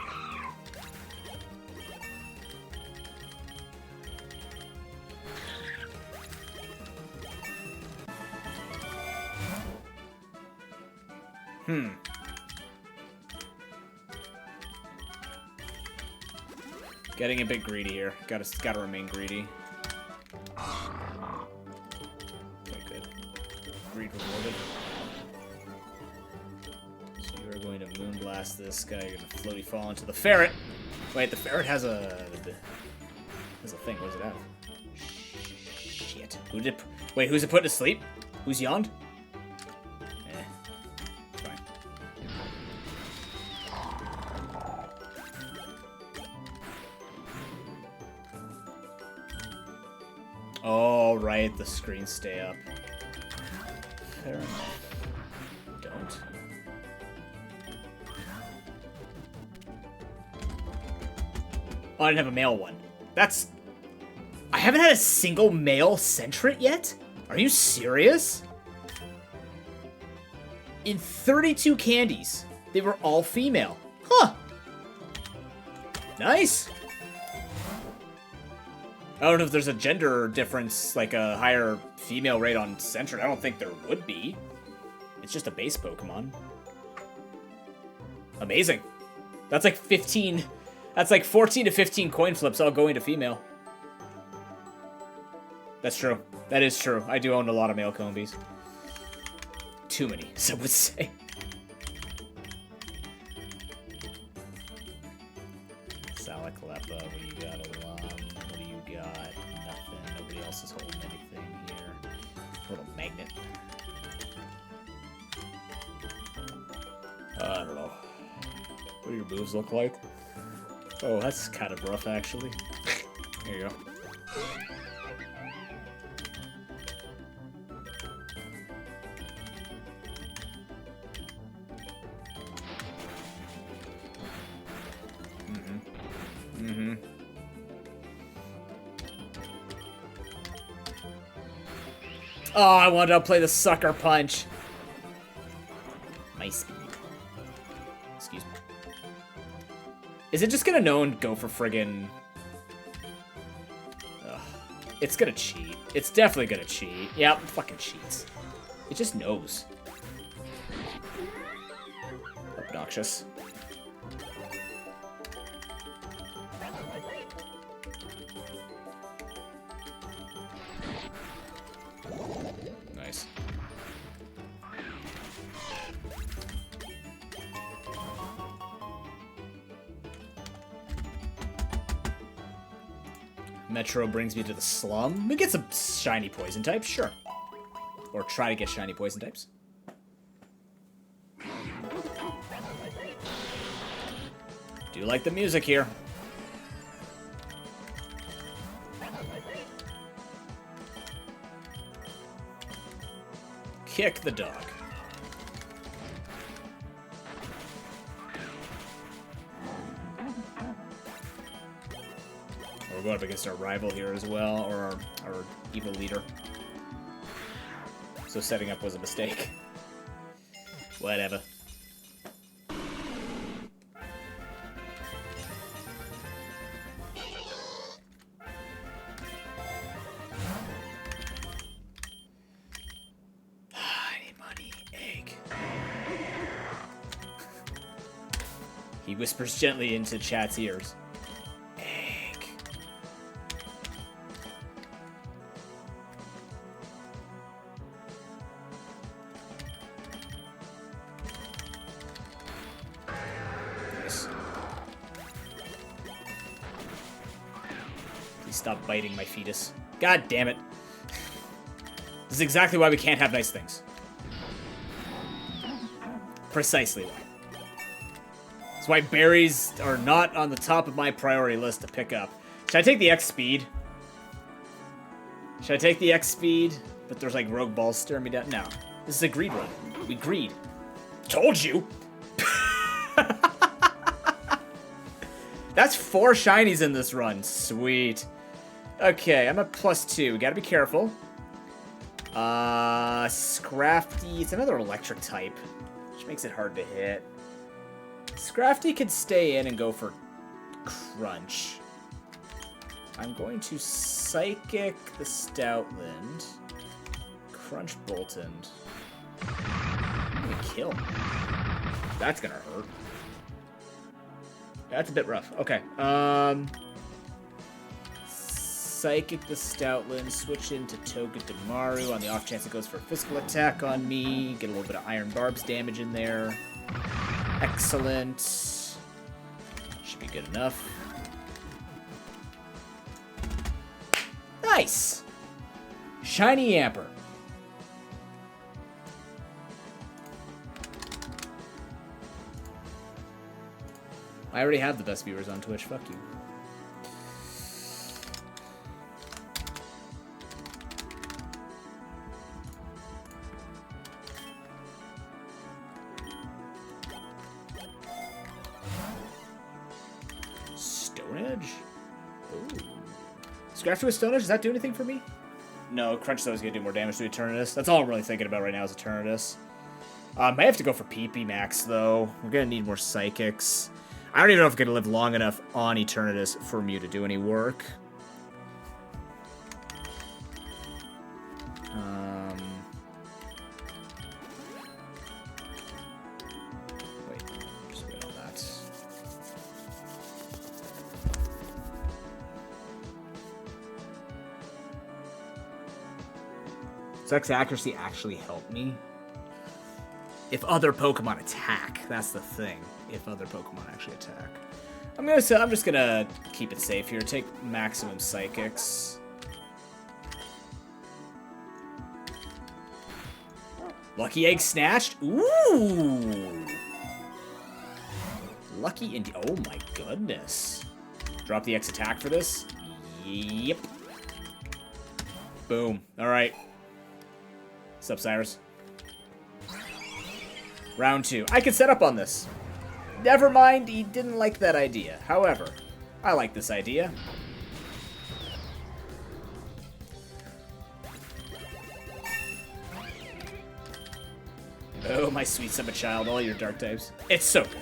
Getting a bit greedy here. Gotta remain greedy. Okay, good. Greed rewarded. So you are going to Moonblast this guy. You're gonna floaty fall into the ferret. Wait, the ferret has a thing. What does it have? Shit. Wait, who's it put to sleep? Who's yawned? Oh, right, the screens stay up. Fair enough. Don't. Oh, I didn't have a male one. That's... I haven't had a single male Sentret yet? Are you serious? In 32 candies, they were all female. Huh. Nice. I don't know if there's a gender difference, like a higher female rate on Sentret. I don't think there would be. It's just a base Pokemon. Amazing. That's like 15... That's like 14 to 15 coin flips all going to female. That's true. That is true. I do own a lot of male Combies. Too many, some would say. Salaklepa, what do you got? What do you got? Nothing. Nobody else is holding anything. I don't know. What do your moves look like? Oh, that's kind of rough, actually. There you go. Oh, I wanted to play the sucker punch. My speed. Excuse me. Is it just gonna know and go for friggin'... Ugh. It's gonna cheat. It's definitely gonna cheat. Yeah, it fucking cheats. It just knows. Obnoxious. Nice. Metro brings me to the slum. We get some shiny poison types, sure. Or try to get shiny poison types. Do like the music here. Kick the dog. We're going up against our rival here as well, or our evil leader. So setting up was a mistake. Whatever. He whispers gently into chat's ears. Egg. Nice. Please stop biting my fetus. God damn it. This is exactly why we can't have nice things. Precisely why. That's why berries are not on the top of my priority list to pick up. Should I take the X speed? Should I take the X speed? But there's like rogue balls staring me down. No. This is a greed run. We greed. Told you! That's 4 shinies in this run. Sweet. Okay, I'm at +2. Gotta be careful. Scrafty. It's another electric type, which makes it hard to hit. Scrafty could stay in and go for Crunch. I'm going to Psychic the Stoutland. Crunch Bolton. I'm gonna kill. That's gonna hurt. That's a bit rough. Okay. Psychic the Stoutland. Switch into Toga Damaru on the off chance it goes for a physical attack on me. Get a little bit of Iron Barb's damage in there. Excellent. Should be good enough. Nice! Shiny Yamper. I already have the best viewers on Twitch. Fuck you. Scrafty with Stone Edge, does that do anything for me? No, Crunch though is going to do more damage to Eternatus. That's all I'm really thinking about right now is Eternatus. Might have to go for PP Max though. We're going to need more Psychics. I don't even know if I'm going to live long enough on Eternatus for Mew to do any work. Wait, just wait on that. Does accuracy actually help me? If other Pokemon attack, that's the thing. If other Pokemon actually attack, I'm just gonna keep it safe here. Take maximum Psychics. Lucky Egg snatched. Ooh. Lucky Indy. Oh my goodness. Drop the X attack for this? Yep. Boom. Alright. What's up, Cyrus? Round 2. I can set up on this. Never mind, he didn't like that idea. However, I like this idea. Oh, my sweet summer child, all your dark types. It's so good.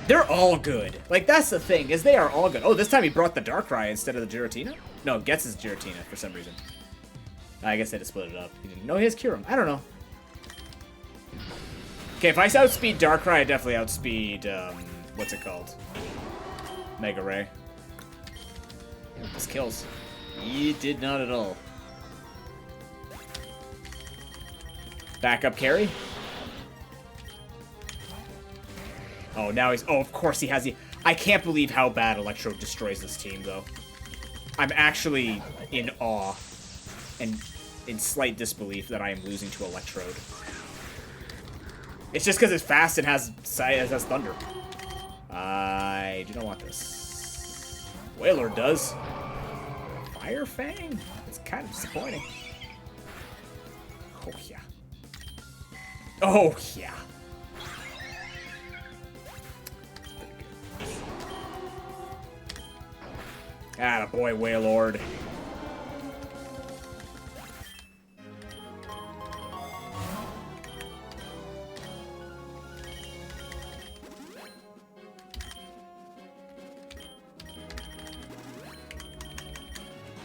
They're all good. Like, that's the thing, is they are all good. Oh, this time he brought the Darkrai instead of the Giratina? No, gets his Giratina for some reason. I guess they had to split it up. He didn't know he has Kyurem. I don't know. Okay, if I outspeed Darkrai, I definitely outspeed, what's it called? Mega Ray. This kills. It did not at all. Backup carry. Oh, now he's... Oh, of course he has the... I can't believe how bad Electrode destroys this team, though. I'm actually in awe and in slight disbelief that I am losing to Electrode. It's just because it's fast and has Thunder. I do not want this. Whaler does. Fire Fang? It's kind of disappointing. Oh, yeah. Oh, yeah. Attaboy, Wailord.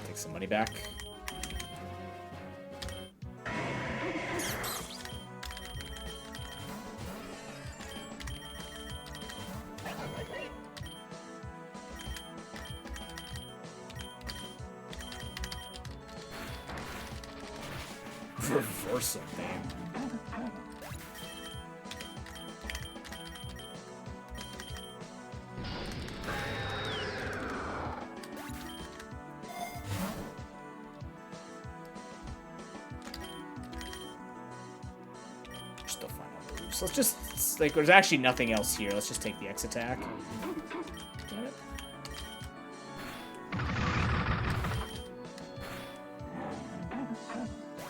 Take some money back. Reversal, damn. Still fine on moves. Let's just, like, there's actually nothing else here. Let's just take the X attack. Get it?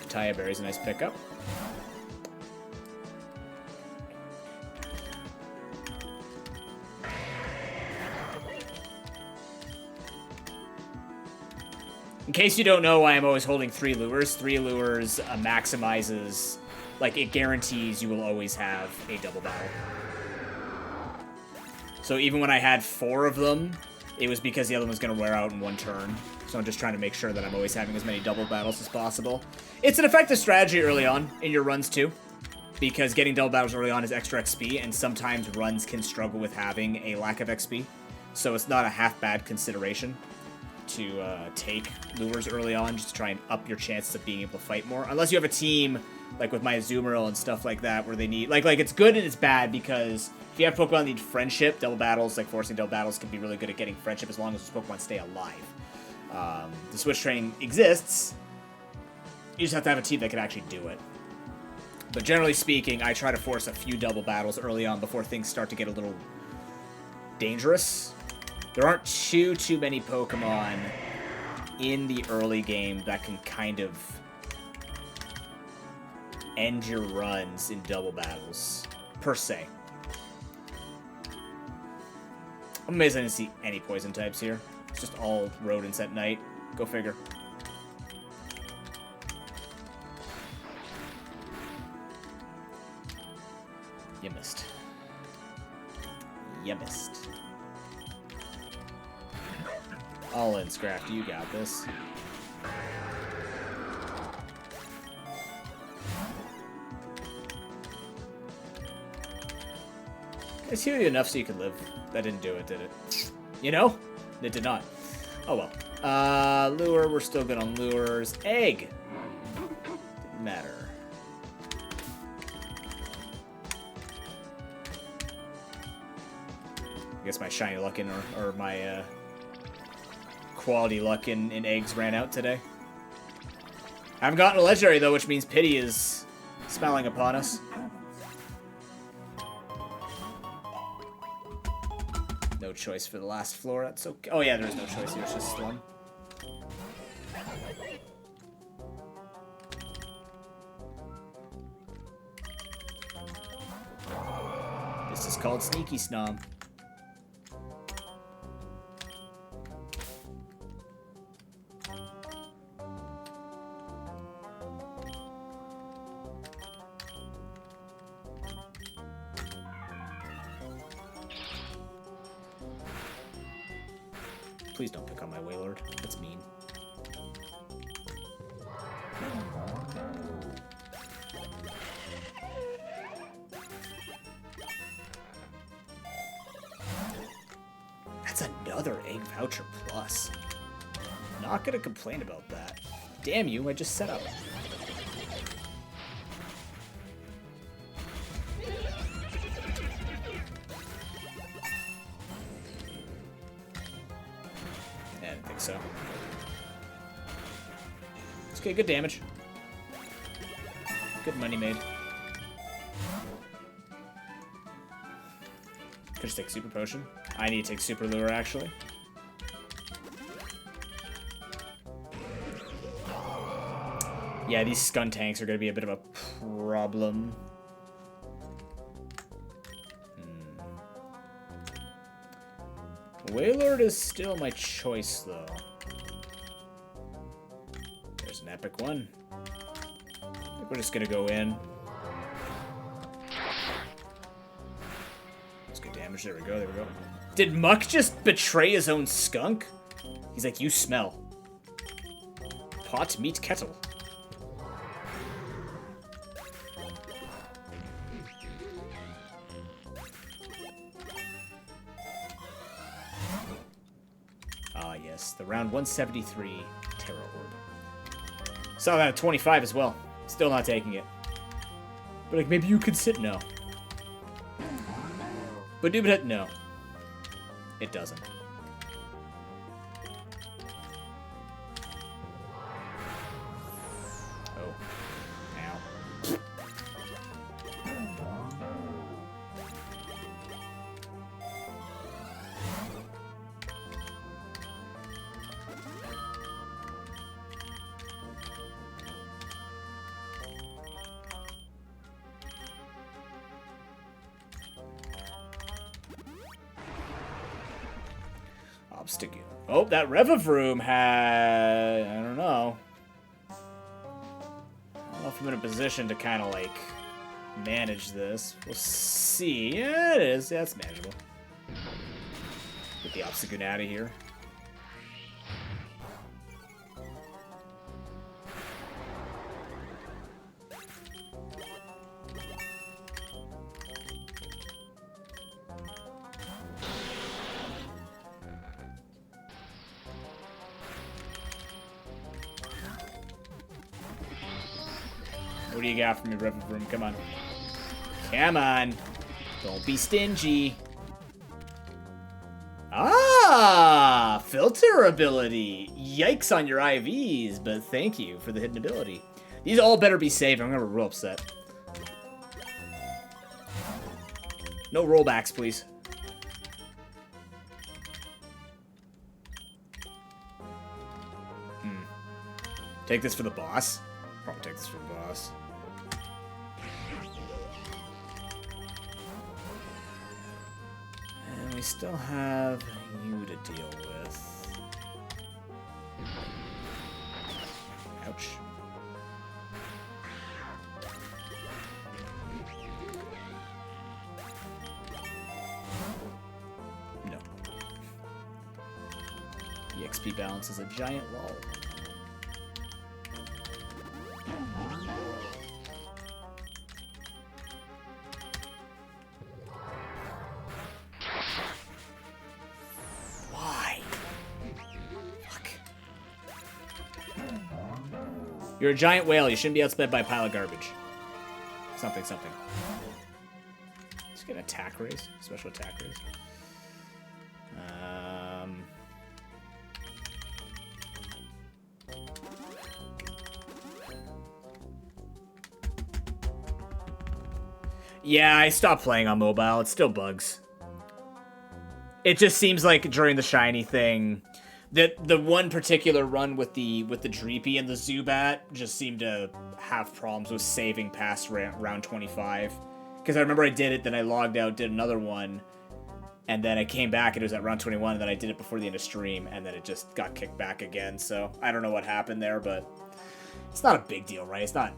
Taya Berry's a nice pickup. In case you don't know why I'm always holding 3 lures maximizes, like, it guarantees you will always have a double battle. So even when I had 4 of them, it was because the other one was going to wear out in 1 turn. So I'm just trying to make sure that I'm always having as many double battles as possible. It's an effective strategy early on in your runs too, because getting double battles early on is extra XP, and sometimes runs can struggle with having a lack of XP. So it's not a half bad consideration to take lures early on, just to try and up your chances of being able to fight more. Unless you have a team, like with my Azumarill and stuff like that, where they need... Like it's good and it's bad, because if you have Pokemon that need friendship, double battles, like forcing double battles, can be really good at getting friendship as long as those Pokemon stay alive. The Switch Train exists. You just have to have a team that can actually do it. But generally speaking, I try to force a few double battles early on before things start to get a little dangerous. There aren't too many Pokemon in the early game that can kind of end your runs in double battles, per se. I'm amazed I didn't see any poison types here. It's just all rodents at night. Go figure. You missed. You missed. All in, Scraft. You got this. It's heal you enough so you can live. That didn't do it, did it? You know? It did not. Oh well. Lure, we're still good on lures. Egg! Didn't matter. I guess my shiny luck in, or my quality luck in eggs ran out today. I haven't gotten a legendary though, which means pity is smiling upon us. choice for the last floor. That's okay. Oh yeah, there is no choice here. It's just Slum. This is called Sneaky Snom. Please don't pick on my Wailord. That's mean. That's another egg voucher plus. Not gonna complain about that. Damn you, I just set up. I didn't think so. It's okay, good damage. Good money made. Could just take Super Potion. I need to take Super Lure, actually. Yeah, these Skun tanks are going to be a bit of a problem. Wailord is still my choice, though. There's an epic one. I think we're just going to go in. That's good damage. There we go, there we go. Did Muck just betray his own skunk? He's like, you smell. Pot meet kettle. Ah, yes. The round 173 Terror Orb. Saw that at 25 as well. Still not taking it. But like, maybe you could sit? No. But no. It doesn't. Oh. Ow. Obstacle. Oh, that Revavroom had... I don't know. I don't know if I'm in a position to kind of, like, manage this. We'll see. Yeah, it is. Yeah, it's manageable. Get the Obstagoon out of here. What do you got for me, Revavroom? Come on. Come on. Don't be stingy. Ah! Filter ability. Yikes on your IVs, but thank you for the hidden ability. These all better be safe. I'm gonna be real upset. No rollbacks, please. Take this for the boss. Probably take this for the boss. And we still have you to deal with. Ouch. No. The XP balance is a giant lull. You're a giant whale. You shouldn't be outsped by a pile of garbage. Something, something. Let's get an attack raise. Special attack raise. Yeah, I stopped playing on mobile. It still bugs. It just seems like during the shiny thing, that the one particular run with the Dreepy and the Zubat just seemed to have problems with saving past round 25. Because I remember I did it, then I logged out, did another one, and then I came back and it was at round 21, and then I did it before the end of stream, and then it just got kicked back again. So I don't know what happened there, but it's not a big deal, right? It's not...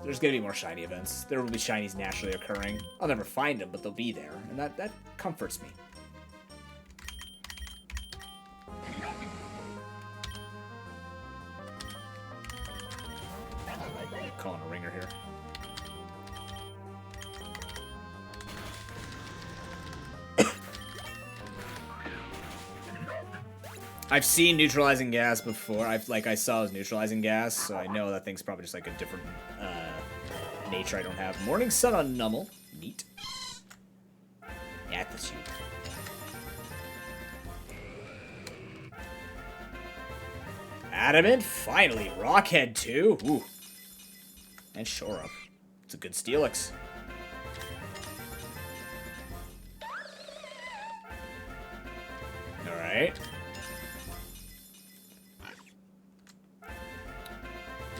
there's going to be more shiny events. There will be shinies naturally occurring. I'll never find them, but they'll be there, and that comforts me. Calling a ringer here. I've seen neutralizing gas before. I saw it was neutralizing gas, so I know that thing's probably just like a different nature I don't have. Morning Sun on Nummel. Neat. At the shoot. Adamant, finally. Rockhead too. Ooh. And Shore Up. It's a good Steelix. Alright.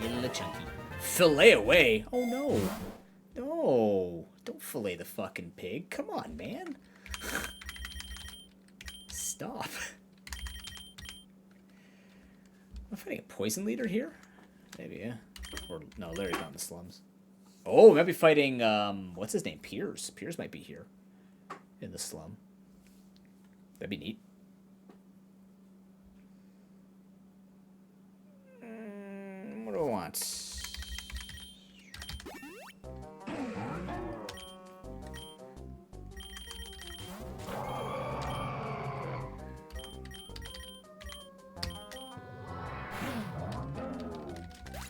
Get a little chunky. Fillet away? Oh no. No. Don't fillet the fucking pig. Come on, man. Stop. Am I fighting a poison leader here? Maybe, yeah. Or, no, Larry's not in the slums. Oh, we might be fighting, what's his name? Piers. Piers might be here. In the slum. That'd be neat. What do I want?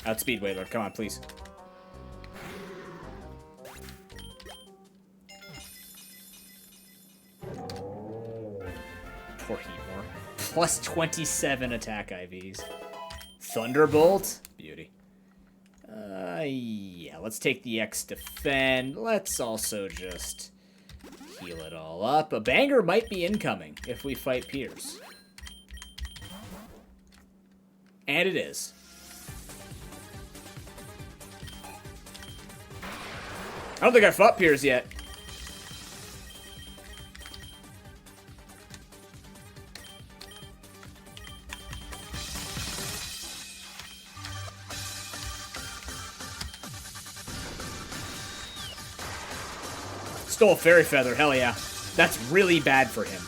Outspeed Wailord, come on, please. Poor Heatmore. Plus 27 attack IVs. Thunderbolt? Beauty. Yeah, let's take the X defend. Let's also just heal it all up. A banger might be incoming if we fight Piers. And it is. I don't think I fought Piers yet. Stole Fairy Feather, hell yeah. That's really bad for him.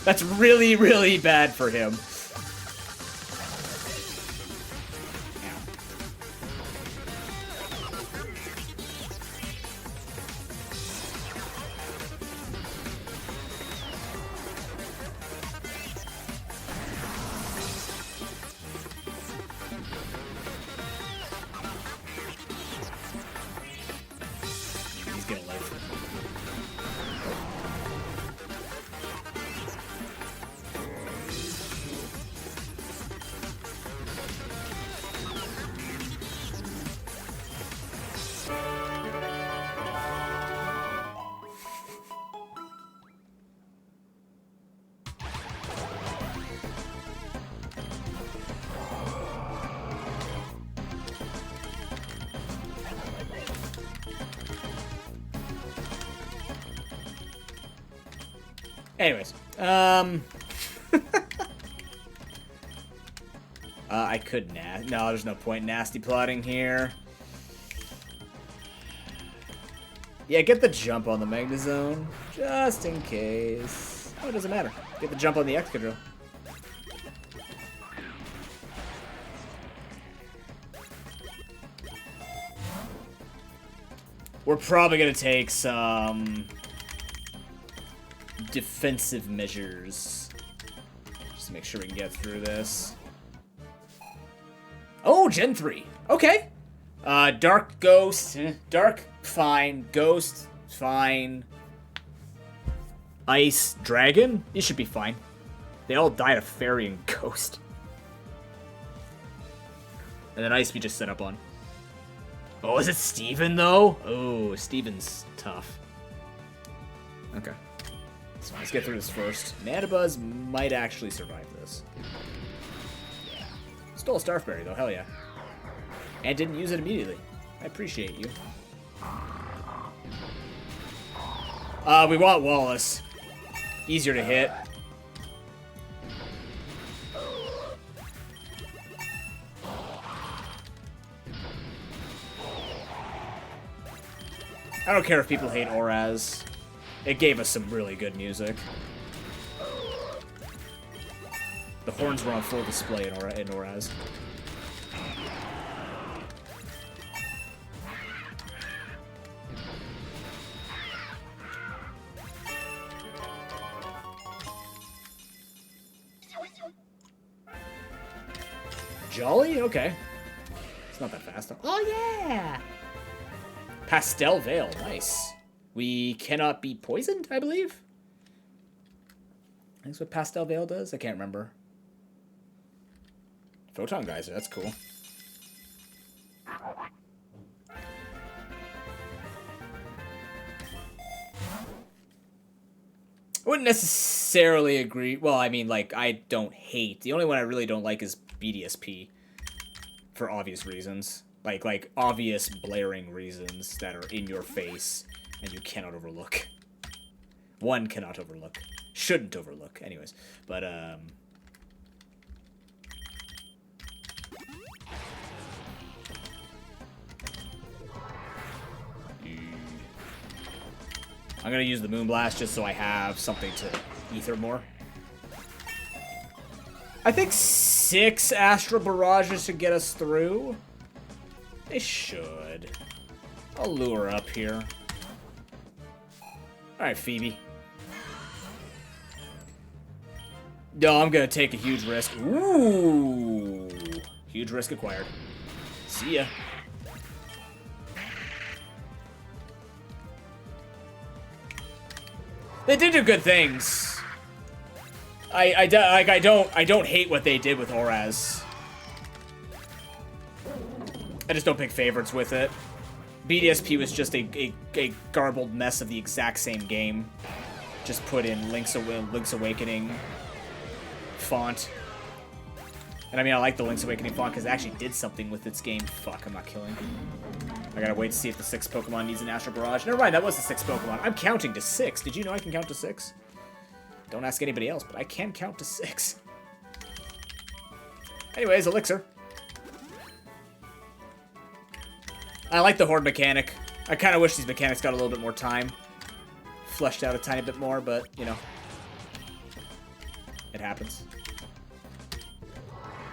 That's really, really bad for him. Anyways, I could no, there's no point nasty plotting here. Yeah, get the jump on the Magnezone, just in case. Oh, it doesn't matter. Get the jump on the Excadrill. We're probably gonna take some defensive measures just to make sure we can get through this. Oh, Gen 3. Okay. Dark Ghost. Dark, fine. Ghost, fine. Ice, Dragon. These should be fine. They all died of Fairy and Ghost. And then Ice we just set up on. Oh, is it Steven, though? Oh, Steven's tough. Okay. So let's get through this first. Manabuzz might actually survive this. Stole a Starfberry, though. Hell yeah. And didn't use it immediately. I appreciate you. We want Wallace. Easier to hit. I don't care if people hate Oraz. It gave us some really good music. The horns were on full display in Oraz. Jolly? Okay. It's not that fast. Oh, yeah! Pastel Veil. Nice. We cannot be poisoned, I believe? That's what Pastel Veil does? I can't remember. Photon Geyser. That's cool. I wouldn't necessarily agree. Well, I mean, like, I don't hate. The only one I really don't like is BDSP. For obvious reasons. Like obvious blaring reasons that are in your face and you cannot overlook. One cannot overlook. Shouldn't overlook. Anyways. But, I'm gonna use the Moonblast just so I have something to ether more. I think 6 Astral Barrages should get us through. They should. I'll lure up here. Alright, Phoebe. No, I'm gonna take a huge risk. Ooh. Huge risk acquired. See ya. They did do good things. I don't hate what they did with Oraz. I just don't pick favorites with it. BDSP was just a garbled mess of the exact same game. Just put in Link's Awakening font. And I mean, I like the Link's Awakening font because it actually did something with its game. Fuck, I'm not killing. I gotta wait to see if the 6th Pokemon needs an Astral Barrage. Never mind, that was the 6th Pokemon. I'm counting to 6. Did you know I can count to 6? Don't ask anybody else, but I can count to 6. Anyways, Elixir. I like the Horde mechanic. I kind of wish these mechanics got a little bit more time. Fleshed out a tiny bit more, but, you know. It happens.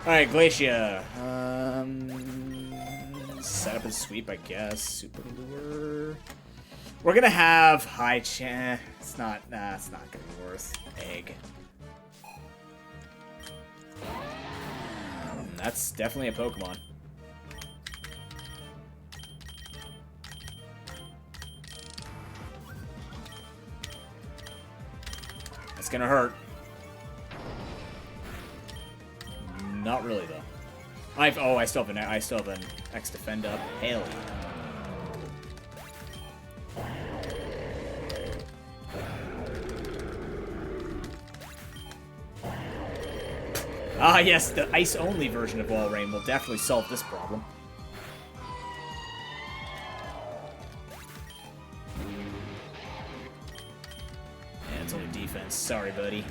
Alright, Glacia. Set up and sweep, I guess. Super Lure. We're gonna have high chance. It's not gonna be worth egg. That's definitely a Pokemon. It's gonna hurt. Not really though. I still have an X defend up. Hell yeah. Ah yes, the ice-only version of Walrein will definitely solve this problem. And it's only defense. Sorry, buddy.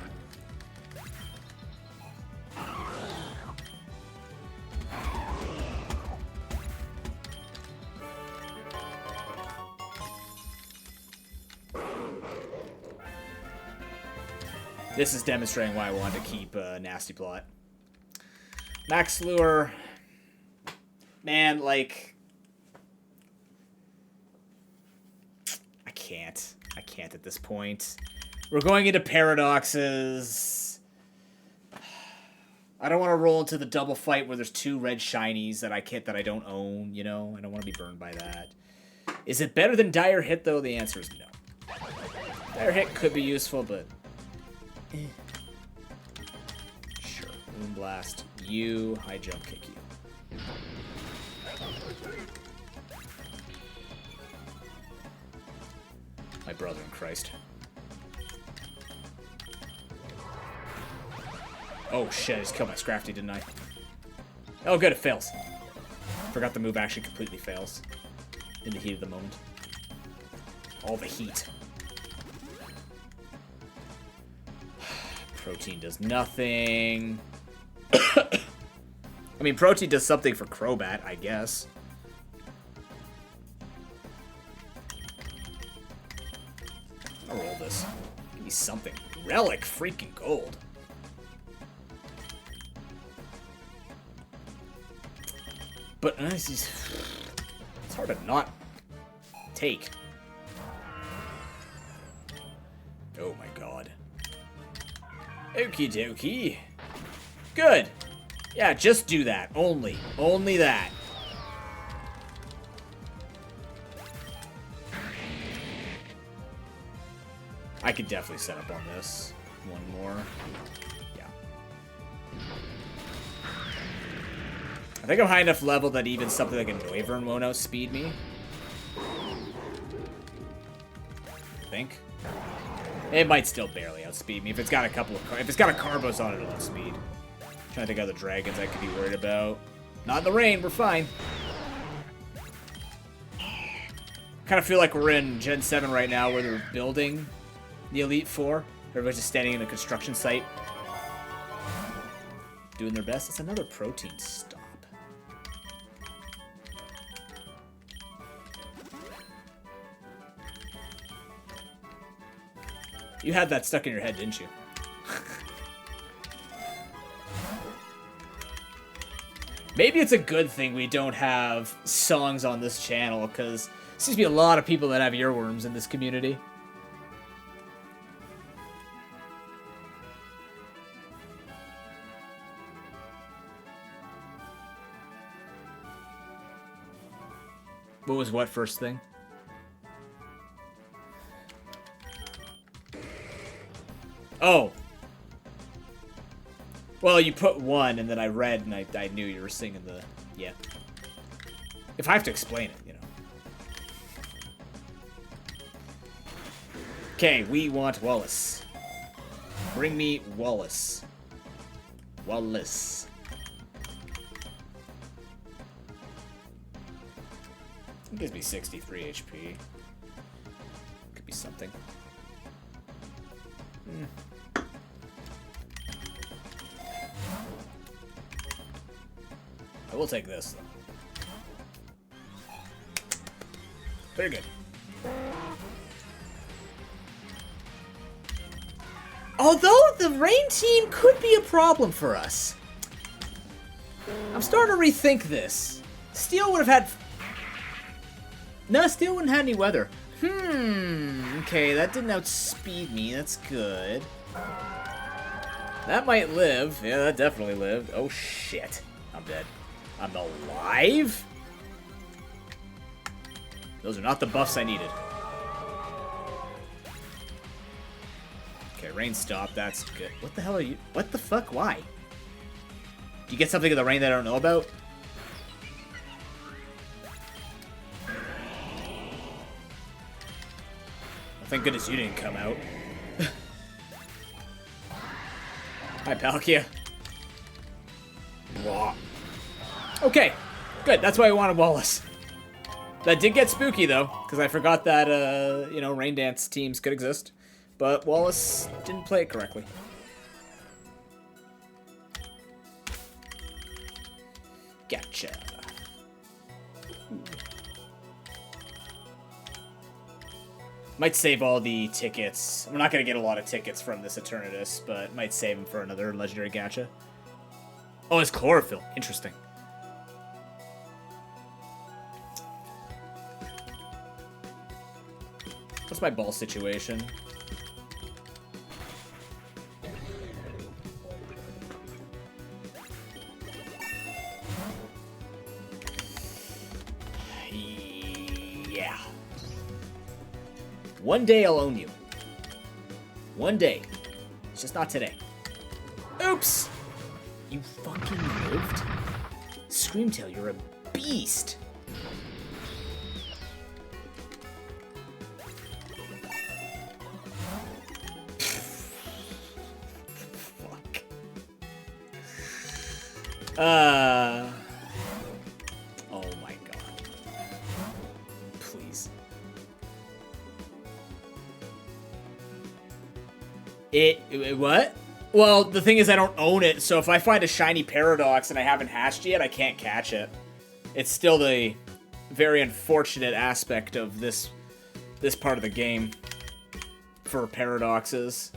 This is demonstrating why I wanted to keep Nasty Plot. Max Lure. Man, like... I can't at this point. We're going into paradoxes. I don't want to roll into the double fight where there's 2 red shinies that I don't own, you know? I don't want to be burned by that. Is it better than Dire Hit, though? The answer is no. Dire Hit could be useful, but... Sure. Moonblast. You. High jump kick you. My brother in Christ. Oh shit, I just killed my Scrafty, didn't I? Oh good, it fails. Forgot the move actually completely fails. In the heat of the moment. All the heat. Protein does nothing. I mean, Protein does something for Crobat, I guess. I'll roll this. Give me something. Relic freaking gold. But it's hard to not take. Oh my god. Okie dokie. Good. Yeah, just do that. Only. Only that. I could definitely set up on this. One more. Yeah. I think I'm high enough level that even something like a Noivern won't outspeed me. I think. It might still barely outspeed me if it's got a couple of if it's got a Carbos on it, it'll outspeed. Trying to think of other dragons I could be worried about. Not in the rain, we're fine. Kind of feel like we're in Gen 7 right now where they're building the Elite Four. Everybody's just standing in a construction site. Doing their best. It's another protein stop. You had that stuck in your head, didn't you? Maybe it's a good thing we don't have songs on this channel, because there seems to be a lot of people that have earworms in this community. What was what first thing? Oh. Well, you put one, and then I read, and I knew you were singing the... Yeah. If I have to explain it, you know. Okay, we want Wallace. Bring me Wallace. Wallace. It gives me 63 HP. Could be something. I will take this, though. Very good. Although the rain team could be a problem for us. I'm starting to rethink this. Steel would have had... No, Steel wouldn't have any weather. Okay, that didn't outspeed me. That's good. That might live. Yeah, that definitely lived. Oh, shit. I'm dead. I'm alive? Those are not the buffs I needed. Okay, rain stop. That's good. What the hell are you? What the fuck? Why? Do you get something in the rain that I don't know about? Thank goodness you didn't come out. Hi, Palkia. Okay, good. That's why I wanted Wallace. That did get spooky, though, because I forgot that, you know, rain dance teams could exist. But Wallace didn't play it correctly. Gotcha. Might save all the tickets. We're not going to get a lot of tickets from this Eternatus, but might save them for another legendary gacha. Oh, it's chlorophyll. Interesting. What's my ball situation? Yeah. One day I'll own you. One day. It's just not today. Oops! You fucking lived? Screamtail, you're a beast! Fuck. Oh my god. Please. What? Well, the thing is I don't own it, so if I find a shiny Paradox and I haven't hatched yet, I can't catch it. It's still the very unfortunate aspect of this part of the game for Paradoxes.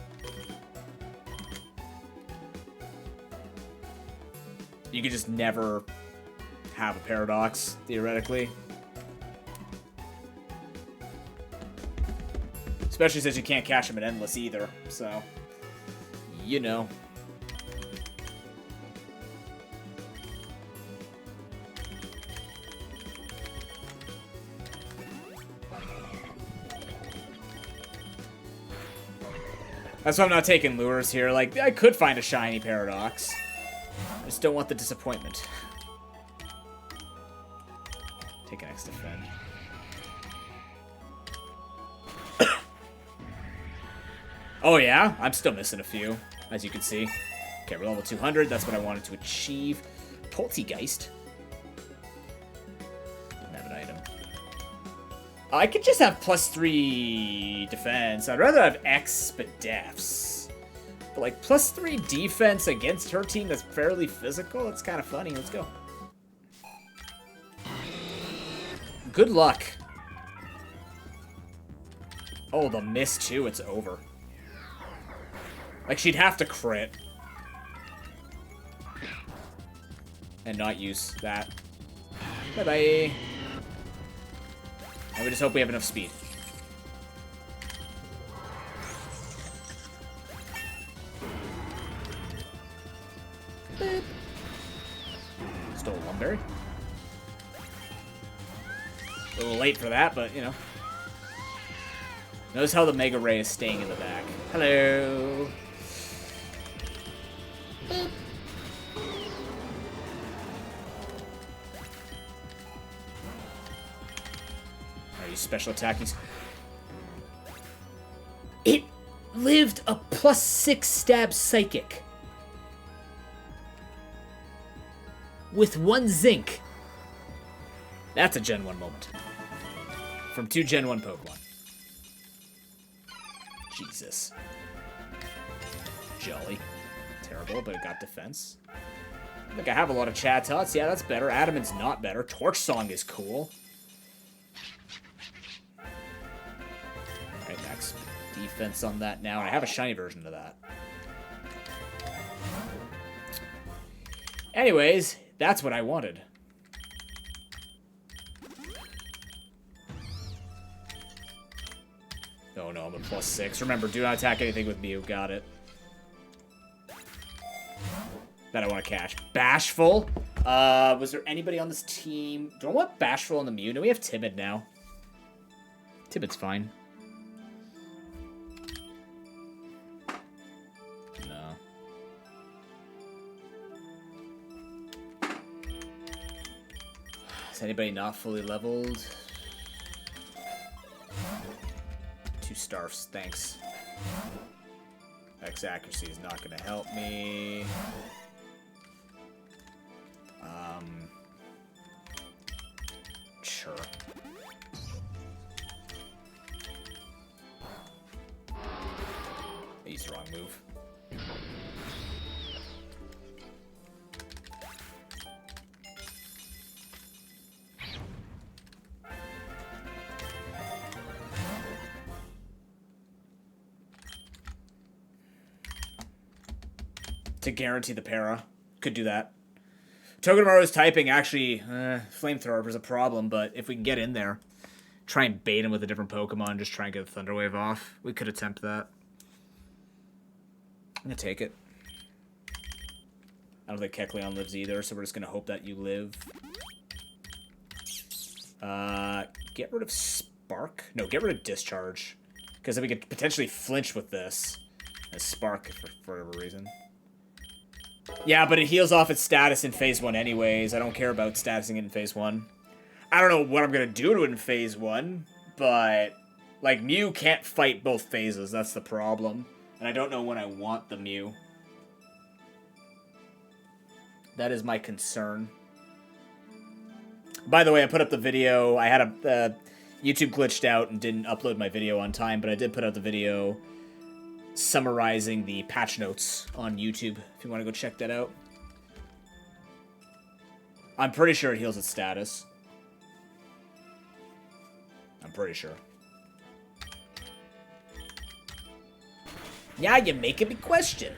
You could just never have a Paradox, theoretically. Especially since you can't catch them in Endless either, so... You know. That's why I'm not taking lures here. Like, I could find a shiny Paradox. I just don't want the disappointment. Take an X defend. Oh yeah? I'm still missing a few, as you can see. Okay, we're level 200. That's what I wanted to achieve. Poltergeist. Doesn't have an item. I could just have +3 defense. I'd rather have X but defs. But like +3 defense against her team that's fairly physical, it's kind of funny. Let's go. Good luck. Oh, the miss too. It's over. Like, she'd have to crit. And not use that. Bye-bye. And we just hope we have enough speed. Boop. Stole one berry. A little late for that, but, you know. Notice how the Mega Ray is staying in the back. Hello. Boop. Are you special attacking? It lived a +6 stab psychic. With 1 zinc. That's a Gen 1 moment. From 2 Gen 1 Pokemon. Jesus. Jolly. Terrible, but it got defense. Look, I have a lot of Chattots. Yeah, that's better. Adaman's not better. Torch Song is cool. Alright, max defense on that now. And I have a shiny version of that. Anyways, that's what I wanted. Oh no, I'm a +6. Remember, do not attack anything with Mew. Got it. That I want to catch. Bashful? Was there anybody on this team? Do I want Bashful on the Mew? No, we have Timid now. Timid's fine. No. Is anybody not fully leveled? 2 Starfs, thanks. X accuracy is not going to help me. Sure. I used the wrong move. To guarantee the para. Could do that. Togedemaru's typing, actually, Flamethrower was a problem, but if we can get in there, try and bait him with a different Pokemon, just try and get the Thunder Wave off, we could attempt that. I'm going to take it. I don't think Kecleon lives either, so we're just going to hope that you live. Get rid of Spark? No, get rid of Discharge. Because then we could potentially flinch with this. As Spark, for whatever reason. Yeah, but it heals off its status in Phase 1 anyways. I don't care about statusing it in Phase 1. I don't know what I'm going to do to it in Phase 1, but... Like, Mew can't fight both phases, that's the problem. And I don't know when I want the Mew. That is my concern. By the way, I put up the video. I had a YouTube glitched out and didn't upload my video on time, but I did put out the video summarizing the patch notes on YouTube, if you want to go check that out. I'm pretty sure it heals its status. I'm pretty sure. Yeah, you're making me question.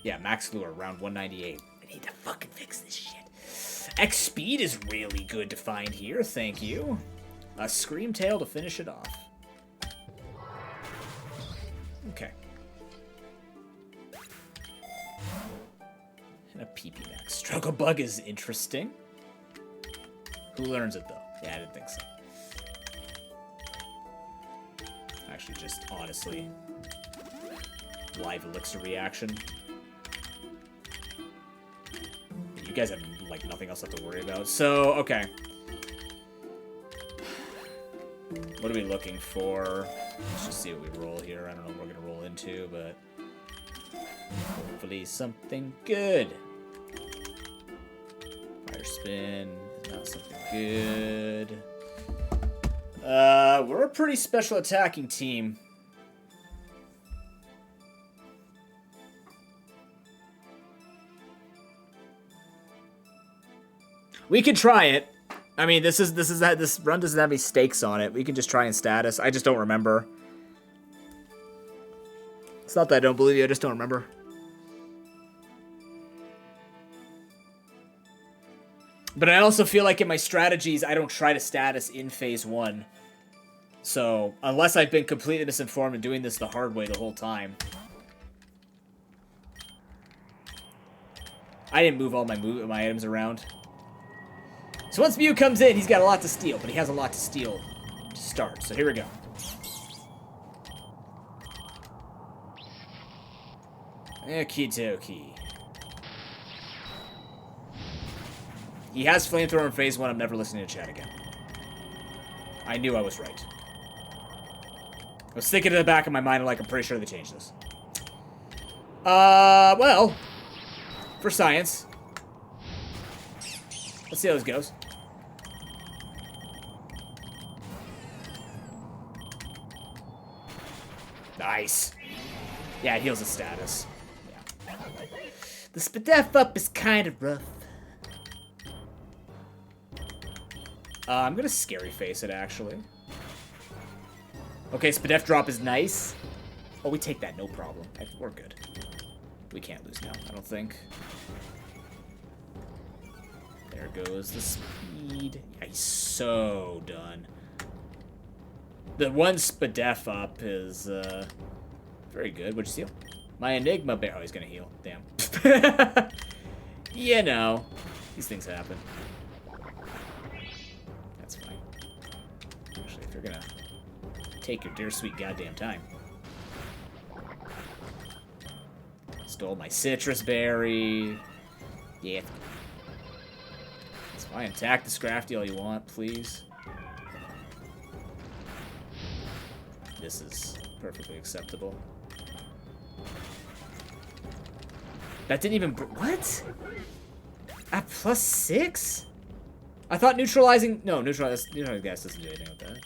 Yeah, max lure, around 198. I need to fucking fix this shit. X speed is really good to find here, thank you. A Scream Tail to finish it off. Okay. And a PP max. Struggle Bug is interesting. Who learns it, though? Yeah, I didn't think so. Actually, just honestly, live elixir reaction. You guys have, like, nothing else left to worry about. So, okay. What are we looking for? Let's just see what we roll here. I don't know what we're going to roll into, but hopefully something good. Fire spin. Not something good. We're a pretty special attacking team. We could try it. I mean, this run doesn't have any stakes on it. We can just try and status. I just don't remember. It's not that I don't believe you, I just don't remember. But I also feel like in my strategies, I don't try to status in phase 1. So, unless I've been completely misinformed and doing this the hard way the whole time. I didn't move all my items around. So once Mew comes in, he's got a lot to steal, but he has a lot to steal to start. So here we go. Okie dokie. He has Flamethrower in phase 1. I'm never listening to chat again. I knew I was right. I was thinking in the back of my mind, like, I'm pretty sure they changed this. Well, for science. Let's see how this goes. Nice. Yeah, it heals his status. Yeah. The Spadef up is kind of rough. I'm gonna scary face it, actually. Okay, Spadef drop is nice. Oh, we take that, no problem. We're good. We can't lose now, I don't think. There goes the speed. Yeah, he's so done. The one Spadef up is, very good. What'd you steal? My Enigma Bear. Oh, he's gonna heal. Damn. You know. These things happen. That's fine. Actually, if you're gonna take your dear sweet goddamn time. Stole my citrus berry. Yeah. It's fine. Attack the Scrafty all you want, please. This is perfectly acceptable. That didn't even... What? At +6? I thought neutralizing... No, neutralizing gas doesn't do anything with that.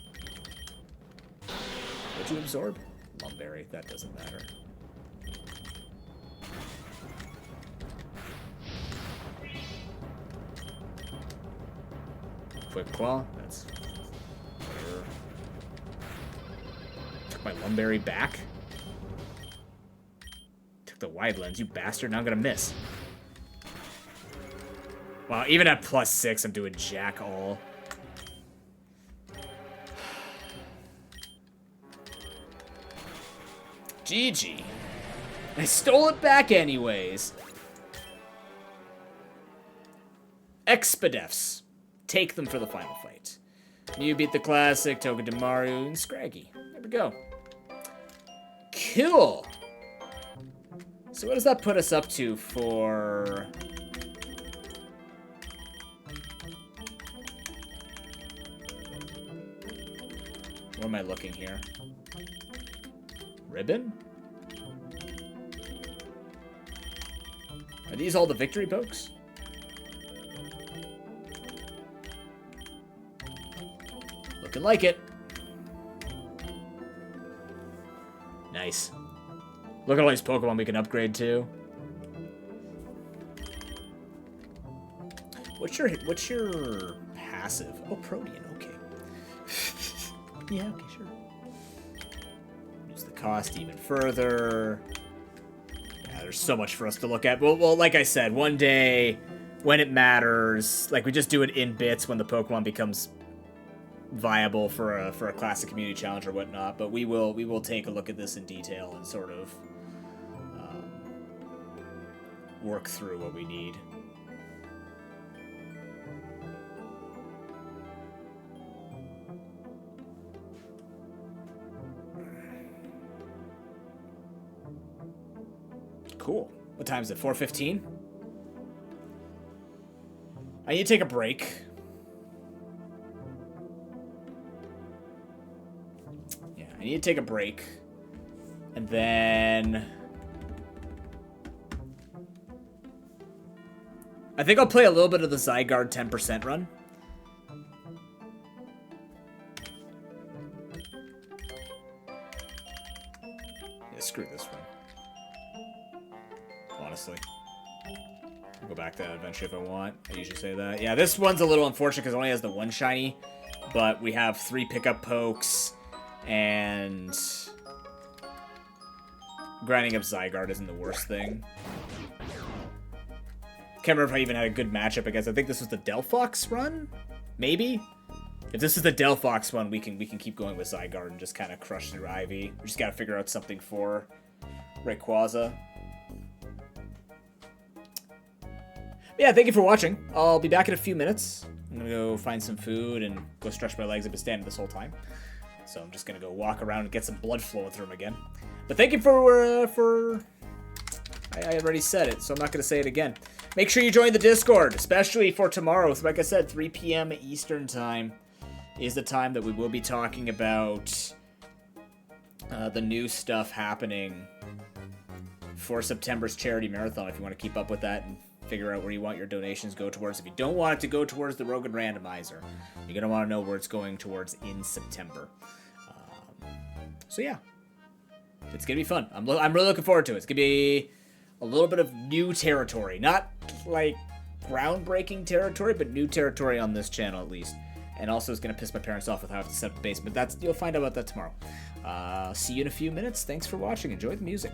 What'd you absorb? Lumberry. That doesn't matter. Quick Claw. That's... Whatever. Took my Lumberry back. Took the wide lens, you bastard. Now I'm gonna miss. Wow, even at +6, I'm doing jack all. GG. I stole it back anyways. Expedefs. Take them for the final fight. You beat the classic, Toga Demaru, and Scraggy. There we go. Cool. So what does that put us up to for... Where am I looking here? Ribbon? Are these all the victory pokes? Looking like it. Nice. Look at all these Pokemon we can upgrade to. What's your passive? Oh, Protean, okay. Yeah, okay, sure. Reduce the cost even further. Yeah, there's so much for us to look at. Well, like I said, one day when it matters, like we just do it in bits when the Pokemon becomes viable for a classic community challenge or whatnot. But we will take a look at this in detail and sort of work through what we need. Cool. What time is it? 4:15? I need to take a break. Yeah, I need to take a break. And then I think I'll play a little bit of the Zygarde 10% run. Yeah, screw this one. Honestly. I'll go back to that eventually if I want. I usually say that. Yeah, this one's a little unfortunate because it only has the one shiny. But we have 3 pickup pokes. And grinding up Zygarde isn't the worst thing. Can't remember if I even had a good matchup, I guess. I think this was the Delphox run? Maybe? If this is the Delphox one, we can keep going with Zygarde and just kind of crush through Ivy. We just gotta figure out something for Rayquaza. Yeah, thank you for watching. I'll be back in a few minutes. I'm gonna go find some food and go stretch my legs. I've been standing this whole time. So I'm just gonna go walk around and get some blood flowing through them again. But thank you for... I already said it, so I'm not gonna say it again. Make sure you join the Discord, especially for tomorrow. So like I said, 3 p.m. Eastern time is the time that we will be talking about the new stuff happening for September's charity marathon. If you want to keep up with that and figure out where you want your donations go towards. If you don't want it to go towards the Rogan Randomizer, you're going to want to know where it's going towards in September. So yeah, it's going to be fun. I'm really looking forward to it. It's going to be a little bit of new territory. Not like groundbreaking territory, but new territory on this channel at least. And also it's going to piss my parents off with how I have to set up the basement. You'll find out about that tomorrow. See you in a few minutes. Thanks for watching. Enjoy the music.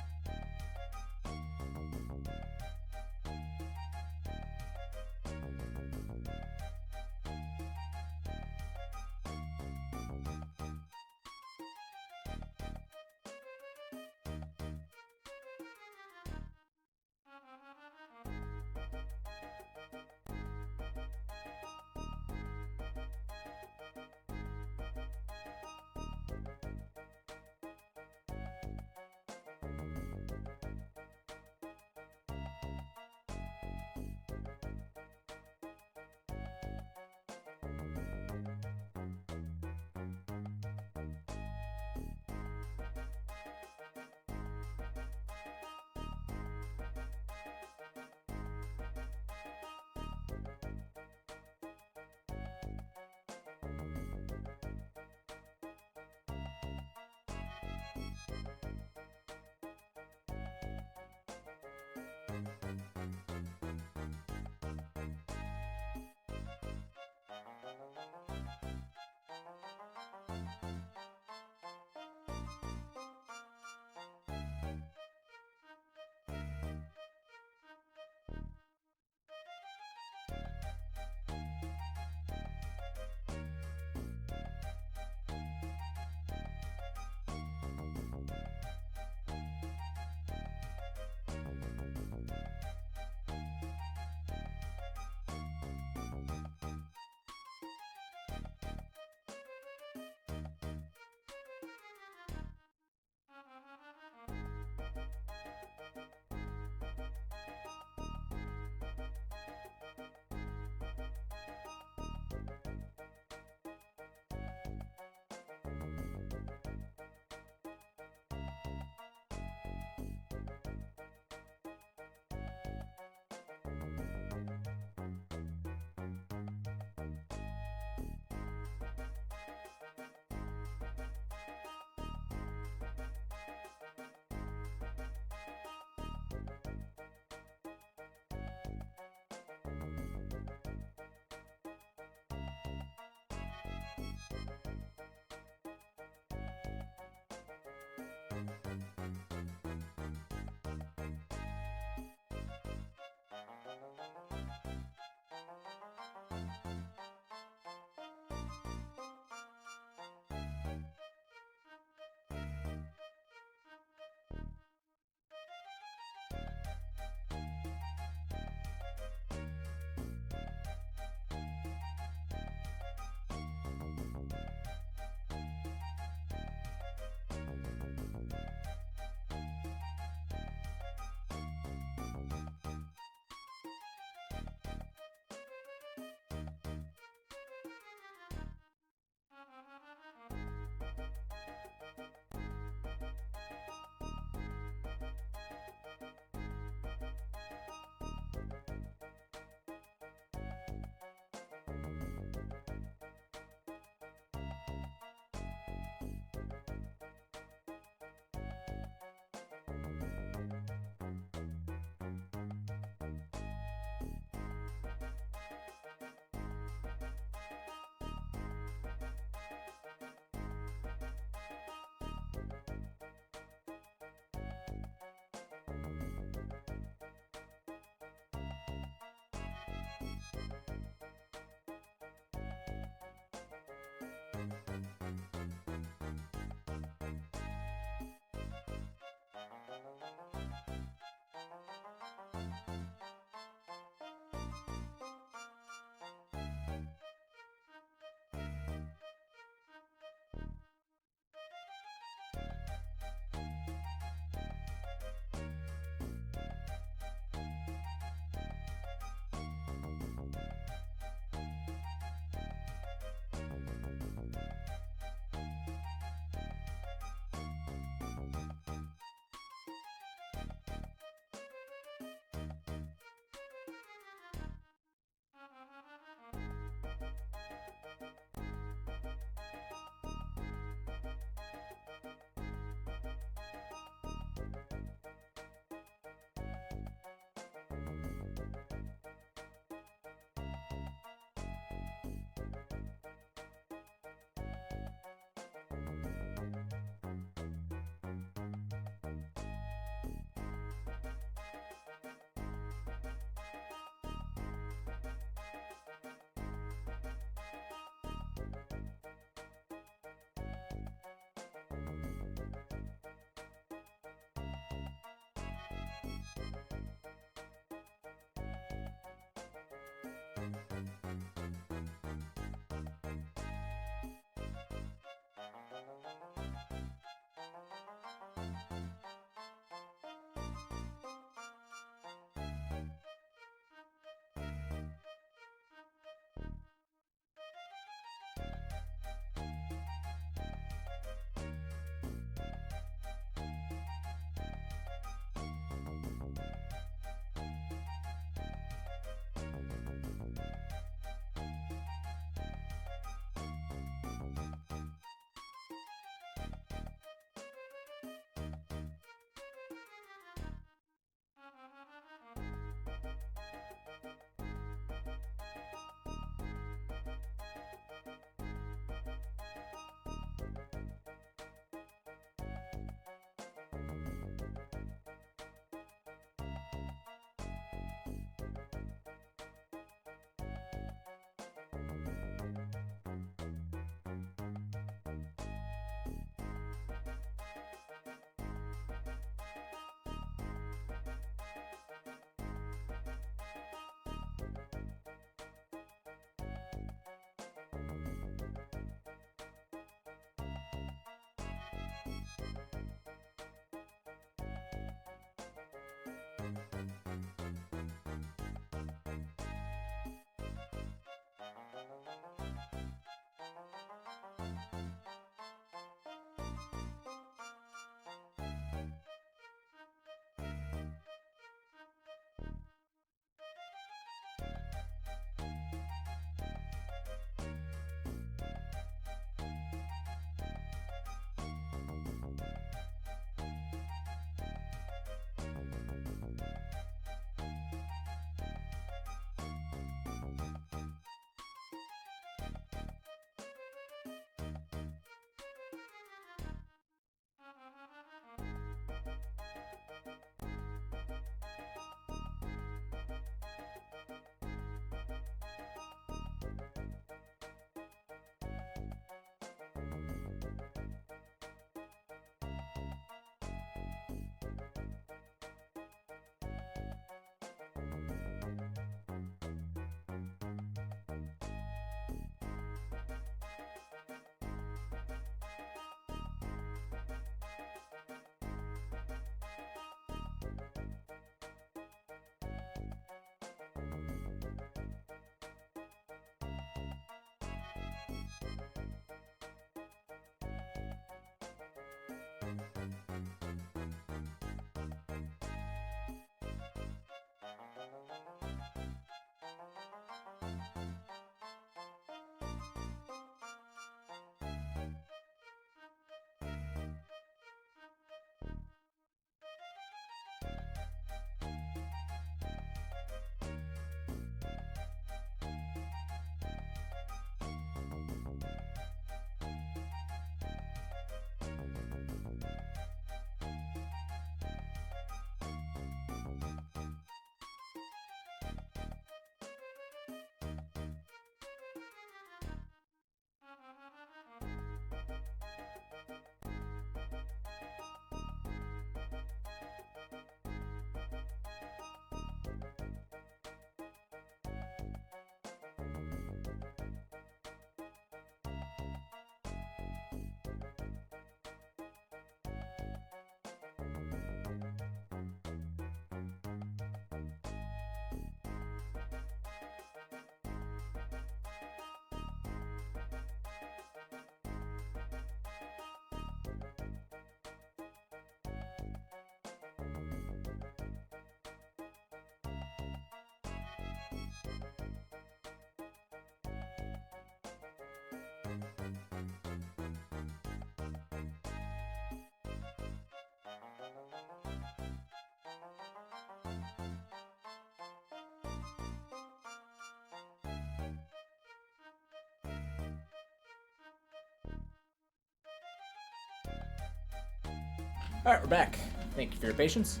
Alright, we're back. Thank you for your patience.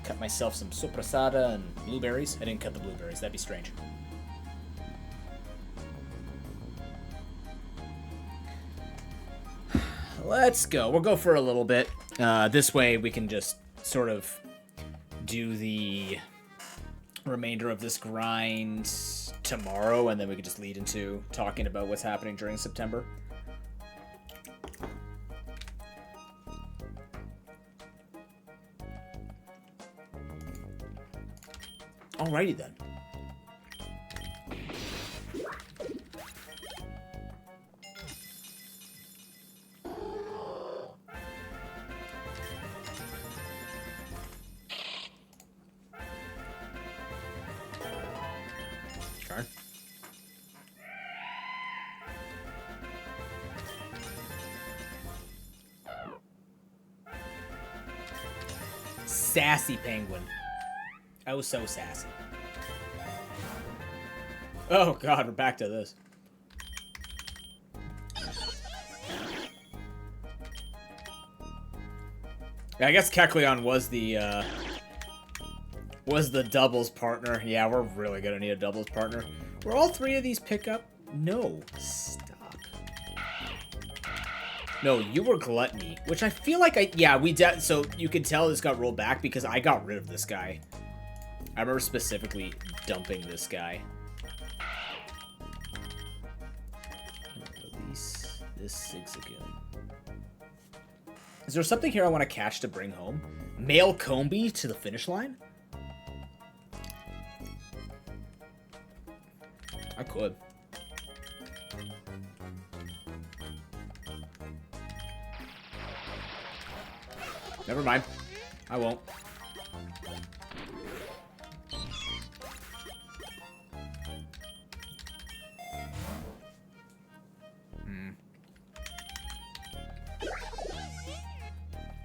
Cut myself some soprasada and blueberries. I didn't cut the blueberries, that'd be strange. Let's go. We'll go for a little bit. This way we can just sort of do the remainder of this grind tomorrow, and then we can just lead into talking about what's happening during September. Alrighty then. Okay. Sassy penguin. Oh, so sassy. Oh god, we're back to this. Yeah, I guess Kecleon was the doubles partner. Yeah, we're really gonna need a doubles partner. Were all three of these pick up? No. Stop. No, you were Gluttony, which I feel like so you could tell this got rolled back because I got rid of this guy. I remember specifically dumping this guy. Release this Zigzagoon. Is there something here I want to catch to bring home? Male Combee to the finish line? I could. Never mind. I won't.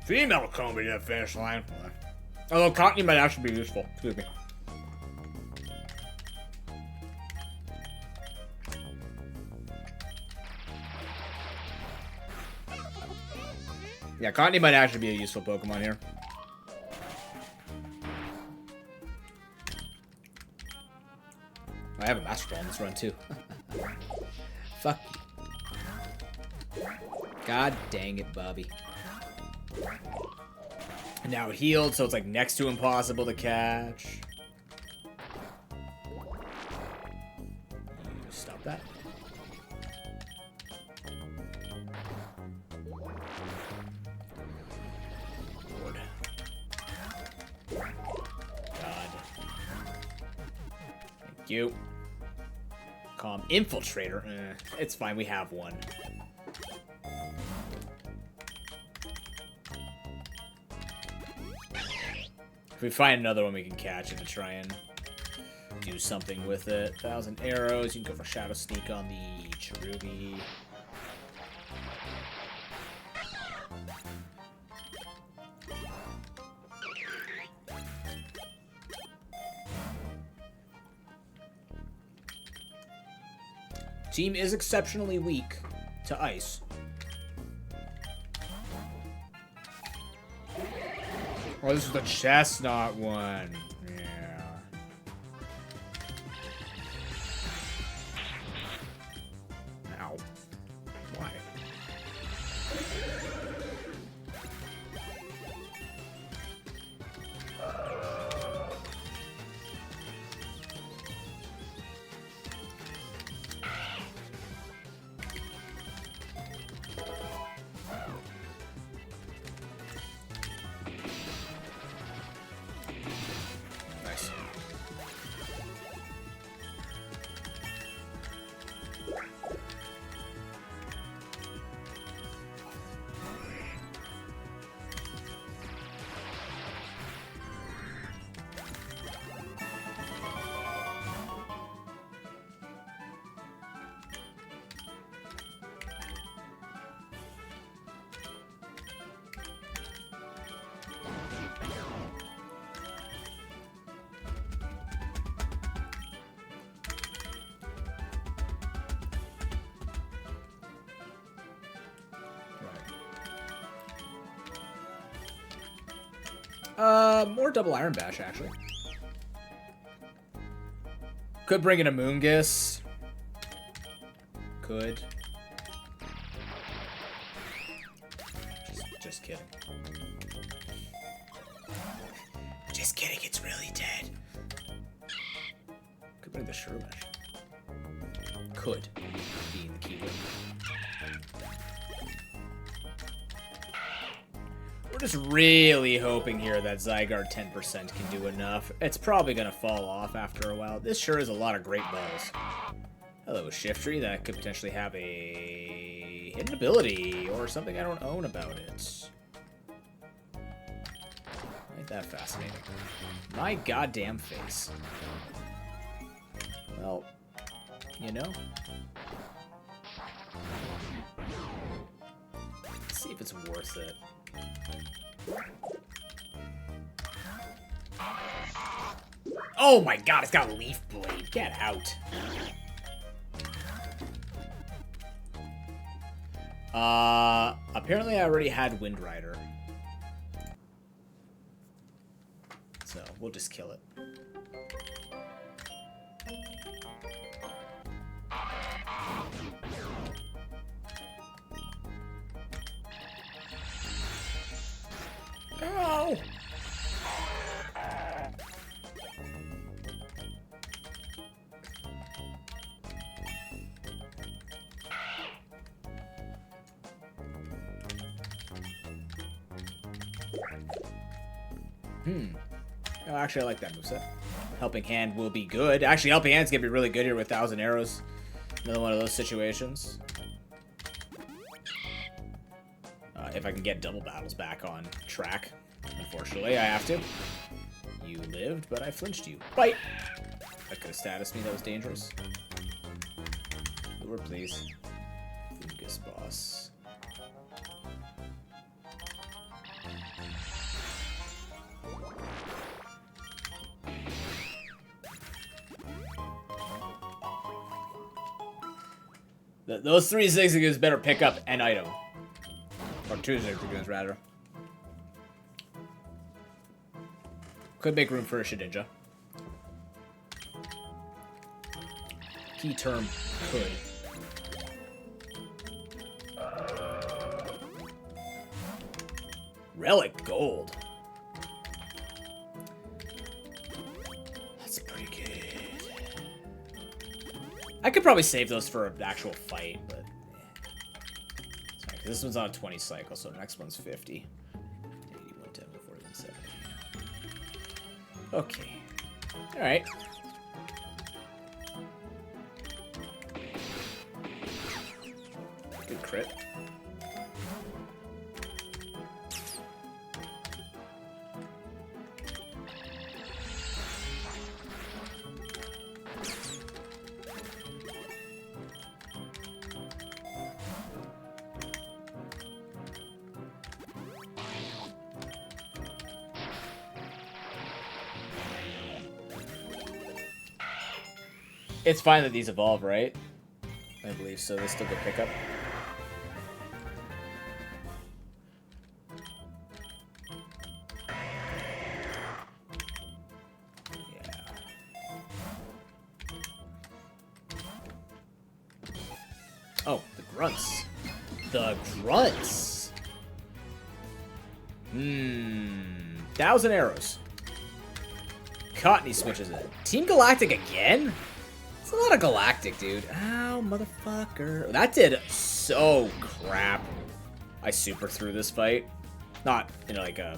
Female Combee to the finish line. Although Cockney might actually be useful. Excuse me. Yeah, Cockney might actually be a useful Pokemon here. I have a Master Ball in this run too. Fuck you. God dang it, Bobby. And now it healed, so it's like next to impossible to catch. Stop that. Lord. God. Thank you. Calm. Infiltrator. It's fine, we have one. If we find another one, we can catch it and try and do something with it. 1,000 arrows. You can go for Shadow Sneak on the Cherubi. Team is exceptionally weak to ice. Oh, this is the chestnut one. Yeah. Ow. Why? More double Iron Bash, actually. Could bring in a Moongus. Could. Just kidding. Just kidding, it's really dead. Could bring the Shermash. Could. Being the keyword. We're just really hoping here that Zygarde 10% can do enough. It's probably going to fall off after a while. This sure is a lot of great balls. Hello, Shiftry. That could potentially have a hidden ability or something I don't own about it. Ain't that fascinating. My goddamn face. Well, you know. Let's see if it's worth it. Oh my god, it's got Leaf Blade. Get out. Apparently I already had Wind Rider. So, we'll just kill it. Oh! Oh, actually, I like that moveset. Helping Hand will be good. Actually, Helping Hand's gonna be really good here with 1,000 arrows. Another one of those situations. If I can get double battles back on track. Unfortunately, I have to. You lived, but I flinched you. Bite! That could have statused me. That was dangerous. Lure, please. Fungus boss. Those 3 Zigzagoons better pick up an item. Or 2 Zigzagoons, rather. Could make room for a Shedinja. Key term, could. Relic Gold. That's pretty good. I could probably save those for an actual fight, but... Sorry, 'cause this one's on a 20 cycle, so the next one's 50. 81, 10, 40, 70. Okay. Alright. Good crit. It's fine that these evolve, right? I believe so. They still get pickup. Yeah. Oh, the grunts. The grunts. 1,000 arrows. Cottony switches it. Team Galactic again? It's a lot of Galactic, dude. Ow, motherfucker. That did so crap. I super threw this fight. Not, you know, like a...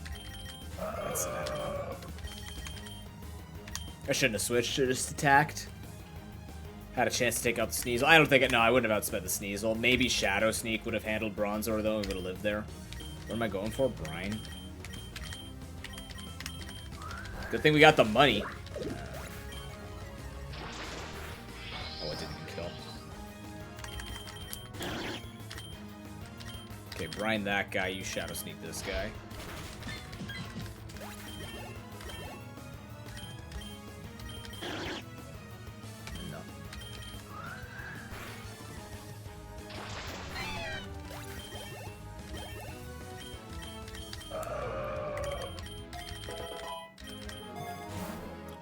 I don't know. I shouldn't have switched. Should have just attacked. Had a chance to take out the Sneasel. I don't think it... No, I wouldn't have outspent the Sneasel. Maybe Shadow Sneak would have handled Bronzor, though, and would have lived there. What am I going for? Brine? Good thing we got the money. Oh, it didn't even kill. Okay, brine that guy. You Shadow Sneak this guy. No.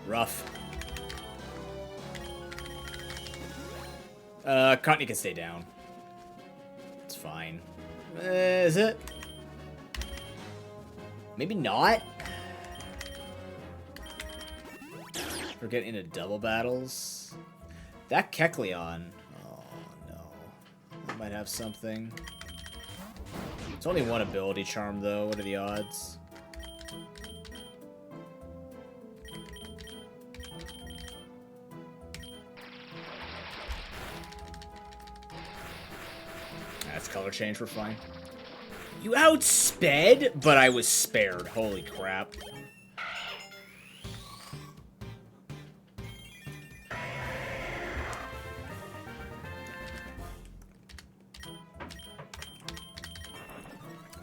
Rough. Courtney can stay down. It's fine. Is it? Maybe not? We're getting into double battles. That Kecleon. Oh, no. I might have something. It's only one ability charm, though. What are the odds? That's color change, we're fine. You outsped, but I was spared. Holy crap.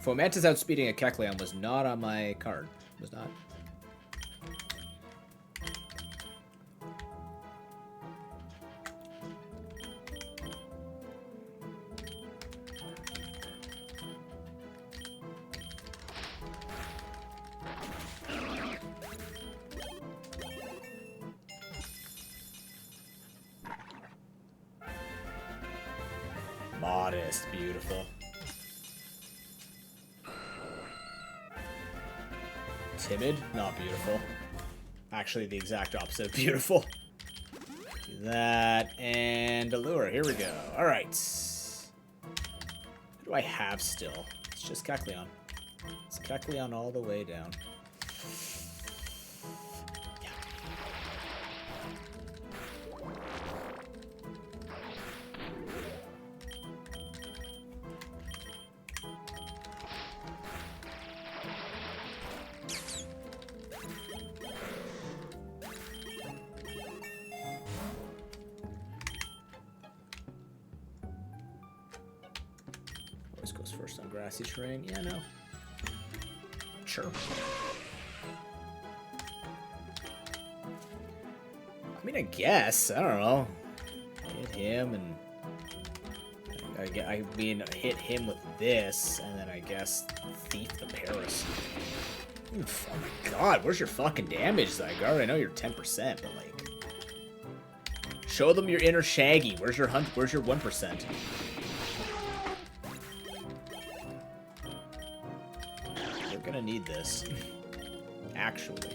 Fomantis outspeeding a Kecleon was not on my card. Was not. Modest, beautiful. Timid, not beautiful. Actually, the exact opposite of beautiful. Do that, and Allure, here we go. Alright. What do I have still? It's just Kecleon. It's Kecleon all the way down. Goes first on grassy terrain. Yeah, no. Sure. I mean, I guess. I don't know. Hit him and... I mean, hit him with this, and then I guess Thief the Paris. Oof, oh my god, where's your fucking damage, Zygarde? I know you're 10%, but like... Show them your inner Shaggy. Where's your 1%? Gonna need this, actually.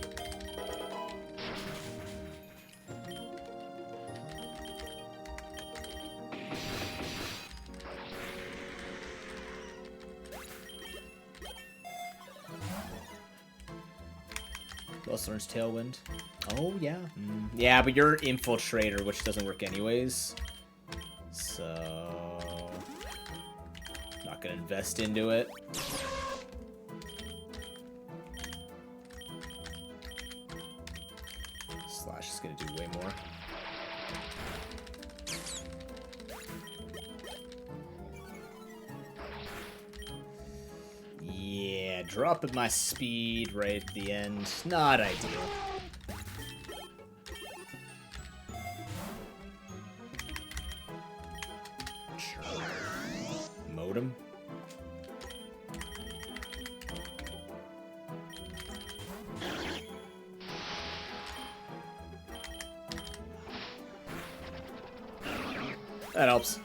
Plus learns Tailwind. Oh yeah, yeah, but you're Infiltrator, which doesn't work anyways. So, not gonna invest into it. Slash is gonna do way more. Yeah, dropping my speed right at the end. Not ideal. Sure. Modem. That helps.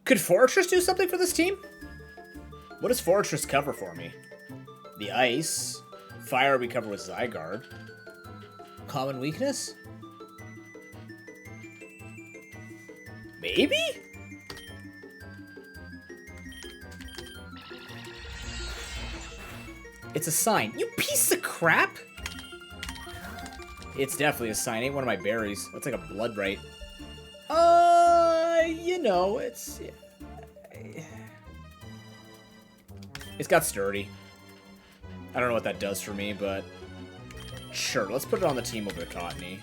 Could Fortress do something for this team? What does Fortress cover for me? The Ice. Fire we cover with Zygarde. Common weakness? Maybe? It's a sign. You piece of crap! It's definitely a sign. Ain't one of my berries. That's like a blood right. You know, it's got sturdy. I don't know what that does for me, but Sure, let's put it on the team over Cottony.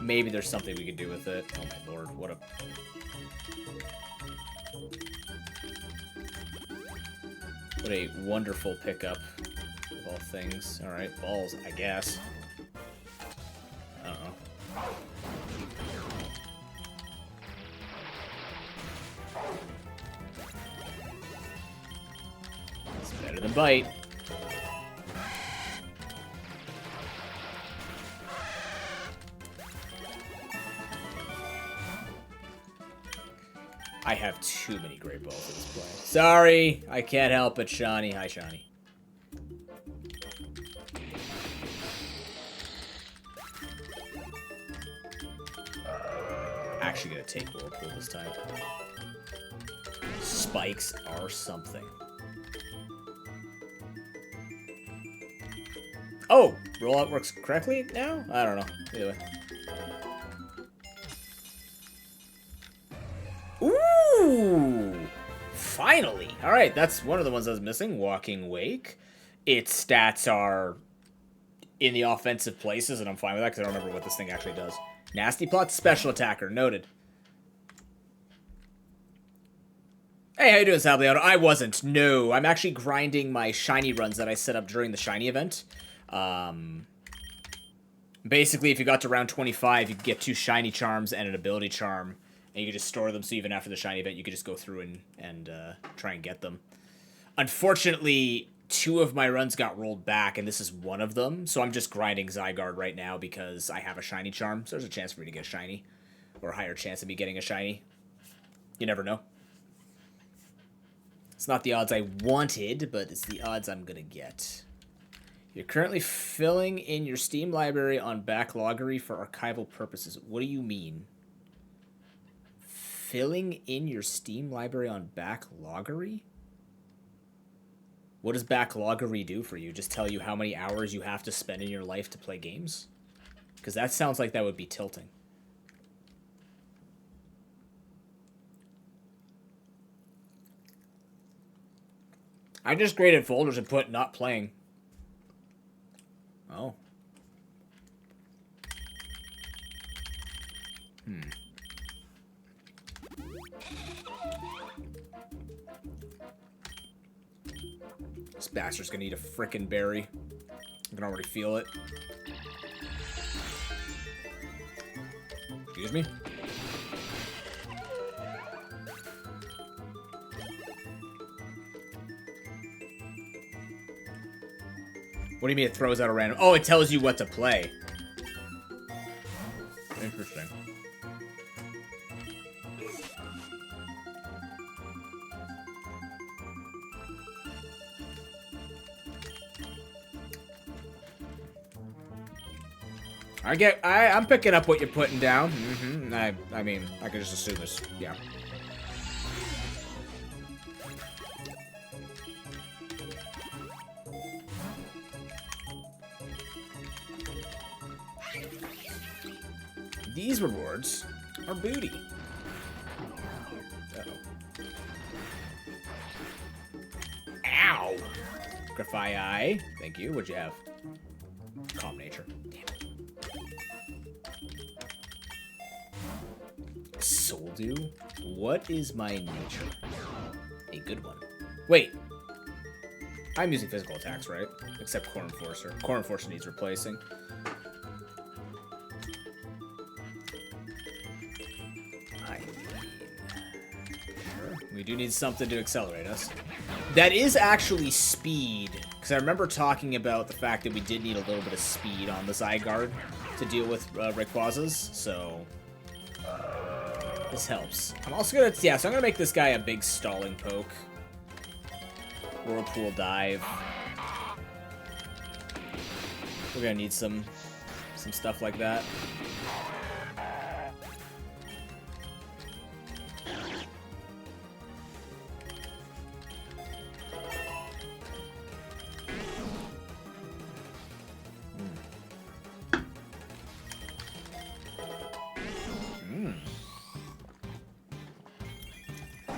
Maybe there's something we can do with it. Oh my lord, what a wonderful pickup of all things. Alright, balls, I guess. Uh-oh. It's better than bite. I have too many great balls at this point. Sorry, I can't help it, Shawnee. Hi, Shawnee. Actually gonna take Whirlpool this time. Spikes are something. Oh! Rollout works correctly now? I don't know. Either way. Ooh! Finally! Alright, that's one of the ones I was missing. Walking Wake. Its stats are in the offensive places, and I'm fine with that because I don't remember what this thing actually does. Nasty Plot, Special Attacker. Noted. Hey, how you doing, Sabliano? I wasn't. No, I'm actually grinding my shiny runs that I set up during the shiny event. Basically, if you got to round 25, you could get 2 shiny charms and an ability charm. And you could just store them, so even after the shiny event, you could just go through and try and get them. Unfortunately, 2 of my runs got rolled back, and this is one of them. So I'm just grinding Zygarde right now because I have a shiny charm. So there's a chance for me to get a shiny. Or a higher chance of me getting a shiny. You never know. It's not the odds I wanted, but it's the odds I'm going to get. You're currently filling in your Steam library on backloggery for archival purposes. What do you mean? Filling in your Steam library on backloggery? What does backloggery do for you? Just tell you how many hours you have to spend in your life to play games? Because that sounds like that would be tilting. I just created folders and put not playing. Oh. This bastard's gonna eat a frickin' berry. I can already feel it. Excuse me? What do you mean it throws out a random... Oh, it tells you what to play. Interesting. I'm picking up what you're putting down. I mean, I could just assume this. Yeah. These rewards are booty. Uh-oh. Ow! Graphite Eye. Thank you. What'd you have? Calm Nature. Damn it. Soul Dew? What is my nature? A good one. Wait. I'm using physical attacks, right? Except Core Enforcer. Core Enforcer needs replacing. We do need something to accelerate us. That is actually speed, because I remember talking about the fact that we did need a little bit of speed on the Zygarde to deal with Rayquazas, so this helps. I'm also gonna, yeah, so I'm gonna make this guy a big stalling poke. Whirlpool Dive. We're gonna need some stuff like that.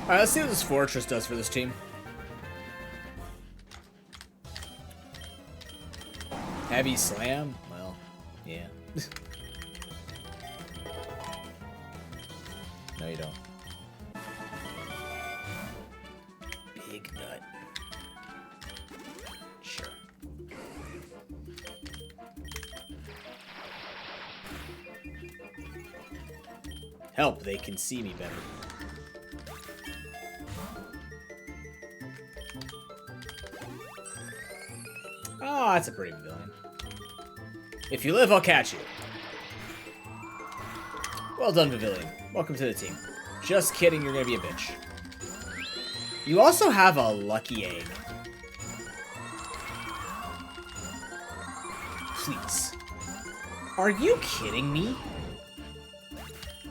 Alright, let's see what this Fortress does for this team. Heavy slam? Well, yeah. No, you don't. Big nut. Sure. Help, they can see me better. Oh, that's a pretty pavilion. If you live, I'll catch you. Well done, Pavilion. Welcome to the team. Just kidding, you're gonna be a bitch. You also have a lucky egg. Please. Are you kidding me?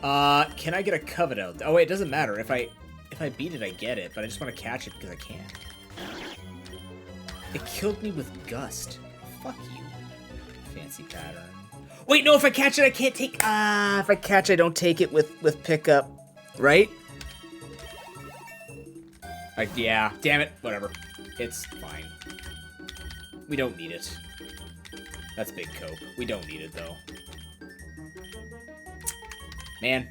Can I get a covet out? Oh wait, it doesn't matter. If I beat it, I get it, but I just want to catch it because I can. It killed me with Gust. Fuck you. Fancy pattern. Wait, no, if I catch it, I can't take... if I catch, I don't take it with pickup. Right? Yeah, damn it. Whatever. It's fine. We don't need it. That's big cope. We don't need it, though. Man.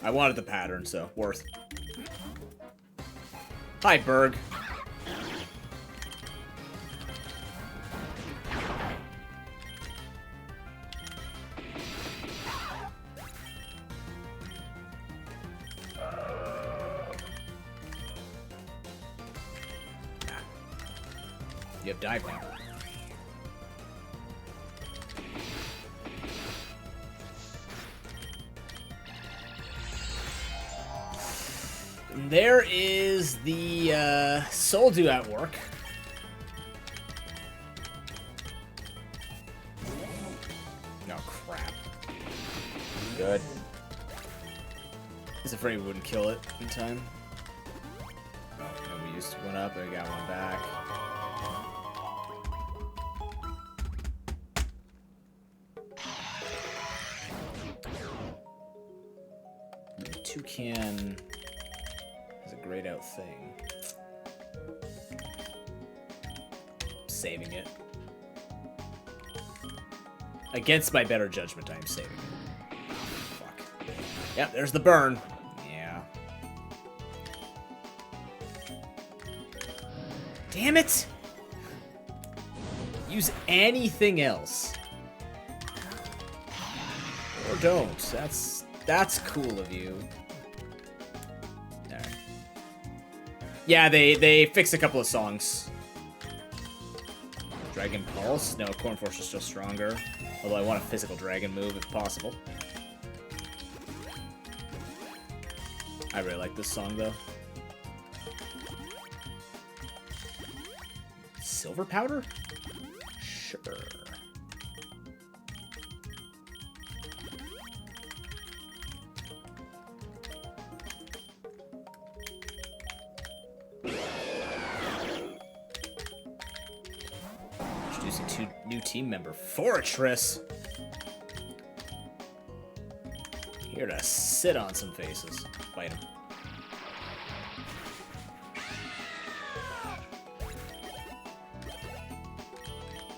I wanted the pattern, so worth. Hi, Berg. You have dive now. There is the Soldu at work. No crap. Good. I was afraid we wouldn't kill it in time. Oh, we used one up and we got one back. Toucan is a grayed out thing. Saving it. Against my better judgment, I'm saving it. Fuck. Yep, there's the burn. Yeah. Damn it! Use anything else. Or don't. That's cool of you. Alright. Yeah, they fixed a couple of songs. Dragon Pulse? No, Corn Force is still stronger. Although I want a physical dragon move if possible. I really like this song though. Silver powder? Sure. Introducing new team member, Fortress. Here to sit on some faces. Fight him.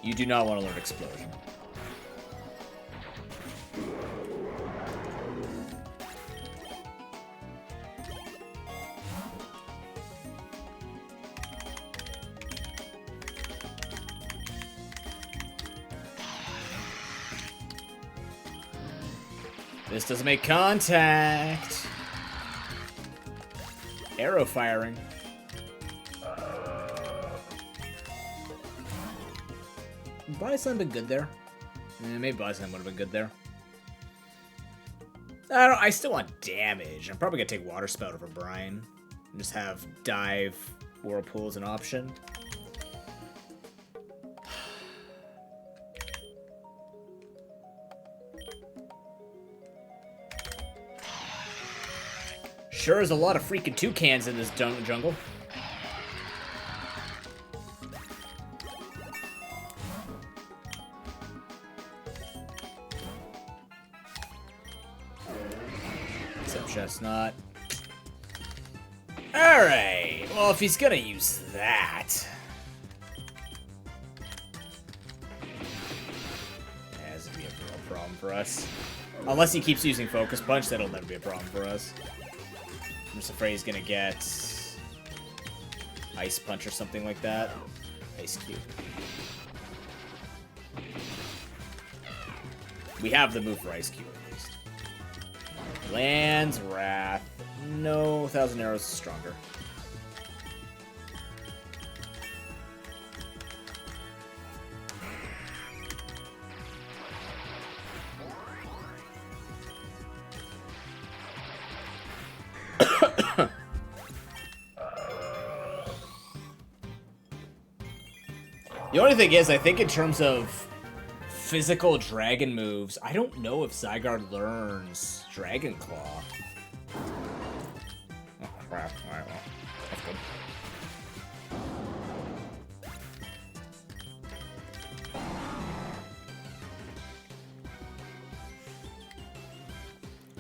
You do not want to learn Explosion. This doesn't make contact. Arrow firing. Body Slam been good there? Maybe Body Slam would have been good there. I still want damage. I'm probably gonna take Water Spout over Brine. And just have Dive, Whirlpool as an option. Sure is a lot of freaking toucans in this jungle. Except Chestnut. Alright, well if he's gonna use that... for us. Unless he keeps using Focus Punch, that'll never be a problem for us. I'm just afraid he's gonna get Ice Punch or something like that. Ice Cube. We have the move for Ice Cube at least. Lands Wrath. No, 1,000 Arrows is stronger. The only thing is, I think in terms of physical dragon moves, I don't know if Zygarde learns Dragon Claw. Oh, crap. Alright, well, that's good.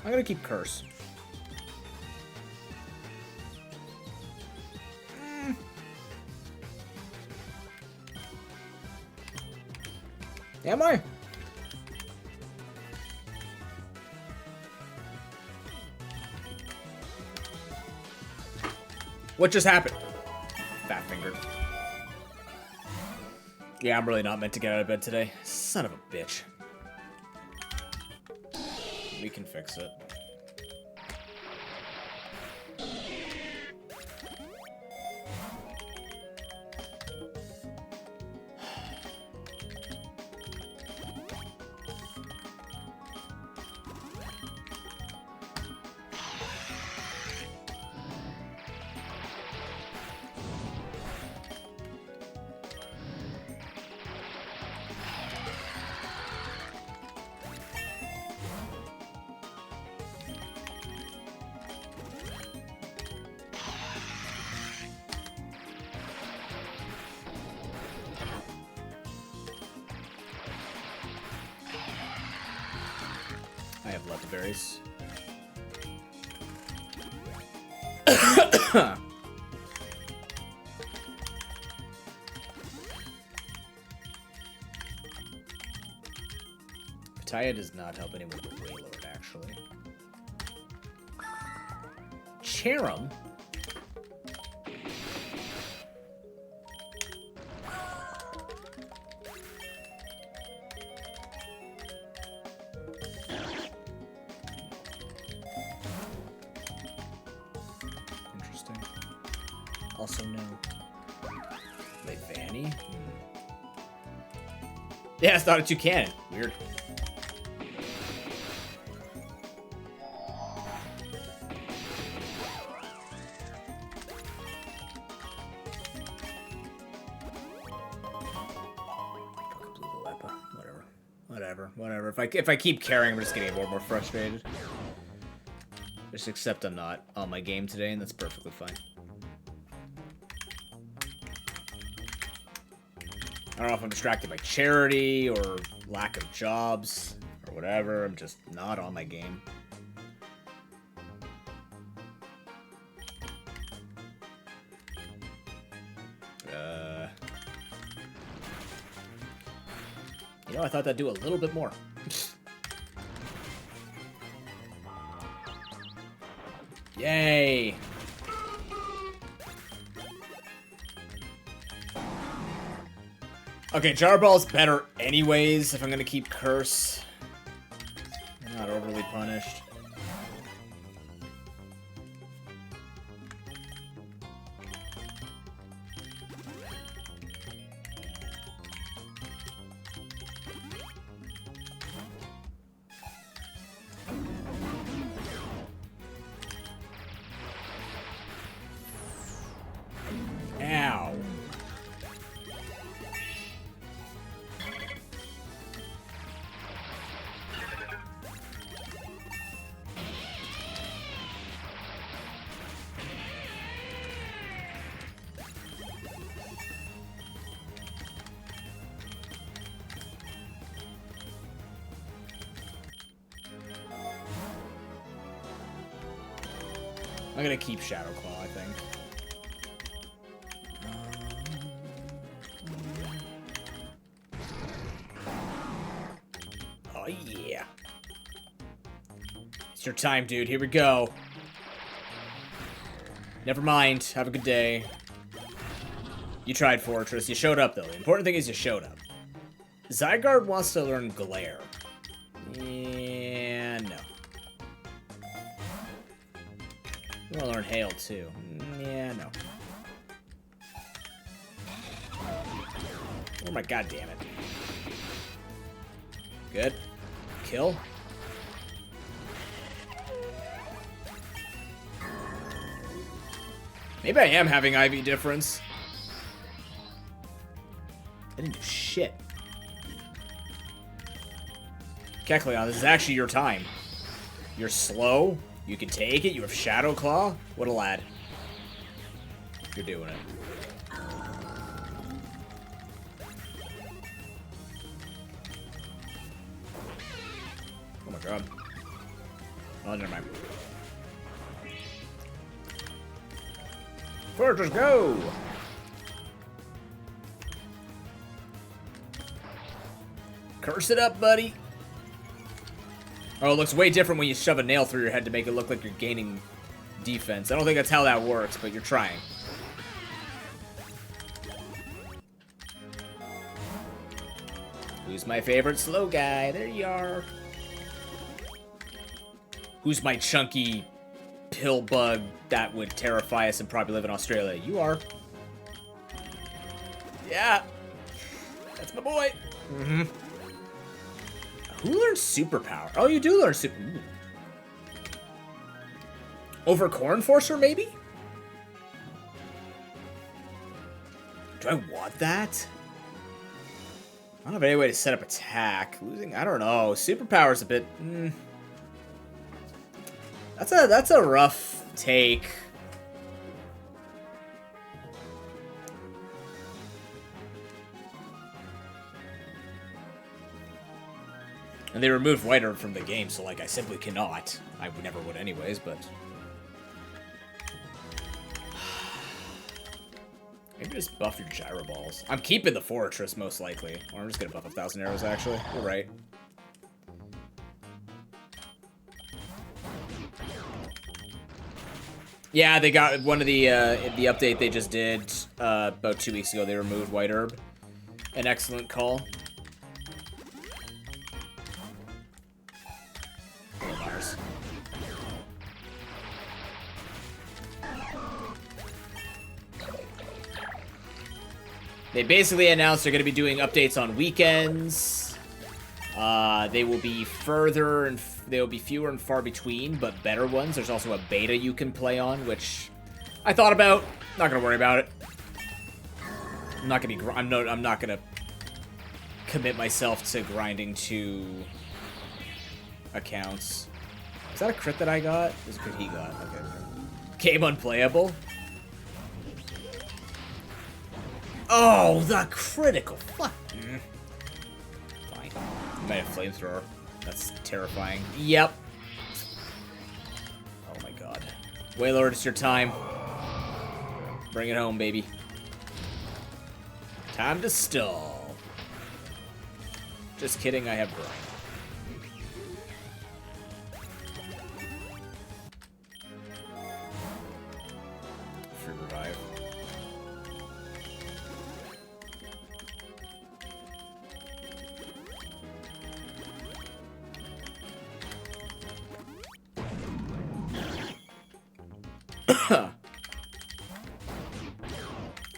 I'm gonna keep Curse. Am I? What just happened? Fat fingered. Yeah, I'm really not meant to get out of bed today. Son of a bitch. We can fix it. I have Leatherberries. Pataya does not help anyone with Wailord, actually. Cherim? Also no. Wait, Vanny? Yeah, it's not a toucan. Weird. Whatever. If I keep carrying, I'm just getting more and more frustrated. Just accept I'm not on my game today, and that's perfectly fine. I don't know if I'm distracted by charity or lack of jobs or whatever. I'm just not on my game. You know, I thought that'd do a little bit more. Yay! Okay, Jar Ball's better anyways if I'm gonna keep Curse. I'm not overly punished. Ow. I'm gonna keep Shadow Claw, I think. Oh yeah. It's your time, dude. Here we go. Never mind. Have a good day. You tried Fortress. You showed up, though. The important thing is you showed up. Zygarde wants to learn Glare. Yeah, no. You want to learn Hail, too. Yeah, no. Oh my god damn it. Good. Kill. Maybe I am having IV difference. I didn't do shit. Kecleon, this is actually your time. You're slow. You can take it. You have Shadow Claw. What a lad. You're doing it. Oh my god. Oh, never mind. Fortress, go! Curse it up, buddy. Oh, it looks way different when you shove a nail through your head to make it look like you're gaining defense. I don't think that's how that works, but you're trying. Who's my favorite slow guy? There you are. Who's my chunky pill bug that would terrify us and probably live in Australia? You are. Yeah. That's my boy. Mm-hmm. Who learns superpower? Oh, you do learn super... Ooh. Over Cornforcer, maybe? Do I want that? I don't have any way to set up attack. Losing... I don't know. Superpower's a bit... That's a rough take. And they removed White Herb from the game, so, like, I simply cannot. I never would anyways, but... Maybe just buff your Gyro Balls. I'm keeping the Fortress, most likely. Or I'm just gonna buff 1,000 arrows, actually. You're right. Yeah, they got one of the update they just did about 2 weeks ago. They removed White Herb. An excellent call. They basically announced they're going to be doing updates on weekends. They will be further and they will be fewer and far between, but better ones. There's also a beta you can play on, which I thought about. Not going to worry about it. I'm not going to. I'm not going to commit myself to grinding 2 accounts. Is that a crit that I got? This is a crit he got. Okay. Game unplayable. Oh, the critical. Fuck. Fine. You might have flamethrower. That's terrifying. Yep. Oh my god. Wailord, it's your time. Bring it home, baby. Time to stall. Just kidding, I have grind. Free revive.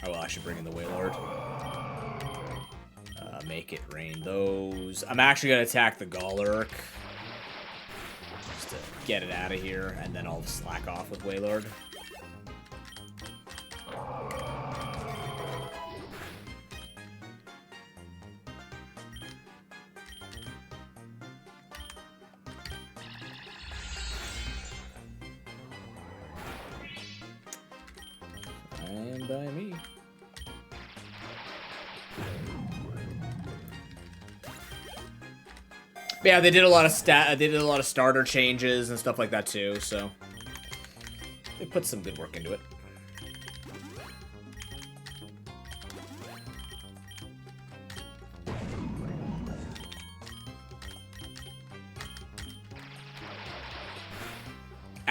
Oh, well, I should bring in the Wailord. Make it rain those. I'm actually going to attack the Golurk. Just to get it out of here, and then I'll slack off with Wailord. And by me. Yeah, they did a lot of starter changes and stuff like that too, so they put some good work into it.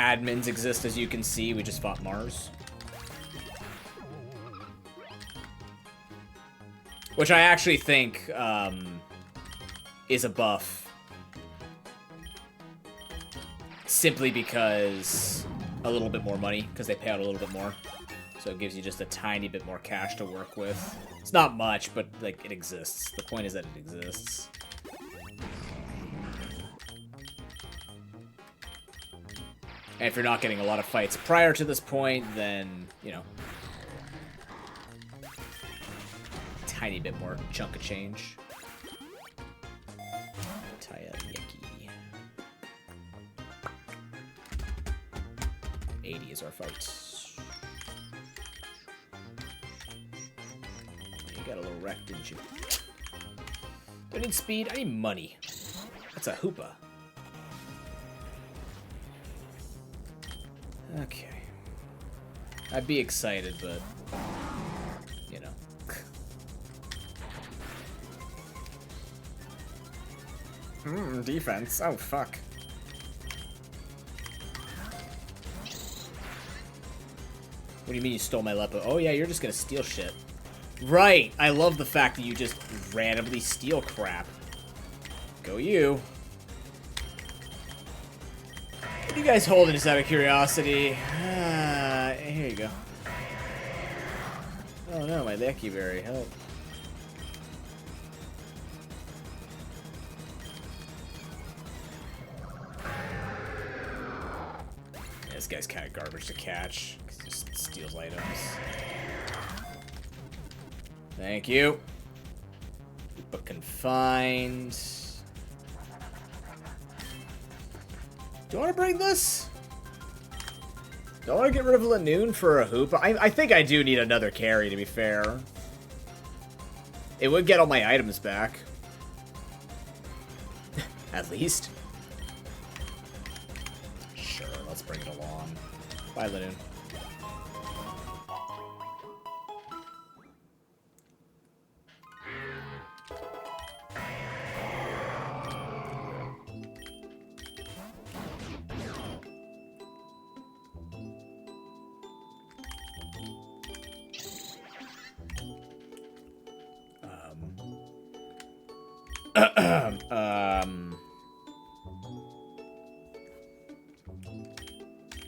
admins exist, as you can see. We just fought Mars. Which I actually think is a buff. Simply because a little bit more money, because they pay out a little bit more. So it gives you just a tiny bit more cash to work with. It's not much, but like it exists. The point is that it exists. And if you're not getting a lot of fights prior to this point, then, you know, tiny bit more chunk of change. Taiyaki. 80 is our fight. You got a little wreck, didn't you? Don't need speed, I need money. That's a hoopa. Okay. I'd be excited, but, you know. Defense. Oh, fuck. What do you mean you stole my Lepo? Oh, yeah, you're just gonna steal shit. Right! I love the fact that you just randomly steal crap. Go you. What are you guys holding, just out of curiosity? Here you go. Oh no, my Lecky Berry, help. Yeah, this guy's kind of garbage to catch, because he just steals items. Thank you. But confined. Do you want to bring this? Do I want to get rid of Lanoon for a hoop? I think I do need another carry, to be fair. It would get all my items back. At least. Sure, let's bring it along. Bye, Lanoon.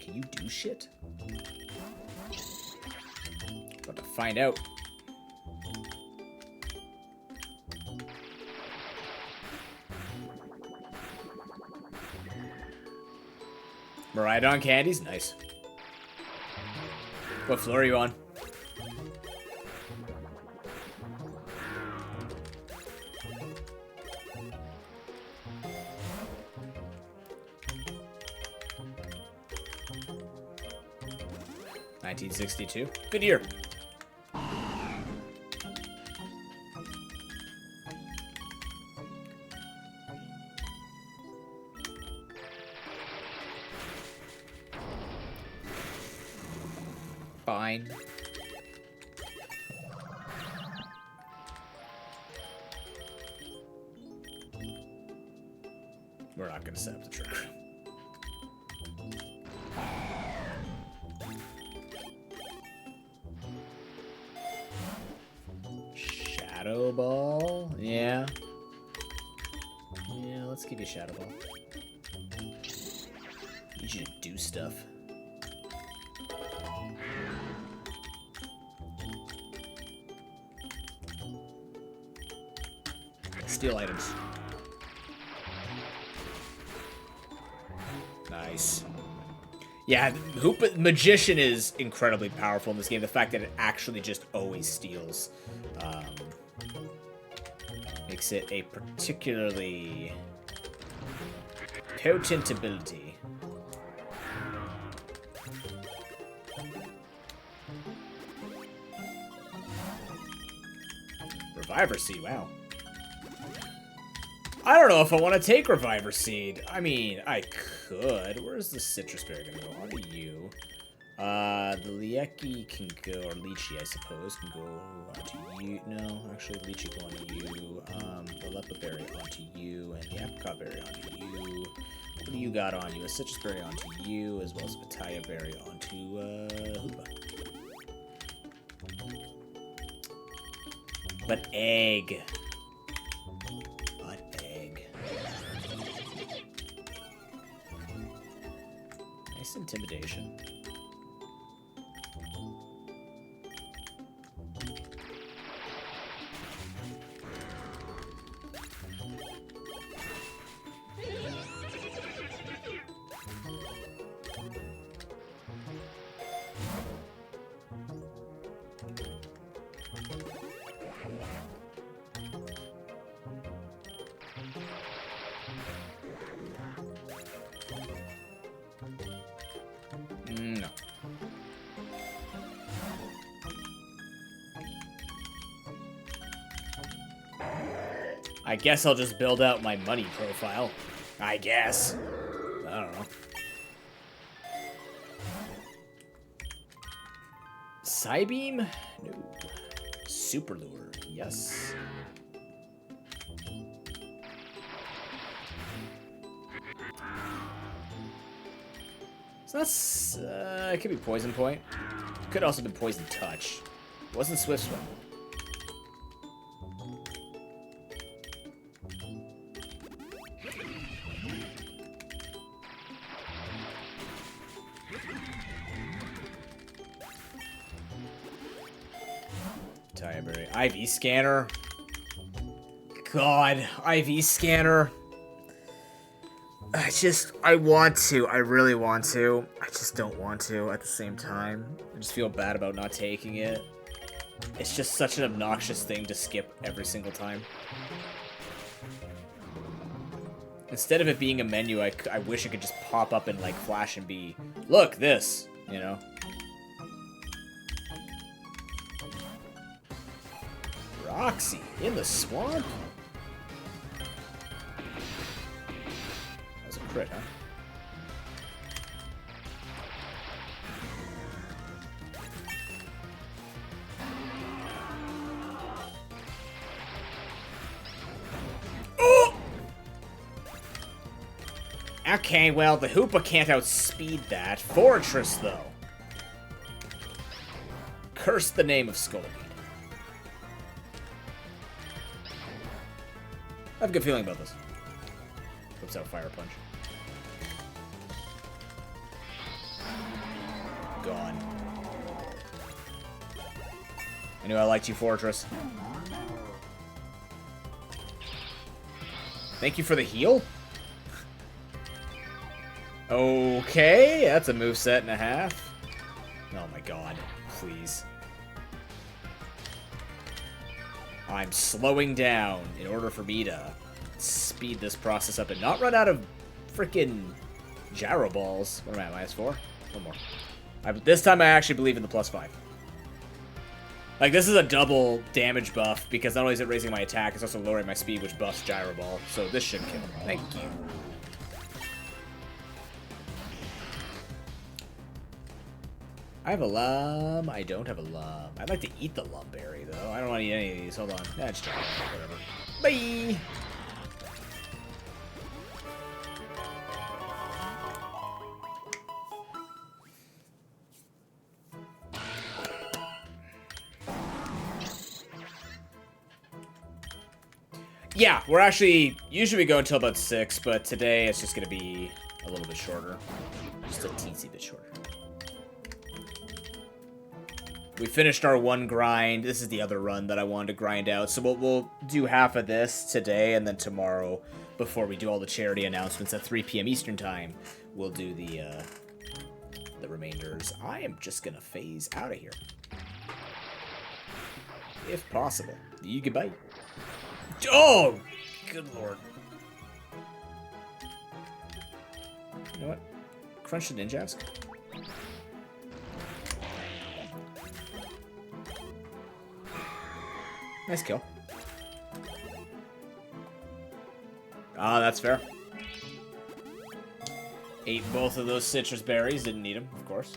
Can you do shit? About to find out. Miraidon candies? Nice. What floor are you on? $1962. Good year. Fine. We're not gonna set up the trigger. Shadow Ball? Yeah. Yeah, let's give you Shadow Ball. Need you to do stuff. Steal items. Nice. Yeah, Magician is incredibly powerful in this game. The fact that it actually just always steals makes it a particularly potent ability. Reviver Seed, wow. I don't know if I want to take Reviver Seed. I mean, I could. Where's the Citrus Berry gonna go? Onto you. The Lieki can go, or Lychee, I suppose, can go onto you. No, actually, Lychee go onto you. The Lepa Berry onto you, and the Apricot Berry onto you. What do you got on you? A citrus berry onto you, as well as a pitaya berry onto Hoopa. But egg. Nice intimidation. No. I guess I'll just build out my money profile. I guess. I don't know. Psybeam? No. Super Lure. Yes. So that's, it could be Poison Point. Could also be Poison Touch. It wasn't Swift Swim. Tireberry. IV Scanner. God, IV Scanner. I want to. I really want to. I just don't want to at the same time. I just feel bad about not taking it. It's just such an obnoxious thing to skip every single time. Instead of it being a menu, I wish it could just pop up and, like, flash and be, look, this, you know? Roxy, in the swamp? That was a crit, huh? Oh! Okay, well, the Hoopa can't outspeed that. Fortress, though. Curse the name of Skullbeat. I have a good feeling about this. Flips out Fire Punch. Gone. I knew I liked you, Fortress. Thank you for the heal? Okay, that's a moveset and a half. Oh my god, please. I'm slowing down in order for me to speed this process up and not run out of freaking gyro balls. What am I at, -4? One more. This time I actually believe in the +5. Like, this is a double damage buff, because not only is it raising my attack, it's also lowering my speed, which buffs gyro ball. So this should kill him. Thank you. I have a lum. I don't have a lum. I'd like to eat the lum berry, though. I don't want to eat any of these. Hold on. That's just whatever. Bye! Yeah, we're actually... Usually we go until about 6, but today it's just going to be a little bit shorter. Just a teensy bit shorter. We finished our one grind. This is the other run that I wanted to grind out. So we'll do half of this today, and then tomorrow, before we do all the charity announcements at 3 p.m. Eastern Time, we'll do the remainders. I am just going to phase out of here. If possible. Goodbye. Oh! Good lord. You know what? Crunch the Ninjask. Nice kill. Ah, that's fair. Ate both of those citrus berries. Didn't need them, of course.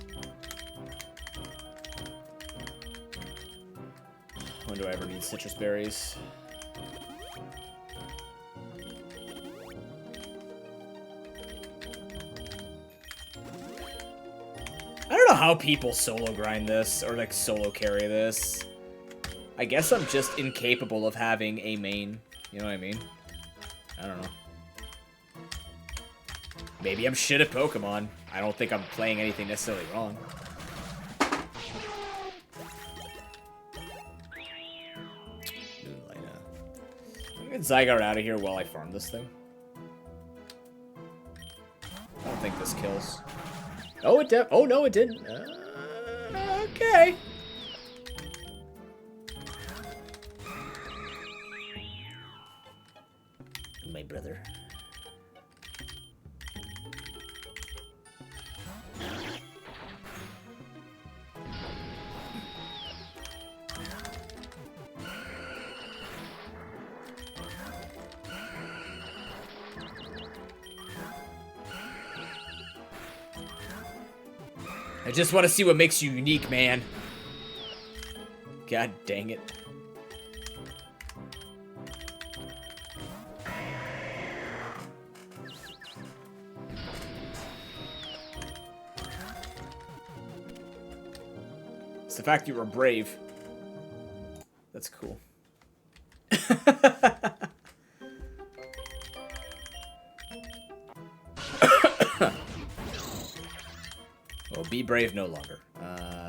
When do I ever need citrus berries? how people solo grind this, or like solo carry this. I guess I'm just incapable of having a main. You know what I mean? I don't know. Maybe I'm shit at Pokemon. I don't think I'm playing anything necessarily wrong. Moonlight, I'm gonna get Zygarde out of here while I farm this thing. I don't think this kills. Oh, it did. Oh, no, it didn't. Okay. My brother. I just want to see what makes you unique, man. God dang it. It's the fact you were brave. That's cool. Oh, be brave no longer.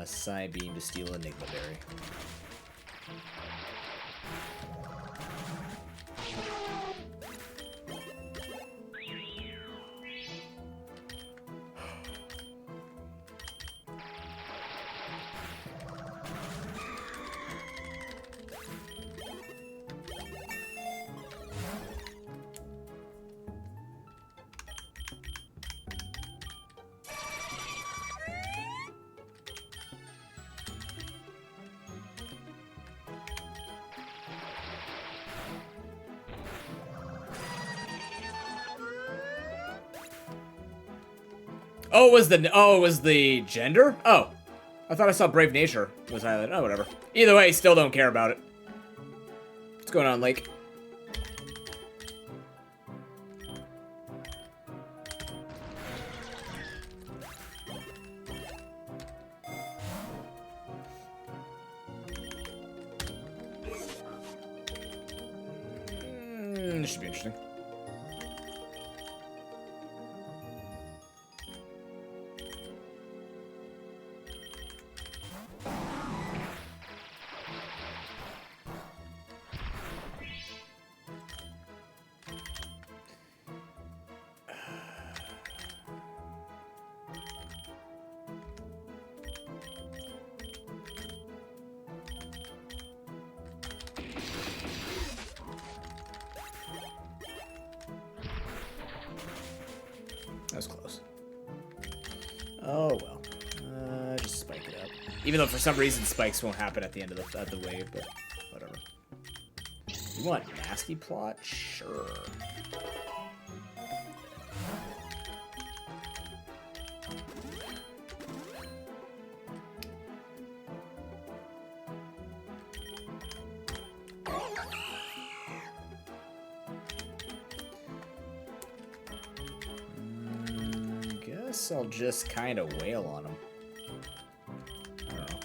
Psybeam to steal Enigma Berry. Oh, it was the gender? Oh. I thought I saw Brave Nature was highlighted. Oh, whatever. Either way, still don't care about it. What's going on, Lake? This should be interesting. That was close. Oh, well. Just spike it up. Even though for some reason spikes won't happen at the end of the wave, but whatever. You want Nasty Plot? Sure. I'll just kind of wail on him. I don't know.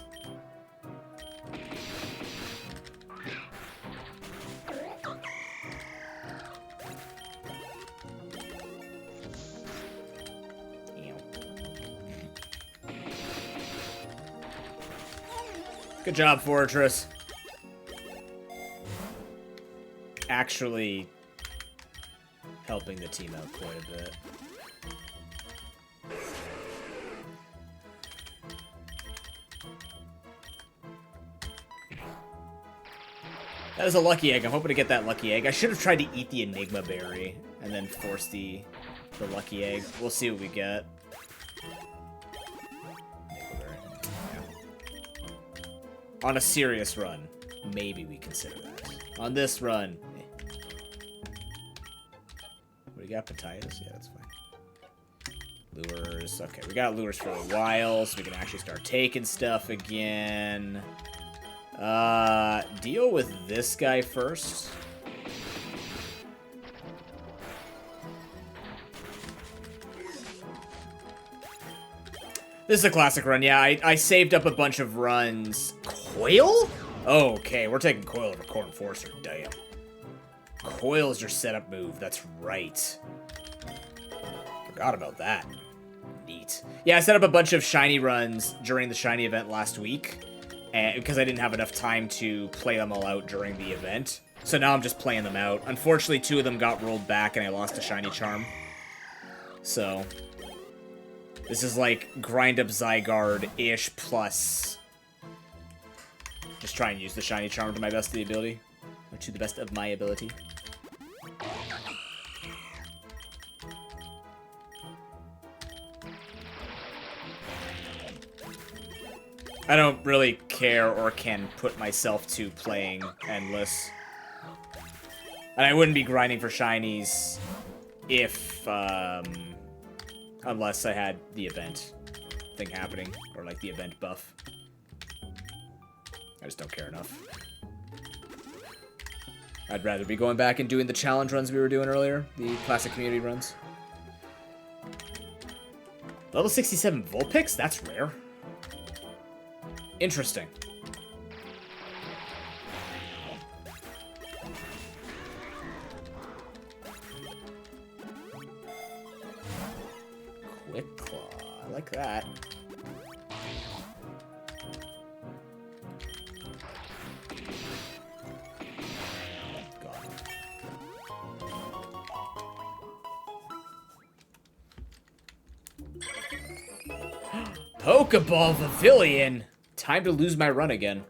Good job, Fortress. Actually helping the team out quite a bit. That is a lucky egg. I'm hoping to get that lucky egg. I should have tried to eat the Enigma Berry and then force the lucky egg. We'll see what we get. Enigma Berry. Yeah. On a serious run, maybe we consider that. On this run, we got Patias? Yeah, that's fine. Lures. Okay, we got lures for a while, so we can actually start taking stuff again. Deal with this guy first. This is a classic run. Yeah, I saved up a bunch of runs. Coil? Okay, we're taking Coil over Core Enforcer. Damn. Coil is your setup move. That's right. Forgot about that. Neat. Yeah, I set up a bunch of shiny runs during the shiny event last week, and because I didn't have enough time to play them all out during the event. So now I'm just playing them out. Unfortunately, 2 of them got rolled back, and I lost a shiny charm. So this is like grind up Zygarde-ish plus just try and use the shiny charm to my best of the ability. Or to the best of my ability. I don't really care or can put myself to playing endless. And I wouldn't be grinding for shinies if, unless I had the event thing happening, or like the event buff. I just don't care enough. I'd rather be going back and doing the challenge runs we were doing earlier, the classic community runs. Level 67 Vulpix? That's rare. Interesting. Quick Claw. I like that. Got it. Pokeball Pavilion! Time to lose my run again.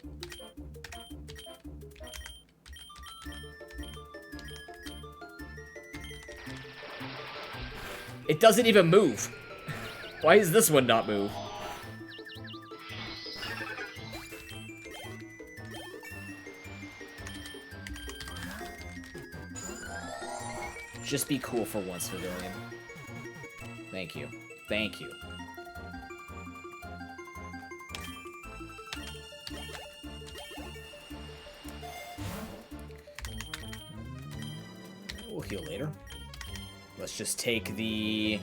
It doesn't even move. Why is this one not move? Just be cool for once, Pavilion. Thank you. Thank you. We'll heal later. Let's just take the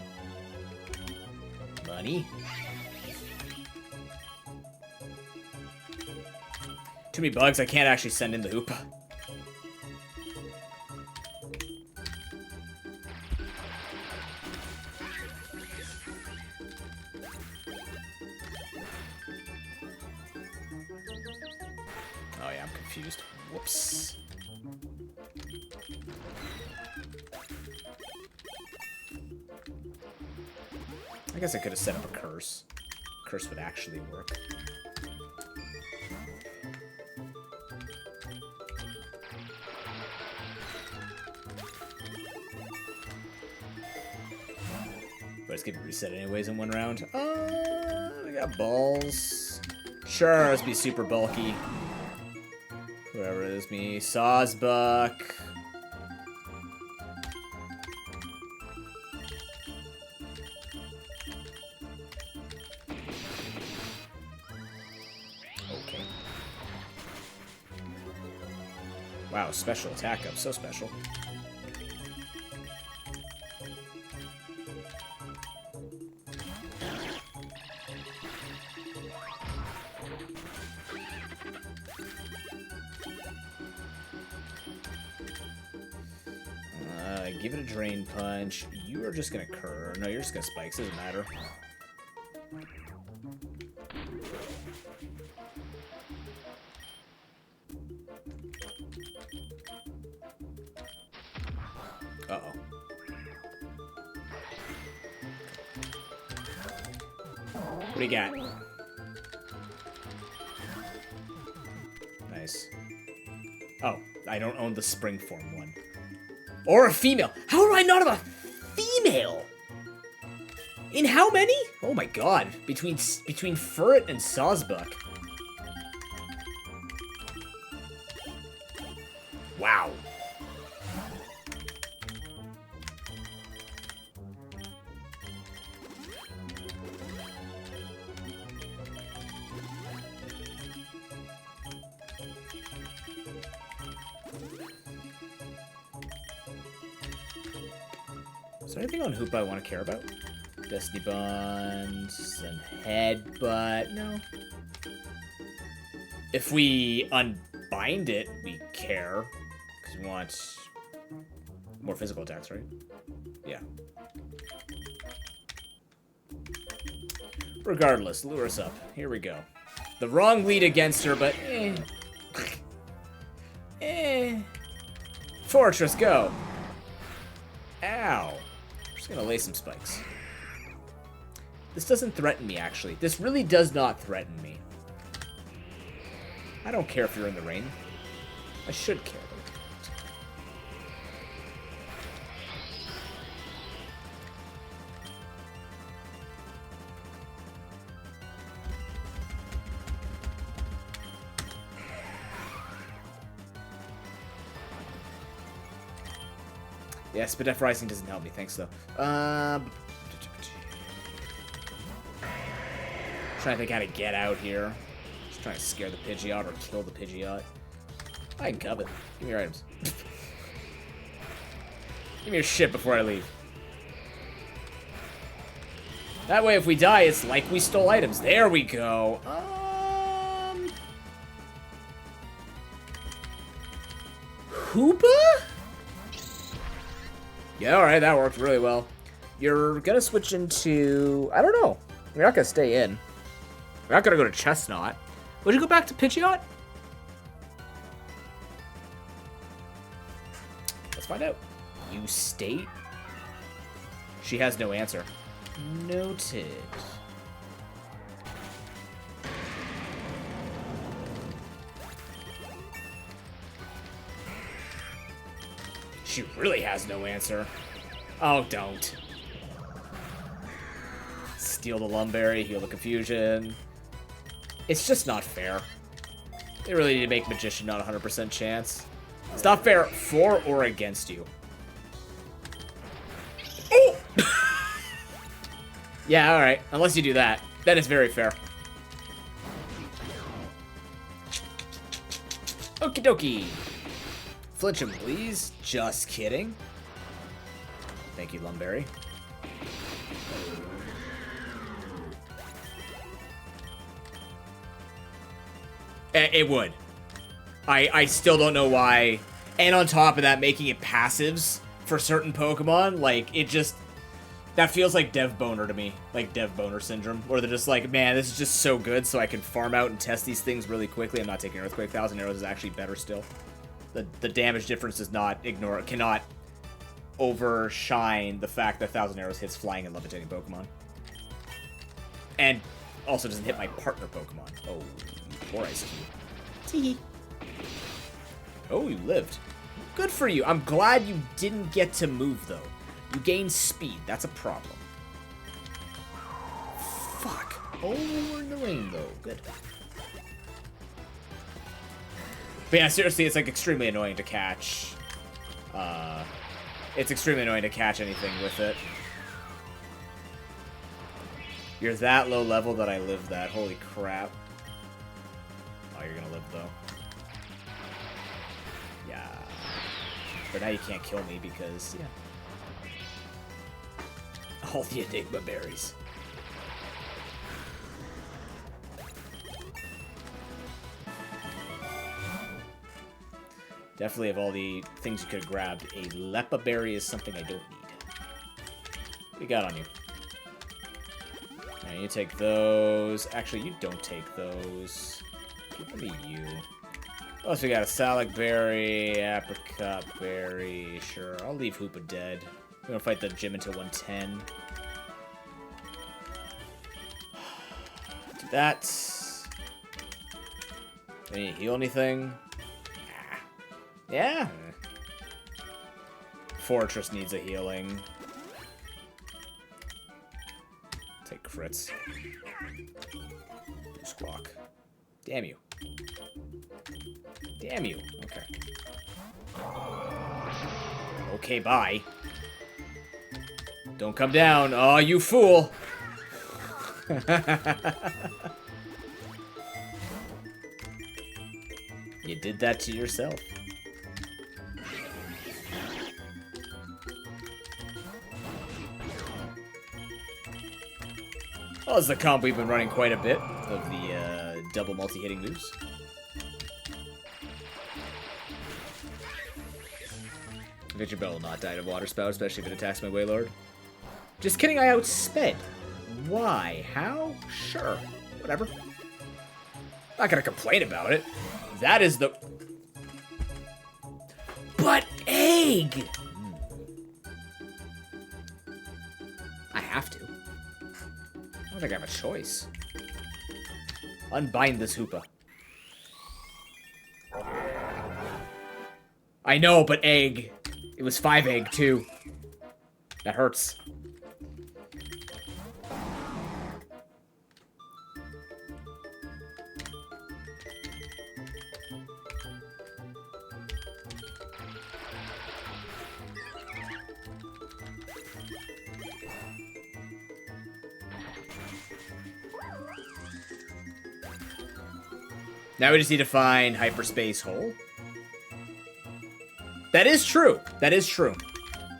money. Too many bugs, I can't actually send in the Hoopa. Oh yeah, I'm confused. Whoops. I guess I could have set up a curse. Curse would actually work. But it's getting reset anyways in one round. We got balls. Sure, let's be super bulky. Whoever it is, me. Sawsbuck. Okay. Wow, special attack up. So special. Give it a drain punch. You are just gonna curl. No, you're just gonna spikes. Doesn't matter. Uh-oh. What do you got? Nice. Oh, I don't own the spring form one. Or a female. How do I not have a female? In how many? Oh my god. Between Furret and Sawsbuck. Wow. Is there anything on Hoopa I want to care about? Destiny Bonds and Headbutt. No. If we unbind it, we care. Because we want more physical attacks, right? Yeah. Regardless, lure us up. Here we go. The wrong lead against her, but Fortress, go! Ow. I'm just gonna lay some spikes. This doesn't threaten me, actually. This really does not threaten me. I don't care if you're in the rain. I should care, though. Yeah, Spidef Rising doesn't help me. Thanks, though. Trying to think how to get out here. Just trying to scare the Pidgeot or kill the Pidgeot. I can covet. Give me your items. Give me your shit before I leave. That way, if we die, it's like we stole items. There we go. Hoopa? Yeah, alright, that worked really well. You're gonna switch into... I don't know. You're not gonna stay in. You're not gonna go to Chestnut. Would you go back to Pidgeot? Let's find out. You state? She has no answer. Noted. She really has no answer. Oh, don't. Steal the Lumberry, heal the Confusion. It's just not fair. They really need to make Magician not 100% chance. It's not fair for or against you. Oh! Yeah, alright. Unless you do that. That is very fair. Okie dokie. Flinch him, please. Just kidding. Thank you, Lumberry. It would. I still don't know why. And on top of that, making it passives for certain Pokemon, like, it just... That feels like Dev Boner to me. Like Dev Boner syndrome. Where they're just like, man, this is just so good, so I can farm out and test these things really quickly. I'm not taking Earthquake. 1,000 Arrows is actually better still. The damage difference does not cannot overshine the fact that 1,000 Arrows hits flying and levitating Pokemon. And also doesn't hit my partner Pokemon. Oh, poor Ice Cube. Oh, you lived. Good for you. I'm glad you didn't get to move, though. You gained speed. That's a problem. Fuck. Oh, we're in the rain, though. Good. But yeah, seriously, it's like extremely annoying to catch. It's extremely annoying to catch anything with it. You're that low level that I live that. Holy crap. Oh, you're gonna live, though. Yeah. But now you can't kill me because, yeah. All the Enigma berries. Definitely, of all the things you could have grabbed, a Lepa berry is something I don't need. What you got on you? Alright, you take those. Actually, you don't take those. Give me you. What else we got? A Salac berry, apricot berry. Sure, I'll leave Hoopa dead. We're gonna fight the gym until 110. Do that. Do you heal anything? Yeah. Fortress needs a healing. Take crits. Squawk. Damn you. Damn you. Okay. Okay, bye. Don't come down. Oh, you fool. You did that to yourself. Well, as the comp, we've been running quite a bit of the double multi-hitting moves. Victor Bell will not die to Water Spout, especially if it attacks my Wailord. Just kidding, I outsped. Why? How? Sure. Whatever. Not gonna complain about it. That is the... But egg! I have to. I don't think I have a choice. Unbind this Hoopa. I know, but egg. It was 5 egg, too. That hurts. Now we just need to find hyperspace hole. That is true. That is true.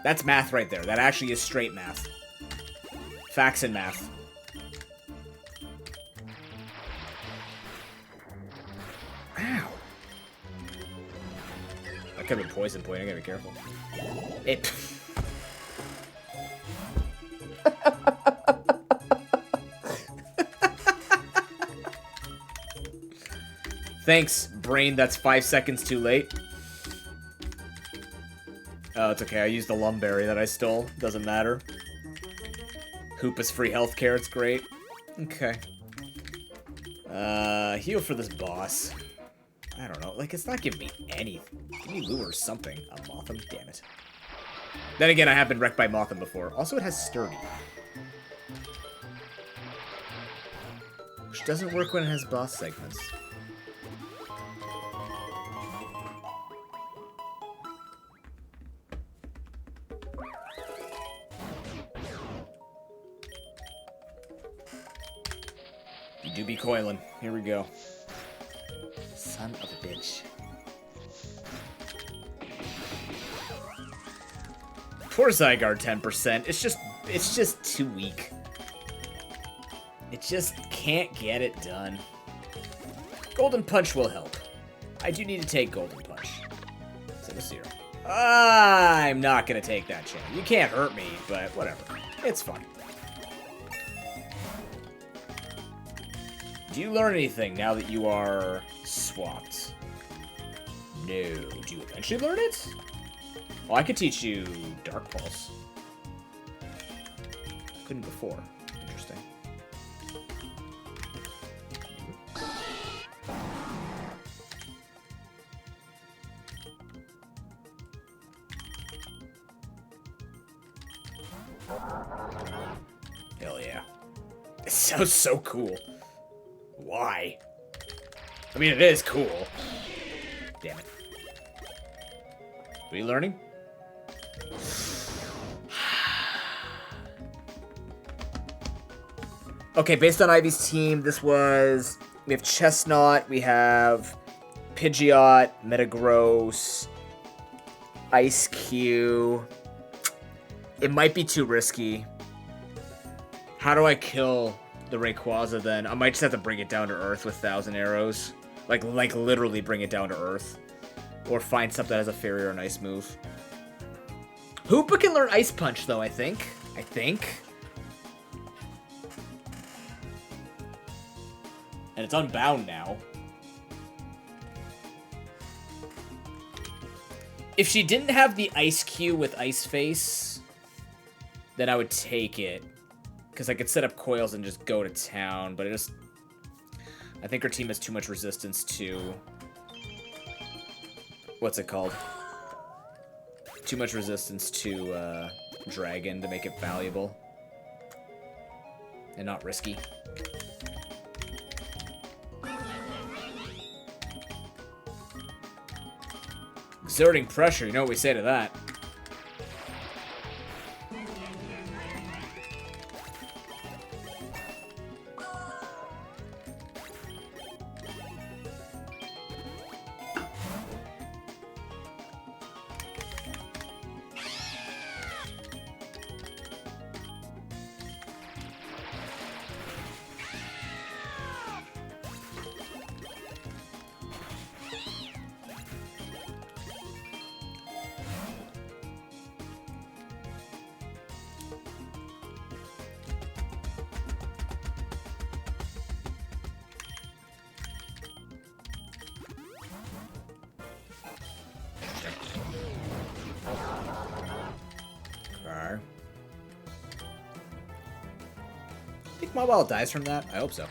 That's math right there. That actually is straight math. Facts and math. Ow. That could have been poison point. I gotta be careful. It. Thanks, brain. That's 5 seconds too late. Oh, it's okay. I used the Lumberry that I stole. Doesn't matter. Hoopa's free healthcare. It's great. Okay. Heal for this boss. I don't know. Like, it's not giving me anything. Give me lure or something. A Motham? Damn it. Then again, I have been wrecked by Motham before. Also, it has Sturdy. Which doesn't work when it has boss segments. You do be coiling. Here we go. Son of a bitch. Poor Zygarde 10%. It's just too weak. It just can't get it done. Golden Punch will help. I do need to take Golden Punch. Zero. I'm not gonna take that chance. You can't hurt me, but whatever. It's fine. Do you learn anything now that you are swapped? No. Do you eventually learn it? Well, I could teach you Dark Pulse. Couldn't before. Interesting. Hell yeah. It sounds so cool. Why? I mean, it is cool. Damn it. Are you learning? Okay, based on Ivy's team, this was... We have Chestnut, we have Pidgeot, Metagross, Ice Cube. It might be too risky. How do I kill the Rayquaza then? I might just have to bring it down to Earth with 1,000 arrows. Like literally bring it down to Earth. Or find something that has a Fairy or an Ice move. Hoopa can learn Ice Punch though, I think. And it's unbound now. If she didn't have the Ice Cube with Ice Face, then I would take it. Because I could set up coils and just go to town, but I think her team has too much resistance to... What's it called? Too much resistance to Dragon to make it valuable. And not risky. Exerting pressure, you know what we say to that. Mobile dies from that? I hope so.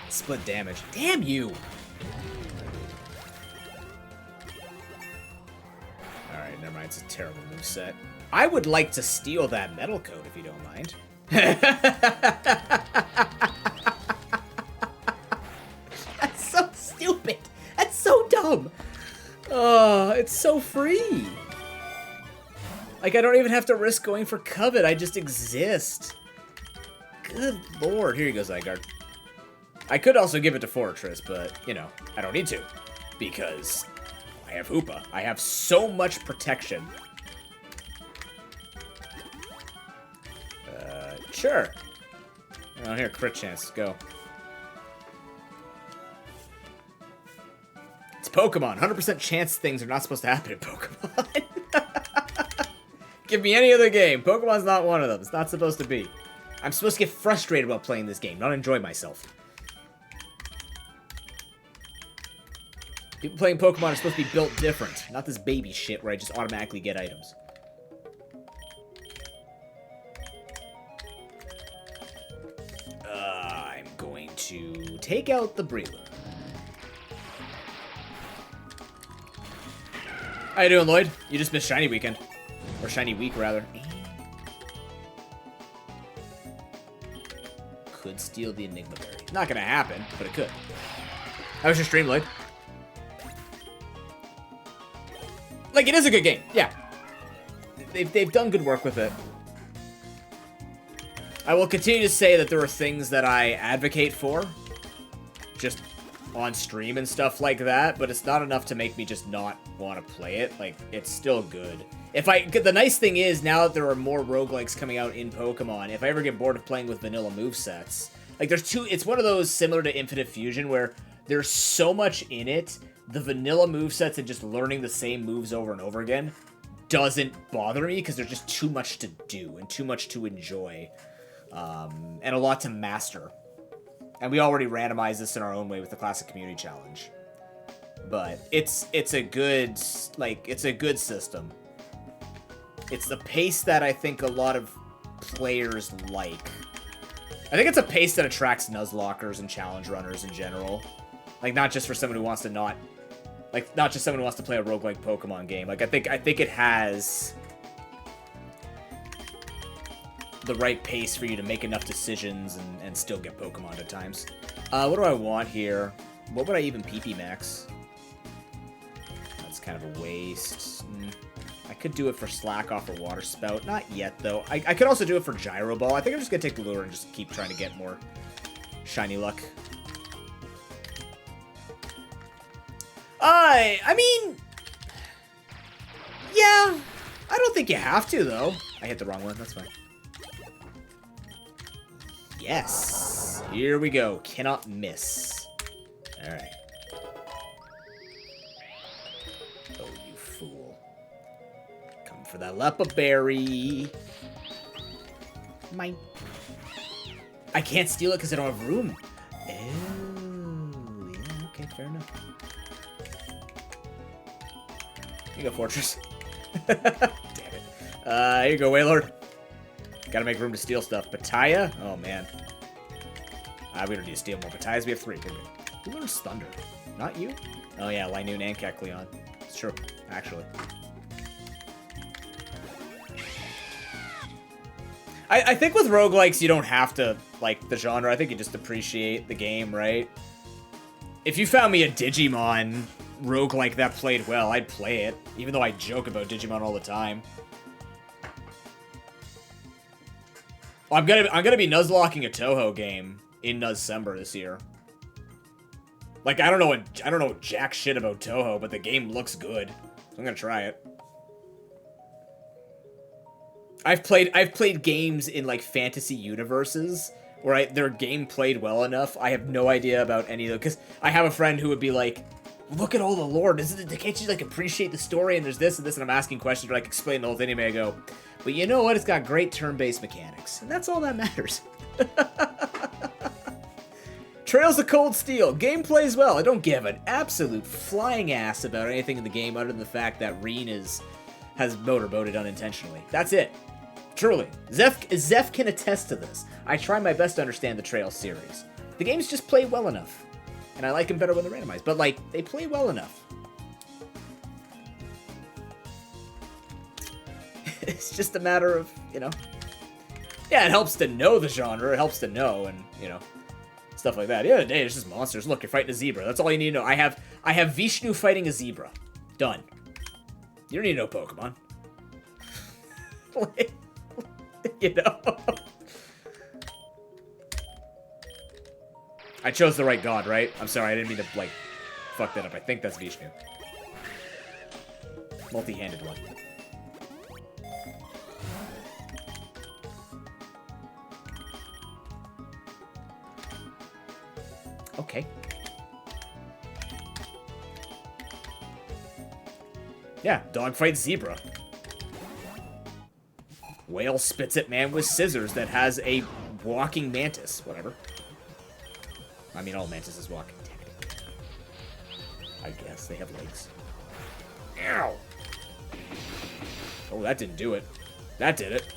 Split damage. Damn you! Alright, never mind. It's a terrible moveset. I would like to steal that metal coat if you don't mind. That's so stupid. That's so dumb. Oh, it's so free. Like, I don't even have to risk going for Covet. I just exist. Good lord. Here you go, Zygarde. I could also give it to Fortress, but, you know, I don't need to. Because I have Hoopa. I have so much protection. Sure. Oh, here, crit chance. Go. It's Pokemon. 100% chance things are not supposed to happen in Pokemon. Give me any other game. Pokemon's not one of them. It's not supposed to be. I'm supposed to get frustrated while playing this game, not enjoy myself. People playing Pokemon are supposed to be built different, not this baby shit where I just automatically get items. I'm going to take out the Breloom. How you doing, Lloyd? You just missed Shiny Weekend. Or Shiny Week, rather. Could steal the Enigma Berry. Not gonna happen, but it could. How was your stream, Lloyd? Like, it is a good game, yeah. They've done good work with it. I will continue to say that there are things that I advocate for, just on stream and stuff like that, but it's not enough to make me just not want to play it. Like, it's still good. The nice thing is, now that there are more roguelikes coming out in Pokemon, if I ever get bored of playing with vanilla movesets, like, it's one of those similar to Infinite Fusion where there's so much in it, the vanilla movesets and just learning the same moves over and over again doesn't bother me because there's just too much to do and too much to enjoy, and a lot to master. And we already randomized this in our own way with the Classic Community Challenge. But it's a good, like, it's a good system. It's the pace that I think a lot of players like. I think it's a pace that attracts Nuzlockers and challenge runners in general. Like, not just for someone who wants to not just someone who wants to play a roguelike Pokemon game. Like, I think it has the right pace for you to make enough decisions and still get Pokemon at times. What do I want here? What would I even PP max? That's kind of a waste. I could do it for Slack Off or Water Spout. Not yet, though. I could also do it for Gyro Ball. I think I'm just going to take the lure and just keep trying to get more shiny luck. I mean, yeah, I don't think you have to, though. I hit the wrong one. That's fine. Yes. Here we go. Cannot miss. All right. Oh, you fool. Come for that Lepa Berry. Mine. I can't steal it because I don't have room. Oh, yeah, okay, fair enough. Here you go, Fortress. Damn it. Here you go, Wailord. Gotta make room to steal stuff. Bataya? Oh, man. We don't need to steal more Batayas. We have 3. Who learns Thunder? Not you? Oh, yeah, Linoon and Kecleon. It's true, actually. I think with roguelikes, you don't have to like the genre. I think you just appreciate the game, right? If you found me a Digimon roguelike that played well, I'd play it, even though I joke about Digimon all the time. Well, I'm gonna be Nuzlocking a Toho game in Nuzcember this year. Like, I don't know jack shit about Toho, but the game looks good. So I'm gonna try it. I've played games in like fantasy universes where their game played well enough. I have no idea about any of them because I have a friend who would be like, "Look at all the lore. Can't you like appreciate the story? And there's this and this." And I'm asking questions to like explain the whole thing to me. I go, "But you know what? It's got great turn-based mechanics, and that's all that matters." Trails of Cold Steel. Game plays well. I don't give an absolute flying ass about anything in the game other than the fact that Reen has motorboated unintentionally. That's it. Truly. Zeph can attest to this. I try my best to understand the Trails series. The games just play well enough. And I like them better when they're randomized. But, like, they play well enough. It's just a matter of, you know... Yeah, it helps to know the genre. It helps to know and, you know, stuff like that. Yeah, today it's just monsters. Look, you're fighting a zebra. That's all you need to know. I have Vishnu fighting a zebra. Done. You don't need to know Pokemon. You know? I chose the right god, right? I'm sorry, I didn't mean to, like, fuck that up. I think that's Vishnu. Multi-handed one. Okay. Yeah, dog fights zebra. Whale spits at man with scissors that has a walking mantis. Whatever. I mean, all mantises walk. I guess. They have legs. Ow! Oh, that didn't do it. That did it.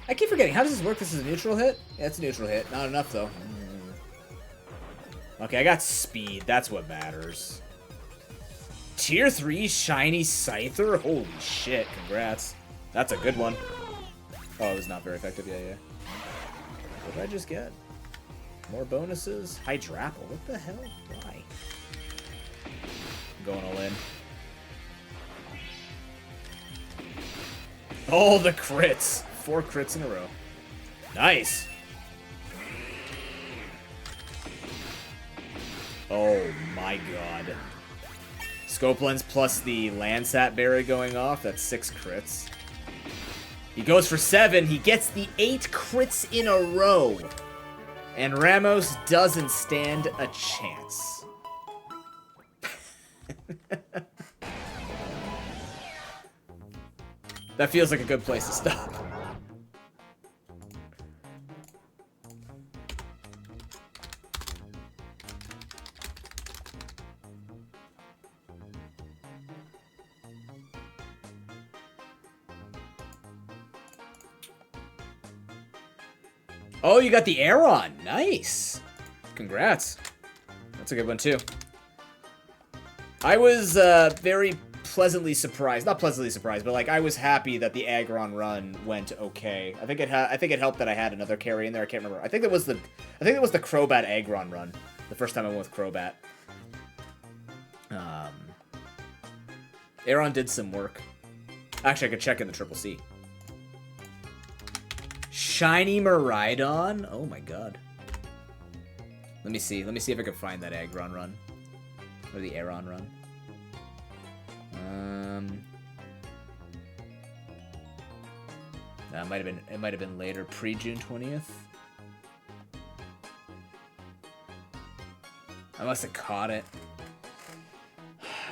I keep forgetting. How does this work? This is a neutral hit? Yeah, it's a neutral hit. Not enough, though. Okay, I got speed. That's what matters. Tier 3 Shiny Scyther? Holy shit. Congrats. That's a good one. Oh, it was not very effective. Yeah, yeah. What did I just get? More bonuses? Hydrapple. What the hell? Why? I'm going all in. Oh, the crits. 4 crits in a row. Nice. Oh my god. Scope lens plus the Landsat berry going off. That's 6 crits. He goes for 7. He gets the 8 crits in a row. And Ramos doesn't stand a chance. That feels like a good place to stop. Oh, you got the Aeron. Nice. Congrats. That's a good one, too. I was very pleasantly surprised. Not pleasantly surprised, but like I was happy that the Aggron run went okay. I think it helped that I had another carry in there. I can't remember. I think it was the Crobat Aggron run. The first time I went with Crobat. Aeron did some work. Actually, I could check in the Triple C. Shiny Miraidon? Oh my god. Let me see. Let me see if I can find that Aggron run. Or the Aeron run. That might have been later, pre-June 20th. I must have caught it.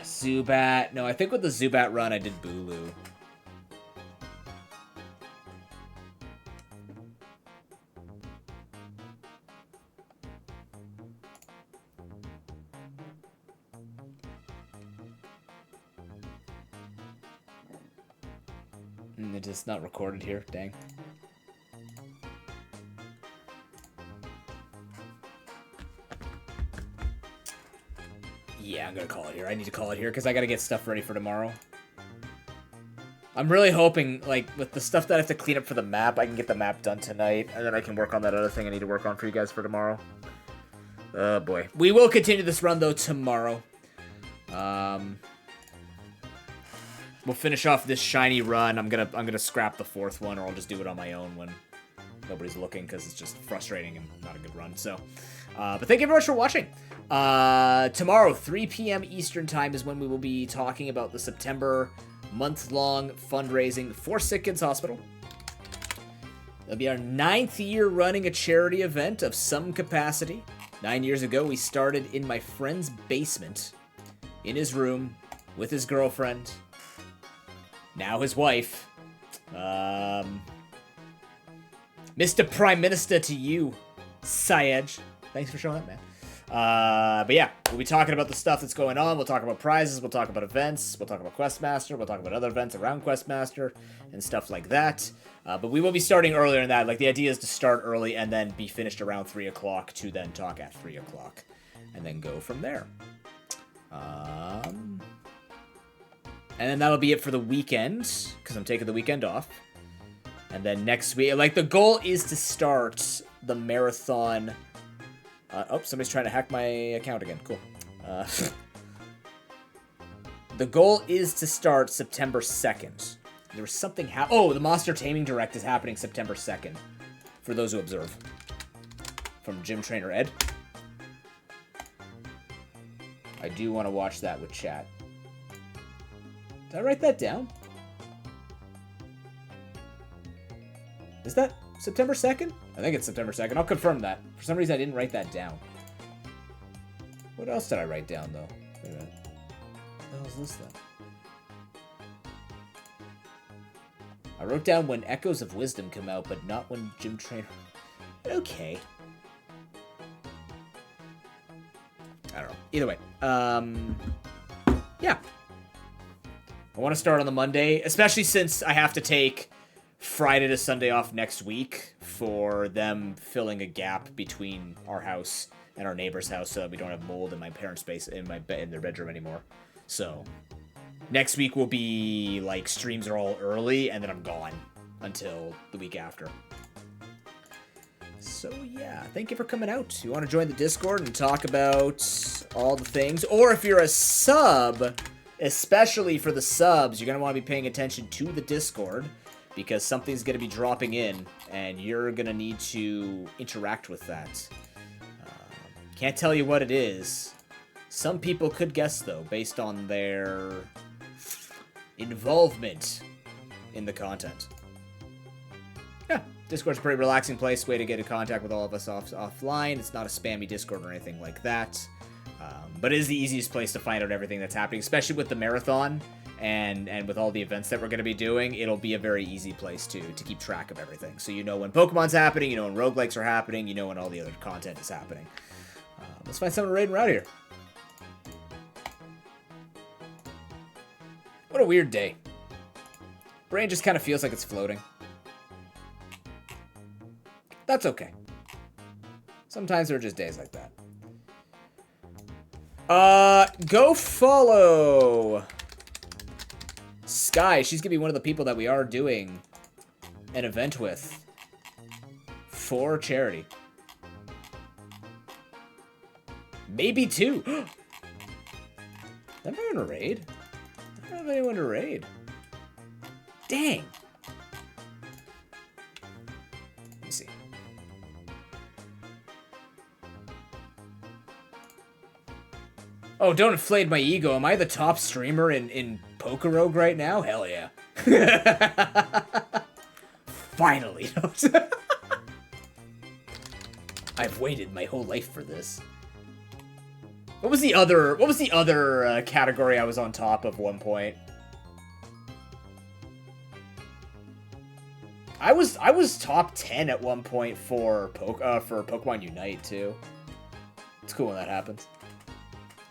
Zubat. No, I think with the Zubat run I did Bulu. It's not recorded here, dang. Yeah, I'm gonna call it here. I need to call it here because I gotta get stuff ready for tomorrow. I'm really hoping, like, with the stuff that I have to clean up for the map, I can get the map done tonight, and then I can work on that other thing I need to work on for you guys for tomorrow. Oh boy. We will continue this run though tomorrow. We'll finish off this shiny run. I'm gonna scrap the 4th one, or I'll just do it on my own when nobody's looking, because it's just frustrating and not a good run. So, but thank you very much for watching. Tomorrow, 3 p.m. Eastern Time is when we will be talking about the September month-long fundraising for Sick Kids Hospital. It'll be our 9th year running a charity event of some capacity. 9 years ago, we started in my friend's basement, in his room, with his girlfriend. Now his wife. Mr. Prime Minister to you, Syed. Thanks for showing up, man. But yeah, we'll be talking about the stuff that's going on. We'll talk about prizes. We'll talk about events. We'll talk about Questmaster. We'll talk about other events around Questmaster and stuff like that. But we will be starting earlier than that. Like, the idea is to start early and then be finished around 3 o'clock to then talk at 3 o'clock. And then go from there. And then that'll be it for the weekend, because I'm taking the weekend off. And then next week, like, the goal is to start the marathon. Oh, somebody's trying to hack my account again. Cool. The goal is to start September 2nd. There was something Oh, the Monster Taming Direct is happening September 2nd. For those who observe. From Gym Trainer Ed. I do want to watch that with chat. Did I write that down? Is that September 2nd? I think it's September 2nd. I'll confirm that. For some reason, I didn't write that down. What else did I write down, though? Wait a minute. What the hell is this, then? I wrote down when Echoes of Wisdom come out, but not when Gym Trainer... Okay. I don't know. Either way. Yeah. I want to start on the Monday, especially since I have to take Friday to Sunday off next week for them filling a gap between our house and our neighbor's house so that we don't have mold in my parents' space in their bedroom anymore. So next week will be like streams are all early and then I'm gone until the week after. So yeah, thank you for coming out. You want to join the Discord and talk about all the things, or if you're a sub, especially for the subs, you're going to want to be paying attention to the Discord, because something's going to be dropping in, and you're going to need to interact with that. Can't tell you what it is. Some people could guess, though, based on their involvement in the content. Yeah, Discord's a pretty relaxing place, way to get in contact with all of us offline. It's not a spammy Discord or anything like that. But it is the easiest place to find out everything that's happening, especially with the marathon. And with all the events that we're going to be doing, it'll be a very easy place to keep track of everything. So you know when Pokemon's happening, you know when roguelikes are happening, you know when all the other content is happening. Let's find someone to raid around here. What a weird day. Brain just kind of feels like it's floating. That's okay. Sometimes there are just days like that. Go follow Sky. She's gonna be one of the people that we are doing an event with for charity. Maybe two. Am I in a raid? I don't have anyone to raid. Dang. Let me see. Oh, don't inflate my ego. Am I the top streamer in PokeRogue right now? Hell yeah. Finally. I've waited my whole life for this. What was the other category I was on top of one point? I was top 10 at one point for Pokemon Unite too. It's cool when that happens.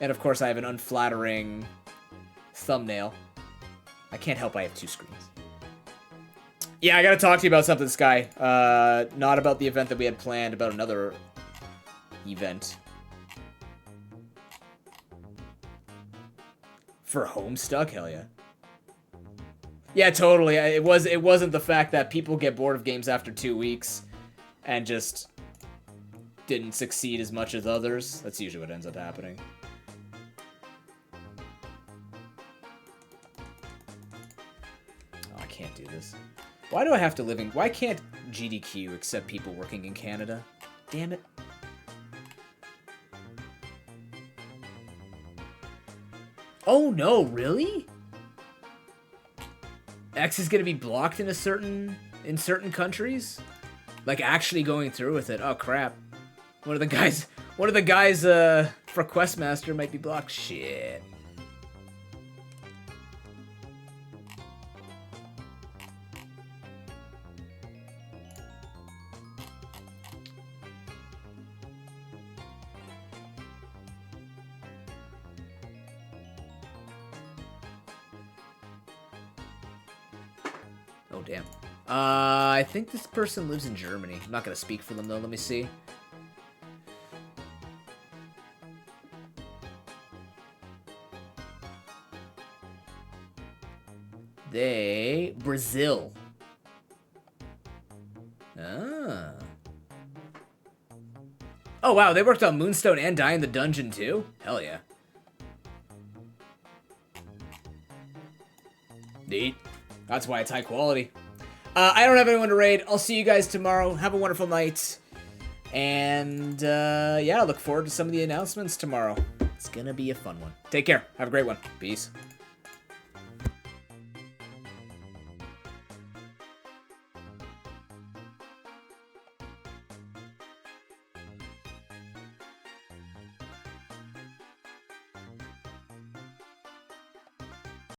And of course I have an unflattering thumbnail. I can't help I have two screens. Yeah, I gotta talk to you about something, Sky. Not about the event that we had planned, about another event. For Homestuck? Hell yeah. Yeah, totally. It wasn't the fact that people get bored of games after 2 weeks and just didn't succeed as much as others. That's usually what ends up happening. Oh, I can't do this. Why do I have to live in... Why can't GDQ accept people working in Canada? Damn it. Oh no, really? X is gonna be blocked in certain countries? Like actually going through with it. Oh crap. One of the guys for Questmaster might be blocked. Shit. Oh, damn. I think this person lives in Germany. I'm not going to speak for them, though. Let me see. Brazil. Ah. Oh, wow. They worked on Moonstone and Die in the Dungeon, too? Hell yeah. Neat. That's why it's high quality. I don't have anyone to raid. I'll see you guys tomorrow. Have a wonderful night. And, yeah, look forward to some of the announcements tomorrow. It's gonna be a fun one. Take care. Have a great one. Peace.